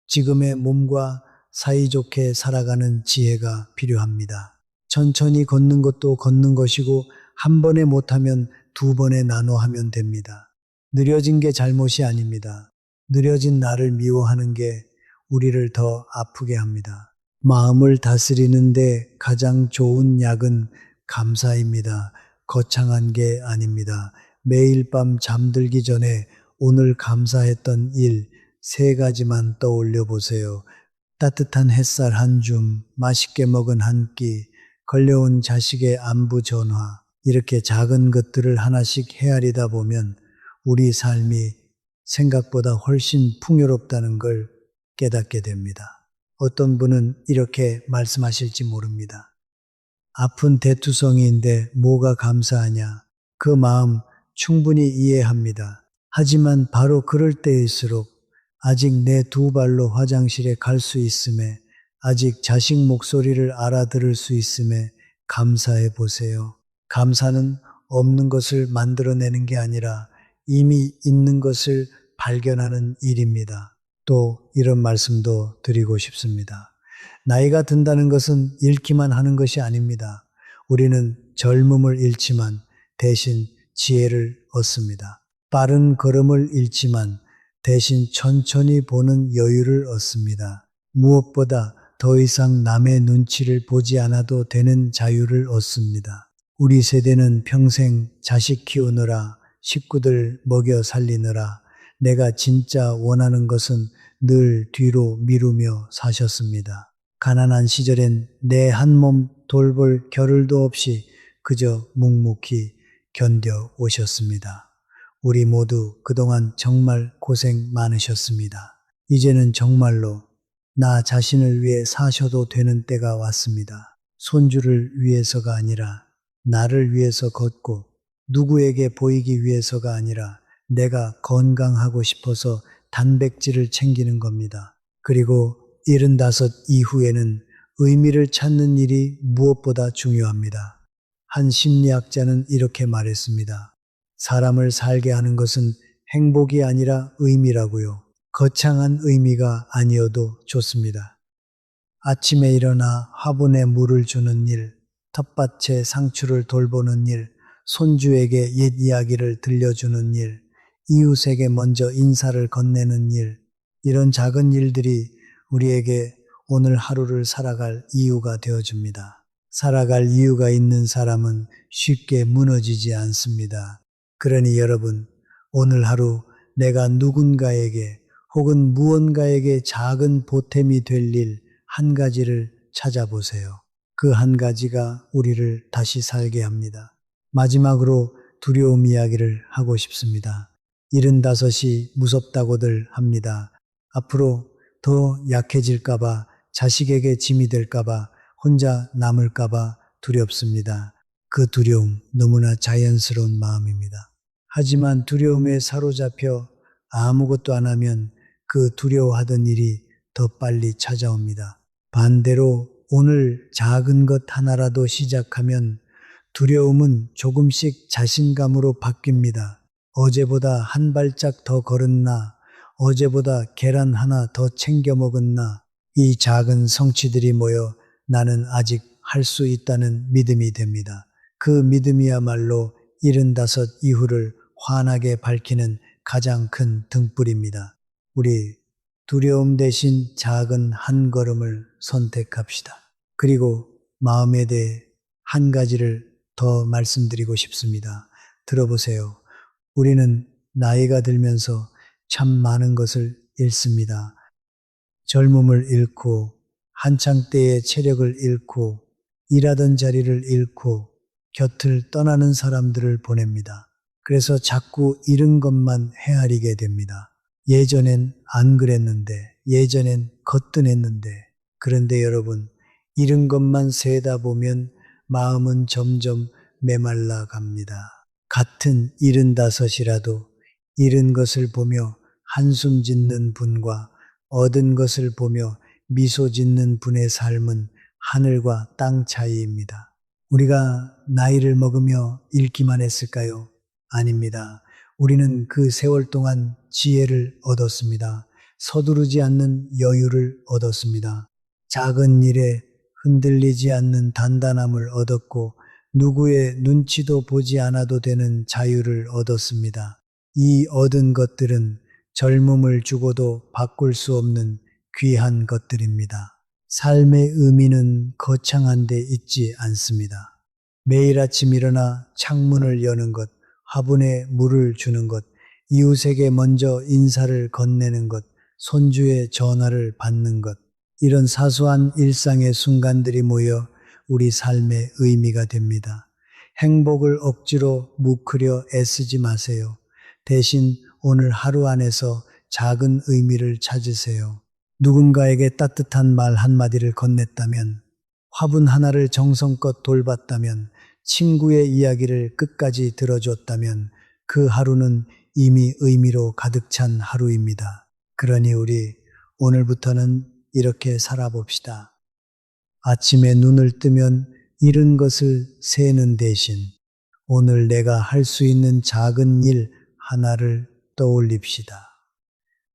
지금의 몸과 사이좋게 살아가는 지혜가 필요합니다. 천천히 걷는 것도 걷는 것이고 한 번에 못하면 2번에 나눠 하면 됩니다. 느려진 게 잘못이 아닙니다. 느려진 나를 미워하는 게 우리를 더 아프게 합니다. 마음을 다스리는데 가장 좋은 약은 감사입니다. 거창한 게 아닙니다. 매일 밤 잠들기 전에 오늘 감사했던 일 3가지만 떠올려 보세요. 따뜻한 햇살 한 줌, 맛있게 먹은 한 끼, 걸려온 자식의 안부 전화, 이렇게 작은 것들을 하나씩 헤아리다 보면 우리 삶이 생각보다 훨씬 풍요롭다는 걸 깨닫게 됩니다. 어떤 분은 이렇게 말씀하실지 모릅니다. 아픈 대투성이인데 뭐가 감사하냐? 그 마음 충분히 이해합니다. 하지만 바로 그럴 때일수록 아직 내 2발로 화장실에 갈 수 있음에, 아직 자식 목소리를 알아들을 수 있음에 감사해 보세요. 감사는 없는 것을 만들어내는 게 아니라 이미 있는 것을 발견하는 일입니다. 또 이런 말씀도 드리고 싶습니다. 나이가 든다는 것은 잃기만 하는 것이 아닙니다. 우리는 젊음을 잃지만 대신 지혜를 얻습니다. 빠른 걸음을 잃지만 대신 천천히 보는 여유를 얻습니다. 무엇보다 더 이상 남의 눈치를 보지 않아도 되는 자유를 얻습니다. 우리 세대는 평생 자식 키우느라, 식구들 먹여 살리느라 내가 진짜 원하는 것은 늘 뒤로 미루며 사셨습니다. 가난한 시절엔 내 한 몸 돌볼 겨를도 없이 그저 묵묵히 견뎌 오셨습니다. 우리 모두 그동안 정말 고생 많으셨습니다. 이제는 정말로 나 자신을 위해 사셔도 되는 때가 왔습니다. 손주를 위해서가 아니라 나를 위해서 걷고 누구에게 보이기 위해서가 아니라 내가 건강하고 싶어서 단백질을 챙기는 겁니다. 그리고 75 이후에는 의미를 찾는 일이 무엇보다 중요합니다. 한 심리학자는 이렇게 말했습니다. 사람을 살게 하는 것은 행복이 아니라 의미라고요. 거창한 의미가 아니어도 좋습니다. 아침에 일어나 화분에 물을 주는 일, 텃밭에 상추를 돌보는 일, 손주에게 옛 이야기를 들려주는 일, 이웃에게 먼저 인사를 건네는 일, 이런 작은 일들이 우리에게 오늘 하루를 살아갈 이유가 되어줍니다. 살아갈 이유가 있는 사람은 쉽게 무너지지 않습니다. 그러니 여러분, 오늘 하루 내가 누군가에게 혹은 무언가에게 작은 보탬이 될 일 한 가지를 찾아보세요. 그 한 가지가 우리를 다시 살게 합니다. 마지막으로 두려움 이야기를 하고 싶습니다. 75이 무섭다고들 합니다. 앞으로 더 약해질까봐, 자식에게 짐이 될까봐, 혼자 남을까봐 두렵습니다. 그 두려움 너무나 자연스러운 마음입니다. 하지만 두려움에 사로잡혀 아무것도 안 하면 그 두려워하던 일이 더 빨리 찾아옵니다. 반대로 오늘 작은 것 하나라도 시작하면 두려움은 조금씩 자신감으로 바뀝니다. 어제보다 한 발짝 더 걸었나, 어제보다 계란 하나 더 챙겨 먹었나, 이 작은 성취들이 모여 나는 아직 할 수 있다는 믿음이 됩니다. 그 믿음이야말로 75 이후를 환하게 밝히는 가장 큰 등불입니다. 우리 두려움 대신 작은 한 걸음을 선택합시다. 그리고 마음에 대해 한 가지를 더 말씀드리고 싶습니다. 들어보세요. 우리는 나이가 들면서 참 많은 것을 잃습니다. 젊음을 잃고, 한창 때의 체력을 잃고, 일하던 자리를 잃고, 곁을 떠나는 사람들을 보냅니다. 그래서 자꾸 잃은 것만 헤아리게 됩니다. 예전엔 안 그랬는데, 예전엔 거뜬했는데, 그런데 여러분, 잃은 것만 세다 보면 마음은 점점 메말라 갑니다. 같은 75이라도 잃은 것을 보며 한숨 짓는 분과 얻은 것을 보며 미소 짓는 분의 삶은 하늘과 땅 차이입니다. 우리가 나이를 먹으며 잃기만 했을까요? 아닙니다. 우리는 그 세월 동안 지혜를 얻었습니다. 서두르지 않는 여유를 얻었습니다. 작은 일에 흔들리지 않는 단단함을 얻었고 누구의 눈치도 보지 않아도 되는 자유를 얻었습니다. 이 얻은 것들은 젊음을 주고도 바꿀 수 없는 귀한 것들입니다. 삶의 의미는 거창한 데 있지 않습니다. 매일 아침 일어나 창문을 여는 것, 화분에 물을 주는 것, 이웃에게 먼저 인사를 건네는 것, 손주의 전화를 받는 것, 이런 사소한 일상의 순간들이 모여 우리 삶의 의미가 됩니다. 행복을 억지로 묵으려 애쓰지 마세요. 대신 오늘 하루 안에서 작은 의미를 찾으세요. 누군가에게 따뜻한 말 한마디를 건넸다면, 화분 하나를 정성껏 돌봤다면, 친구의 이야기를 끝까지 들어줬다면 그 하루는 이미 의미로 가득 찬 하루입니다. 그러니 우리 오늘부터는 이렇게 살아봅시다. 아침에 눈을 뜨면 잃은 것을 세는 대신 오늘 내가 할 수 있는 작은 일 하나를 떠올립시다.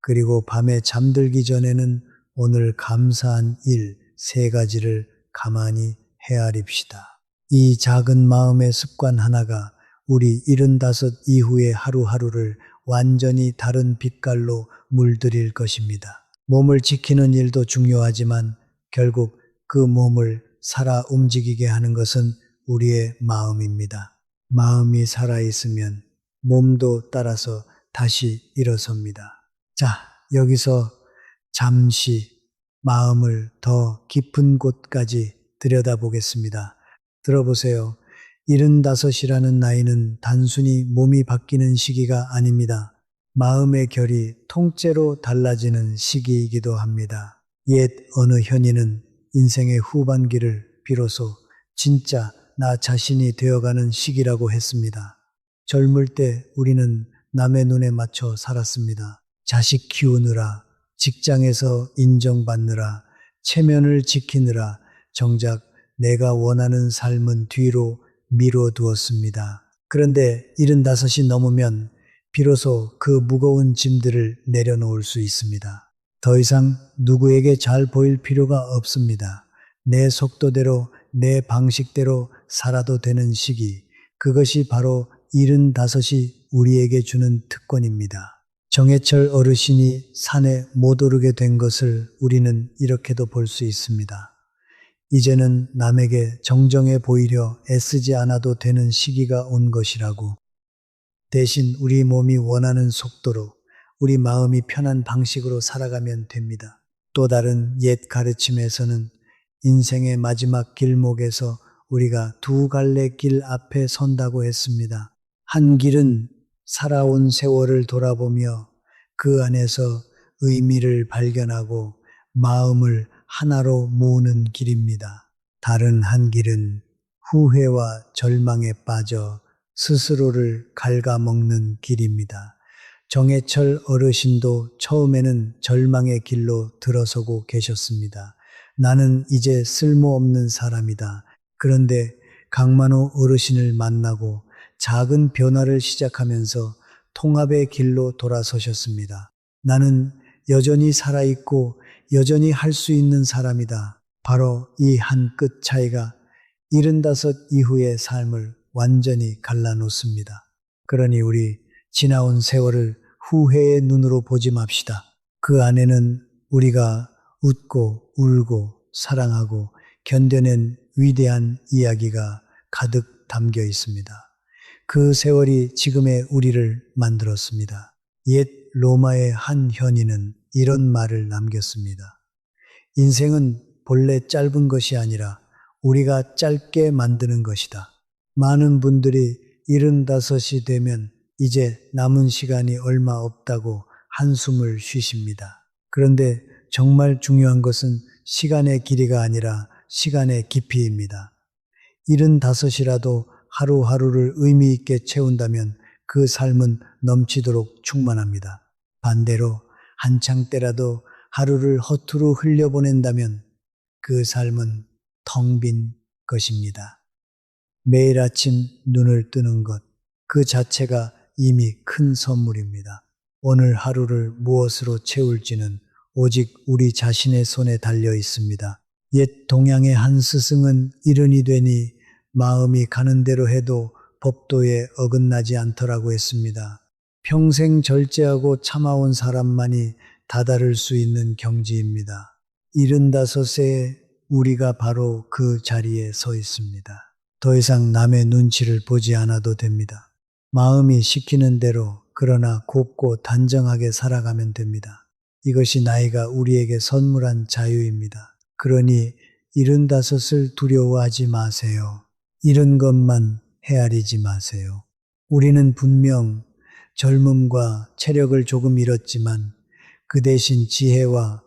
그리고 밤에 잠들기 전에는 오늘 감사한 일 3가지를 가만히 헤아립시다. 이 작은 마음의 습관 하나가 우리 75 이후의 하루하루를 완전히 다른 빛깔로 물들일 것입니다. 몸을 지키는 일도 중요하지만 결국 그 몸을 살아 움직이게 하는 것은 우리의 마음입니다. 마음이 살아있으면 몸도 따라서 다시 일어섭니다. 자, 여기서 잠시 마음을 더 깊은 곳까지 들여다보겠습니다. 들어보세요. 75이라는 나이는 단순히 몸이 바뀌는 시기가 아닙니다. 마음의 결이 통째로 달라지는 시기이기도 합니다. 옛 어느 현인은 인생의 후반기를 비로소 진짜 나 자신이 되어가는 시기라고 했습니다. 젊을 때 우리는 남의 눈에 맞춰 살았습니다. 자식 키우느라, 직장에서 인정받느라, 체면을 지키느라 정작 내가 원하는 삶은 뒤로 미뤄두었습니다. 그런데 75이 넘으면 비로소 그 무거운 짐들을 내려놓을 수 있습니다. 더 이상 누구에게 잘 보일 필요가 없습니다. 내 속도대로, 내 방식대로 살아도 되는 시기, 그것이 바로 75이 우리에게 주는 특권입니다. 정해철 어르신이 산에 못 오르게 된 것을 우리는 이렇게도 볼 수 있습니다. 이제는 남에게 정정해 보이려 애쓰지 않아도 되는 시기가 온 것이라고. 대신 우리 몸이 원하는 속도로, 우리 마음이 편한 방식으로 살아가면 됩니다. 또 다른 옛 가르침에서는 인생의 마지막 길목에서 우리가 두 갈래 길 앞에 선다고 했습니다. 한 길은 살아온 세월을 돌아보며 그 안에서 의미를 발견하고 마음을 하나로 모으는 길입니다. 다른 한 길은 후회와 절망에 빠져 스스로를 갉아먹는 길입니다. 정해철 어르신도 처음에는 절망의 길로 들어서고 계셨습니다. 나는 이제 쓸모없는 사람이다. 그런데 강만호 어르신을 만나고 작은 변화를 시작하면서 통합의 길로 돌아서셨습니다. 나는 여전히 살아있고 여전히 할 수 있는 사람이다. 바로 이 한 끗 차이가 75 이후의 삶을 완전히 갈라놓습니다. 그러니 우리 지나온 세월을 후회의 눈으로 보지 맙시다. 그 안에는 우리가 웃고 울고 사랑하고 견뎌낸 위대한 이야기가 가득 담겨 있습니다. 그 세월이 지금의 우리를 만들었습니다. 옛 로마의 한 현인은 이런 말을 남겼습니다. 인생은 본래 짧은 것이 아니라 우리가 짧게 만드는 것이다. 많은 분들이 75이 되면 이제 남은 시간이 얼마 없다고 한숨을 쉬십니다. 그런데 정말 중요한 것은 시간의 길이가 아니라 시간의 깊이입니다. 75이라도 하루하루를 의미 있게 채운다면 그 삶은 넘치도록 충만합니다. 반대로 한창 때라도 하루를 허투루 흘려보낸다면 그 삶은 텅 빈 것입니다. 매일 아침 눈을 뜨는 것, 그 자체가 이미 큰 선물입니다. 오늘 하루를 무엇으로 채울지는 오직 우리 자신의 손에 달려 있습니다. 옛 동양의 한 스승은 이른이 되니 마음이 가는 대로 해도 법도에 어긋나지 않더라고 했습니다. 평생 절제하고 참아온 사람만이 다다를 수 있는 경지입니다. 75세에 우리가 바로 그 자리에 서 있습니다. 더 이상 남의 눈치를 보지 않아도 됩니다. 마음이 시키는 대로 그러나 곱고 단정하게 살아가면 됩니다. 이것이 나이가 우리에게 선물한 자유입니다. 그러니 75을 두려워하지 마세요. 이런 것만 헤아리지 마세요. 우리는 분명 젊음과 체력을 조금 잃었지만 그 대신 지혜와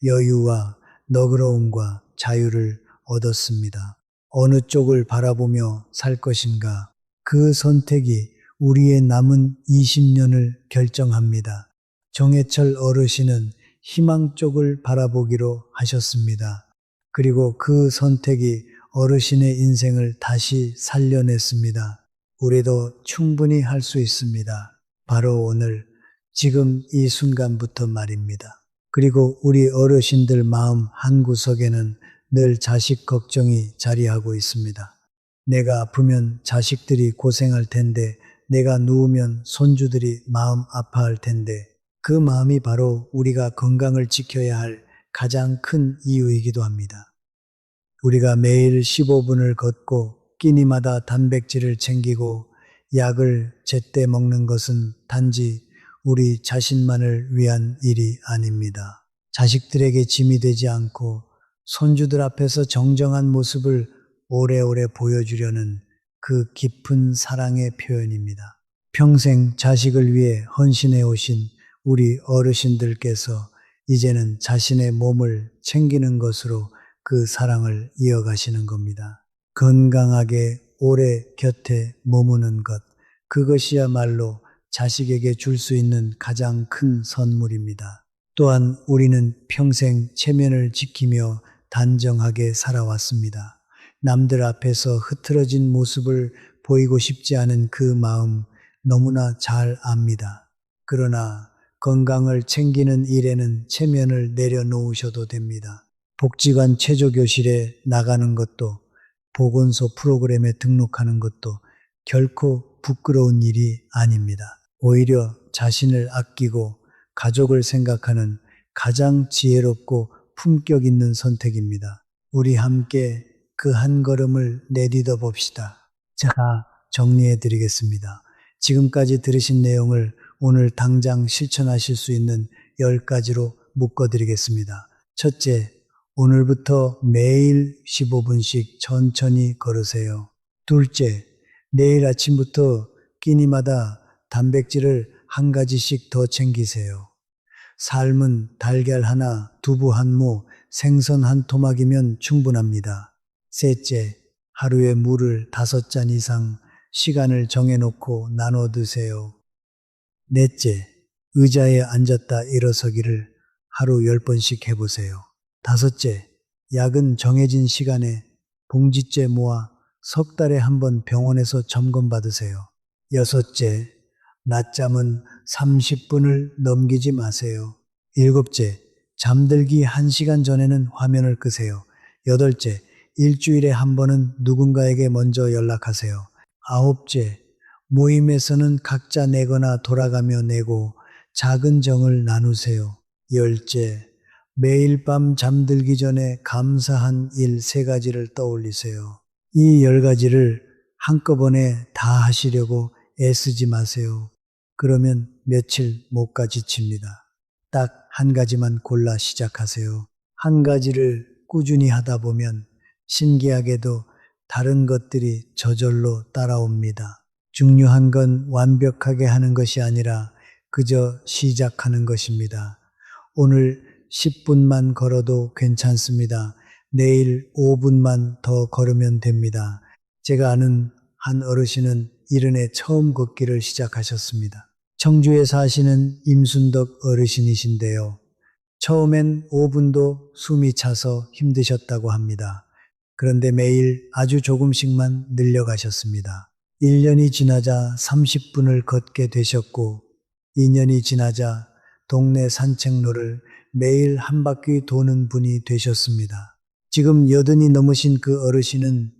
여유와 너그러움과 자유를 얻었습니다. 어느 쪽을 바라보며 살 것인가? 그 선택이 우리의 남은 20년을 결정합니다. 정해철 어르신은 희망 쪽을 바라보기로 하셨습니다. 그리고 그 선택이 어르신의 인생을 다시 살려냈습니다. 우리도 충분히 할 수 있습니다. 바로 오늘, 지금 이 순간부터 말입니다. 그리고 우리 어르신들 마음 한구석에는 늘 자식 걱정이 자리하고 있습니다. 내가 아프면 자식들이 고생할 텐데, 내가 누우면 손주들이 마음 아파할 텐데, 그 마음이 바로 우리가 건강을 지켜야 할 가장 큰 이유이기도 합니다. 우리가 매일 15분을 걷고 끼니마다 단백질을 챙기고 약을 제때 먹는 것은 단지 우리 자신만을 위한 일이 아닙니다. 자식들에게 짐이 되지 않고 손주들 앞에서 정정한 모습을 오래오래 보여주려는 그 깊은 사랑의 표현입니다. 평생 자식을 위해 헌신해 오신 우리 어르신들께서 이제는 자신의 몸을 챙기는 것으로 그 사랑을 이어가시는 겁니다. 건강하게 오래 곁에 머무는 것, 그것이야말로 자식에게 줄 수 있는 가장 큰 선물입니다. 또한 우리는 평생 체면을 지키며 단정하게 살아왔습니다. 남들 앞에서 흐트러진 모습을 보이고 싶지 않은 그 마음 너무나 잘 압니다. 그러나 건강을 챙기는 일에는 체면을 내려놓으셔도 됩니다. 복지관 체조교실에 나가는 것도, 보건소 프로그램에 등록하는 것도 결코 부끄러운 일이 아닙니다. 오히려 자신을 아끼고 가족을 생각하는 가장 지혜롭고 품격 있는 선택입니다. 우리 함께 그 한 걸음을 내딛어 봅시다. 자, 정리해 드리겠습니다. 지금까지 들으신 내용을 오늘 당장 실천하실 수 있는 10가지로 묶어 드리겠습니다. 첫째, 오늘부터 매일 15분씩 천천히 걸으세요. 둘째, 내일 아침부터 끼니마다 단백질을 한 가지씩 더 챙기세요. 삶은 달걀 하나, 두부 한 모, 생선 한 토막이면 충분합니다. 셋째, 하루에 물을 5잔 이상 시간을 정해놓고 나눠 드세요. 넷째, 의자에 앉았다 일어서기를 하루 10번씩 해보세요. 다섯째, 약은 정해진 시간에 봉지째 모아 석 달에 한 번 병원에서 점검받으세요. 여섯째, 낮잠은 30분을 넘기지 마세요. 일곱째, 잠들기 1시간 전에는 화면을 끄세요. 여덟째, 일주일에 한 번은 누군가에게 먼저 연락하세요. 아홉째, 모임에서는 각자 내거나 돌아가며 내고 작은 정을 나누세요. 열째, 매일 밤 잠들기 전에 감사한 일 3가지를 떠올리세요. 이 10가지를 한꺼번에 다 하시려고 애쓰지 마세요. 그러면 며칠 못 가 지칩니다. 딱 한 가지만 골라 시작하세요. 한 가지를 꾸준히 하다 보면 신기하게도 다른 것들이 저절로 따라옵니다. 중요한 건 완벽하게 하는 것이 아니라 그저 시작하는 것입니다. 오늘 10분만 걸어도 괜찮습니다. 내일 5분만 더 걸으면 됩니다. 제가 아는 한 어르신은 이른에 처음 걷기를 시작하셨습니다. 청주에 사시는 임순덕 어르신이신데요. 처음엔 5분도 숨이 차서 힘드셨다고 합니다. 그런데 매일 아주 조금씩만 늘려가셨습니다. 1년이 지나자 30분을 걷게 되셨고, 2년이 지나자 동네 산책로를 매일 한 바퀴 도는 분이 되셨습니다. 지금 80이 넘으신 그 어르신은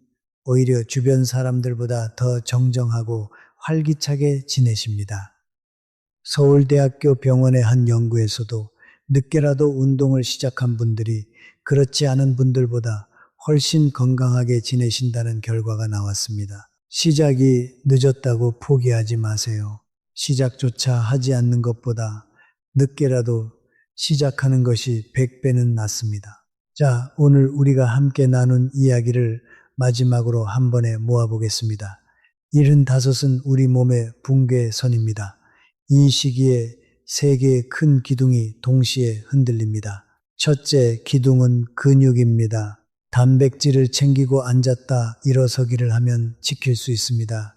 오히려 주변 사람들보다 더 정정하고 활기차게 지내십니다. 서울대학교 병원의 한 연구에서도 늦게라도 운동을 시작한 분들이 그렇지 않은 분들보다 훨씬 건강하게 지내신다는 결과가 나왔습니다. 시작이 늦었다고 포기하지 마세요. 시작조차 하지 않는 것보다 늦게라도 시작하는 것이 100배는 낫습니다. 자, 오늘 우리가 함께 나눈 이야기를 마지막으로 한 번에 모아보겠습니다. 75은 우리 몸의 붕괴선입니다. 이 시기에 3개의 큰 기둥이 동시에 흔들립니다. 첫째 기둥은 근육입니다. 단백질을 챙기고 앉았다 일어서기를 하면 지킬 수 있습니다.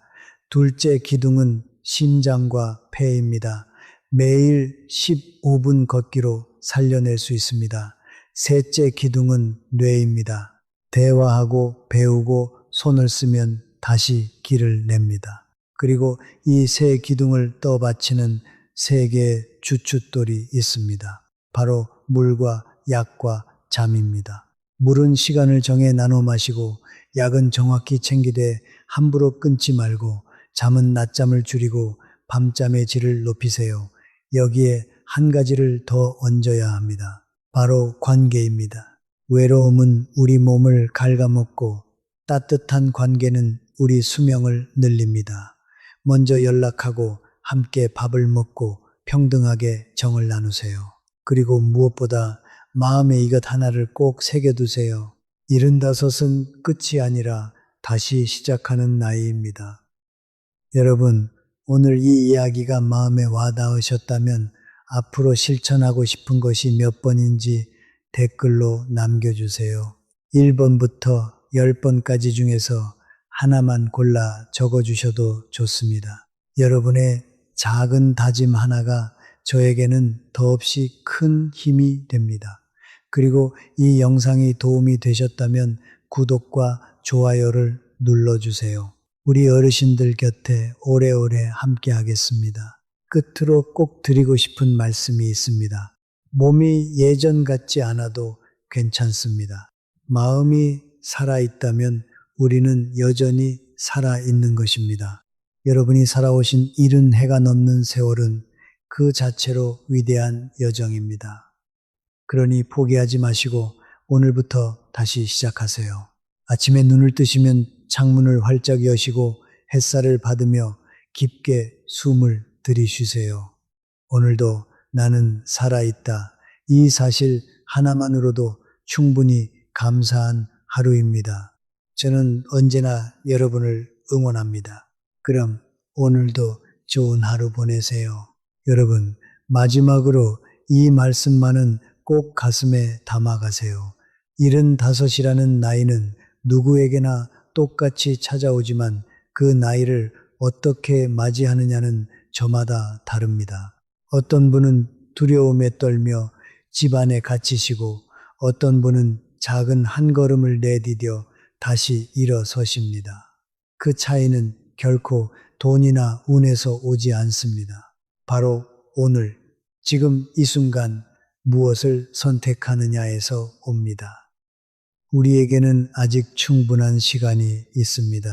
둘째 기둥은 심장과 폐입니다. 매일 15분 걷기로 살려낼 수 있습니다. 셋째 기둥은 뇌입니다. 대화하고 배우고 손을 쓰면 다시 길을 냅니다. 그리고 이 3기둥을 떠받치는 3개의 주춧돌이 있습니다. 바로 물과 약과 잠입니다. 물은 시간을 정해 나눠 마시고 약은 정확히 챙기되 함부로 끊지 말고 잠은 낮잠을 줄이고 밤잠의 질을 높이세요. 여기에 한 가지를 더 얹어야 합니다. 바로 관계입니다. 외로움은 우리 몸을 갉아먹고 따뜻한 관계는 우리 수명을 늘립니다. 먼저 연락하고 함께 밥을 먹고 평등하게 정을 나누세요. 그리고 무엇보다 마음에 이것 하나를 꼭 새겨두세요. 75은 끝이 아니라 다시 시작하는 나이입니다. 여러분, 오늘 이 이야기가 마음에 와닿으셨다면 앞으로 실천하고 싶은 것이 몇 번인지 댓글로 남겨주세요. 1번부터 10번까지 중에서 하나만 골라 적어주셔도 좋습니다. 여러분의 작은 다짐 하나가 저에게는 더없이 큰 힘이 됩니다. 그리고 이 영상이 도움이 되셨다면 구독과 좋아요를 눌러주세요. 우리 어르신들 곁에 오래오래 함께 하겠습니다. 끝으로 꼭 드리고 싶은 말씀이 있습니다. 몸이 예전 같지 않아도 괜찮습니다. 마음이 살아있다면 우리는 여전히 살아있는 것입니다. 여러분이 살아오신 70해가 넘는 세월은 그 자체로 위대한 여정입니다. 그러니 포기하지 마시고 오늘부터 다시 시작하세요. 아침에 눈을 뜨시면 창문을 활짝 여시고 햇살을 받으며 깊게 숨을 들이쉬세요. 오늘도 나는 살아있다. 이 사실 하나만으로도 충분히 감사한 하루입니다. 저는 언제나 여러분을 응원합니다. 그럼 오늘도 좋은 하루 보내세요. 여러분, 마지막으로 이 말씀만은 꼭 가슴에 담아가세요. 75이라는 나이는 누구에게나 똑같이 찾아오지만 그 나이를 어떻게 맞이하느냐는 저마다 다릅니다. 어떤 분은 두려움에 떨며 집안에 갇히시고 어떤 분은 작은 한 걸음을 내디뎌 다시 일어서십니다. 그 차이는 결코 돈이나 운에서 오지 않습니다. 바로 오늘, 지금 이 순간 무엇을 선택하느냐에서 옵니다. 우리에게는 아직 충분한 시간이 있습니다.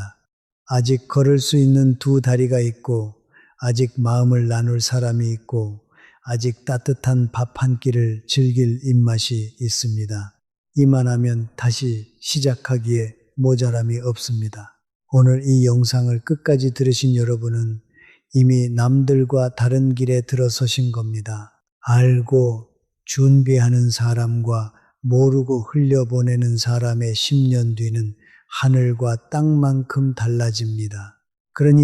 아직 걸을 수 있는 두 다리가 있고, 아직 마음을 나눌 사람이 있고, 아직 따뜻한 밥 한 끼를 즐길 입맛이 있습니다. 이만하면 다시 시작하기에 모자람이 없습니다. 오늘 이 영상을 끝까지 들으신 여러분은 이미 남들과 다른 길에 들어서신 겁니다. 알고 준비하는 사람과 모르고 흘려보내는 사람의 10년 뒤는 하늘과 땅만큼 달라집니다. 그러니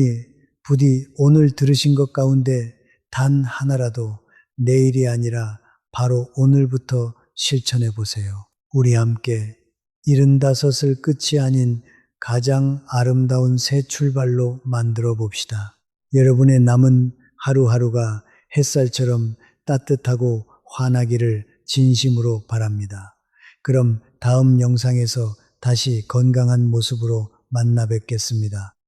부디 오늘 들으신 것 가운데 단 하나라도 내일이 아니라 바로 오늘부터 실천해 보세요. 우리 함께 75을 끝이 아닌 가장 아름다운 새 출발로 만들어 봅시다. 여러분의 남은 하루하루가 햇살처럼 따뜻하고 환하기를 진심으로 바랍니다. 그럼 다음 영상에서 다시 건강한 모습으로 만나 뵙겠습니다.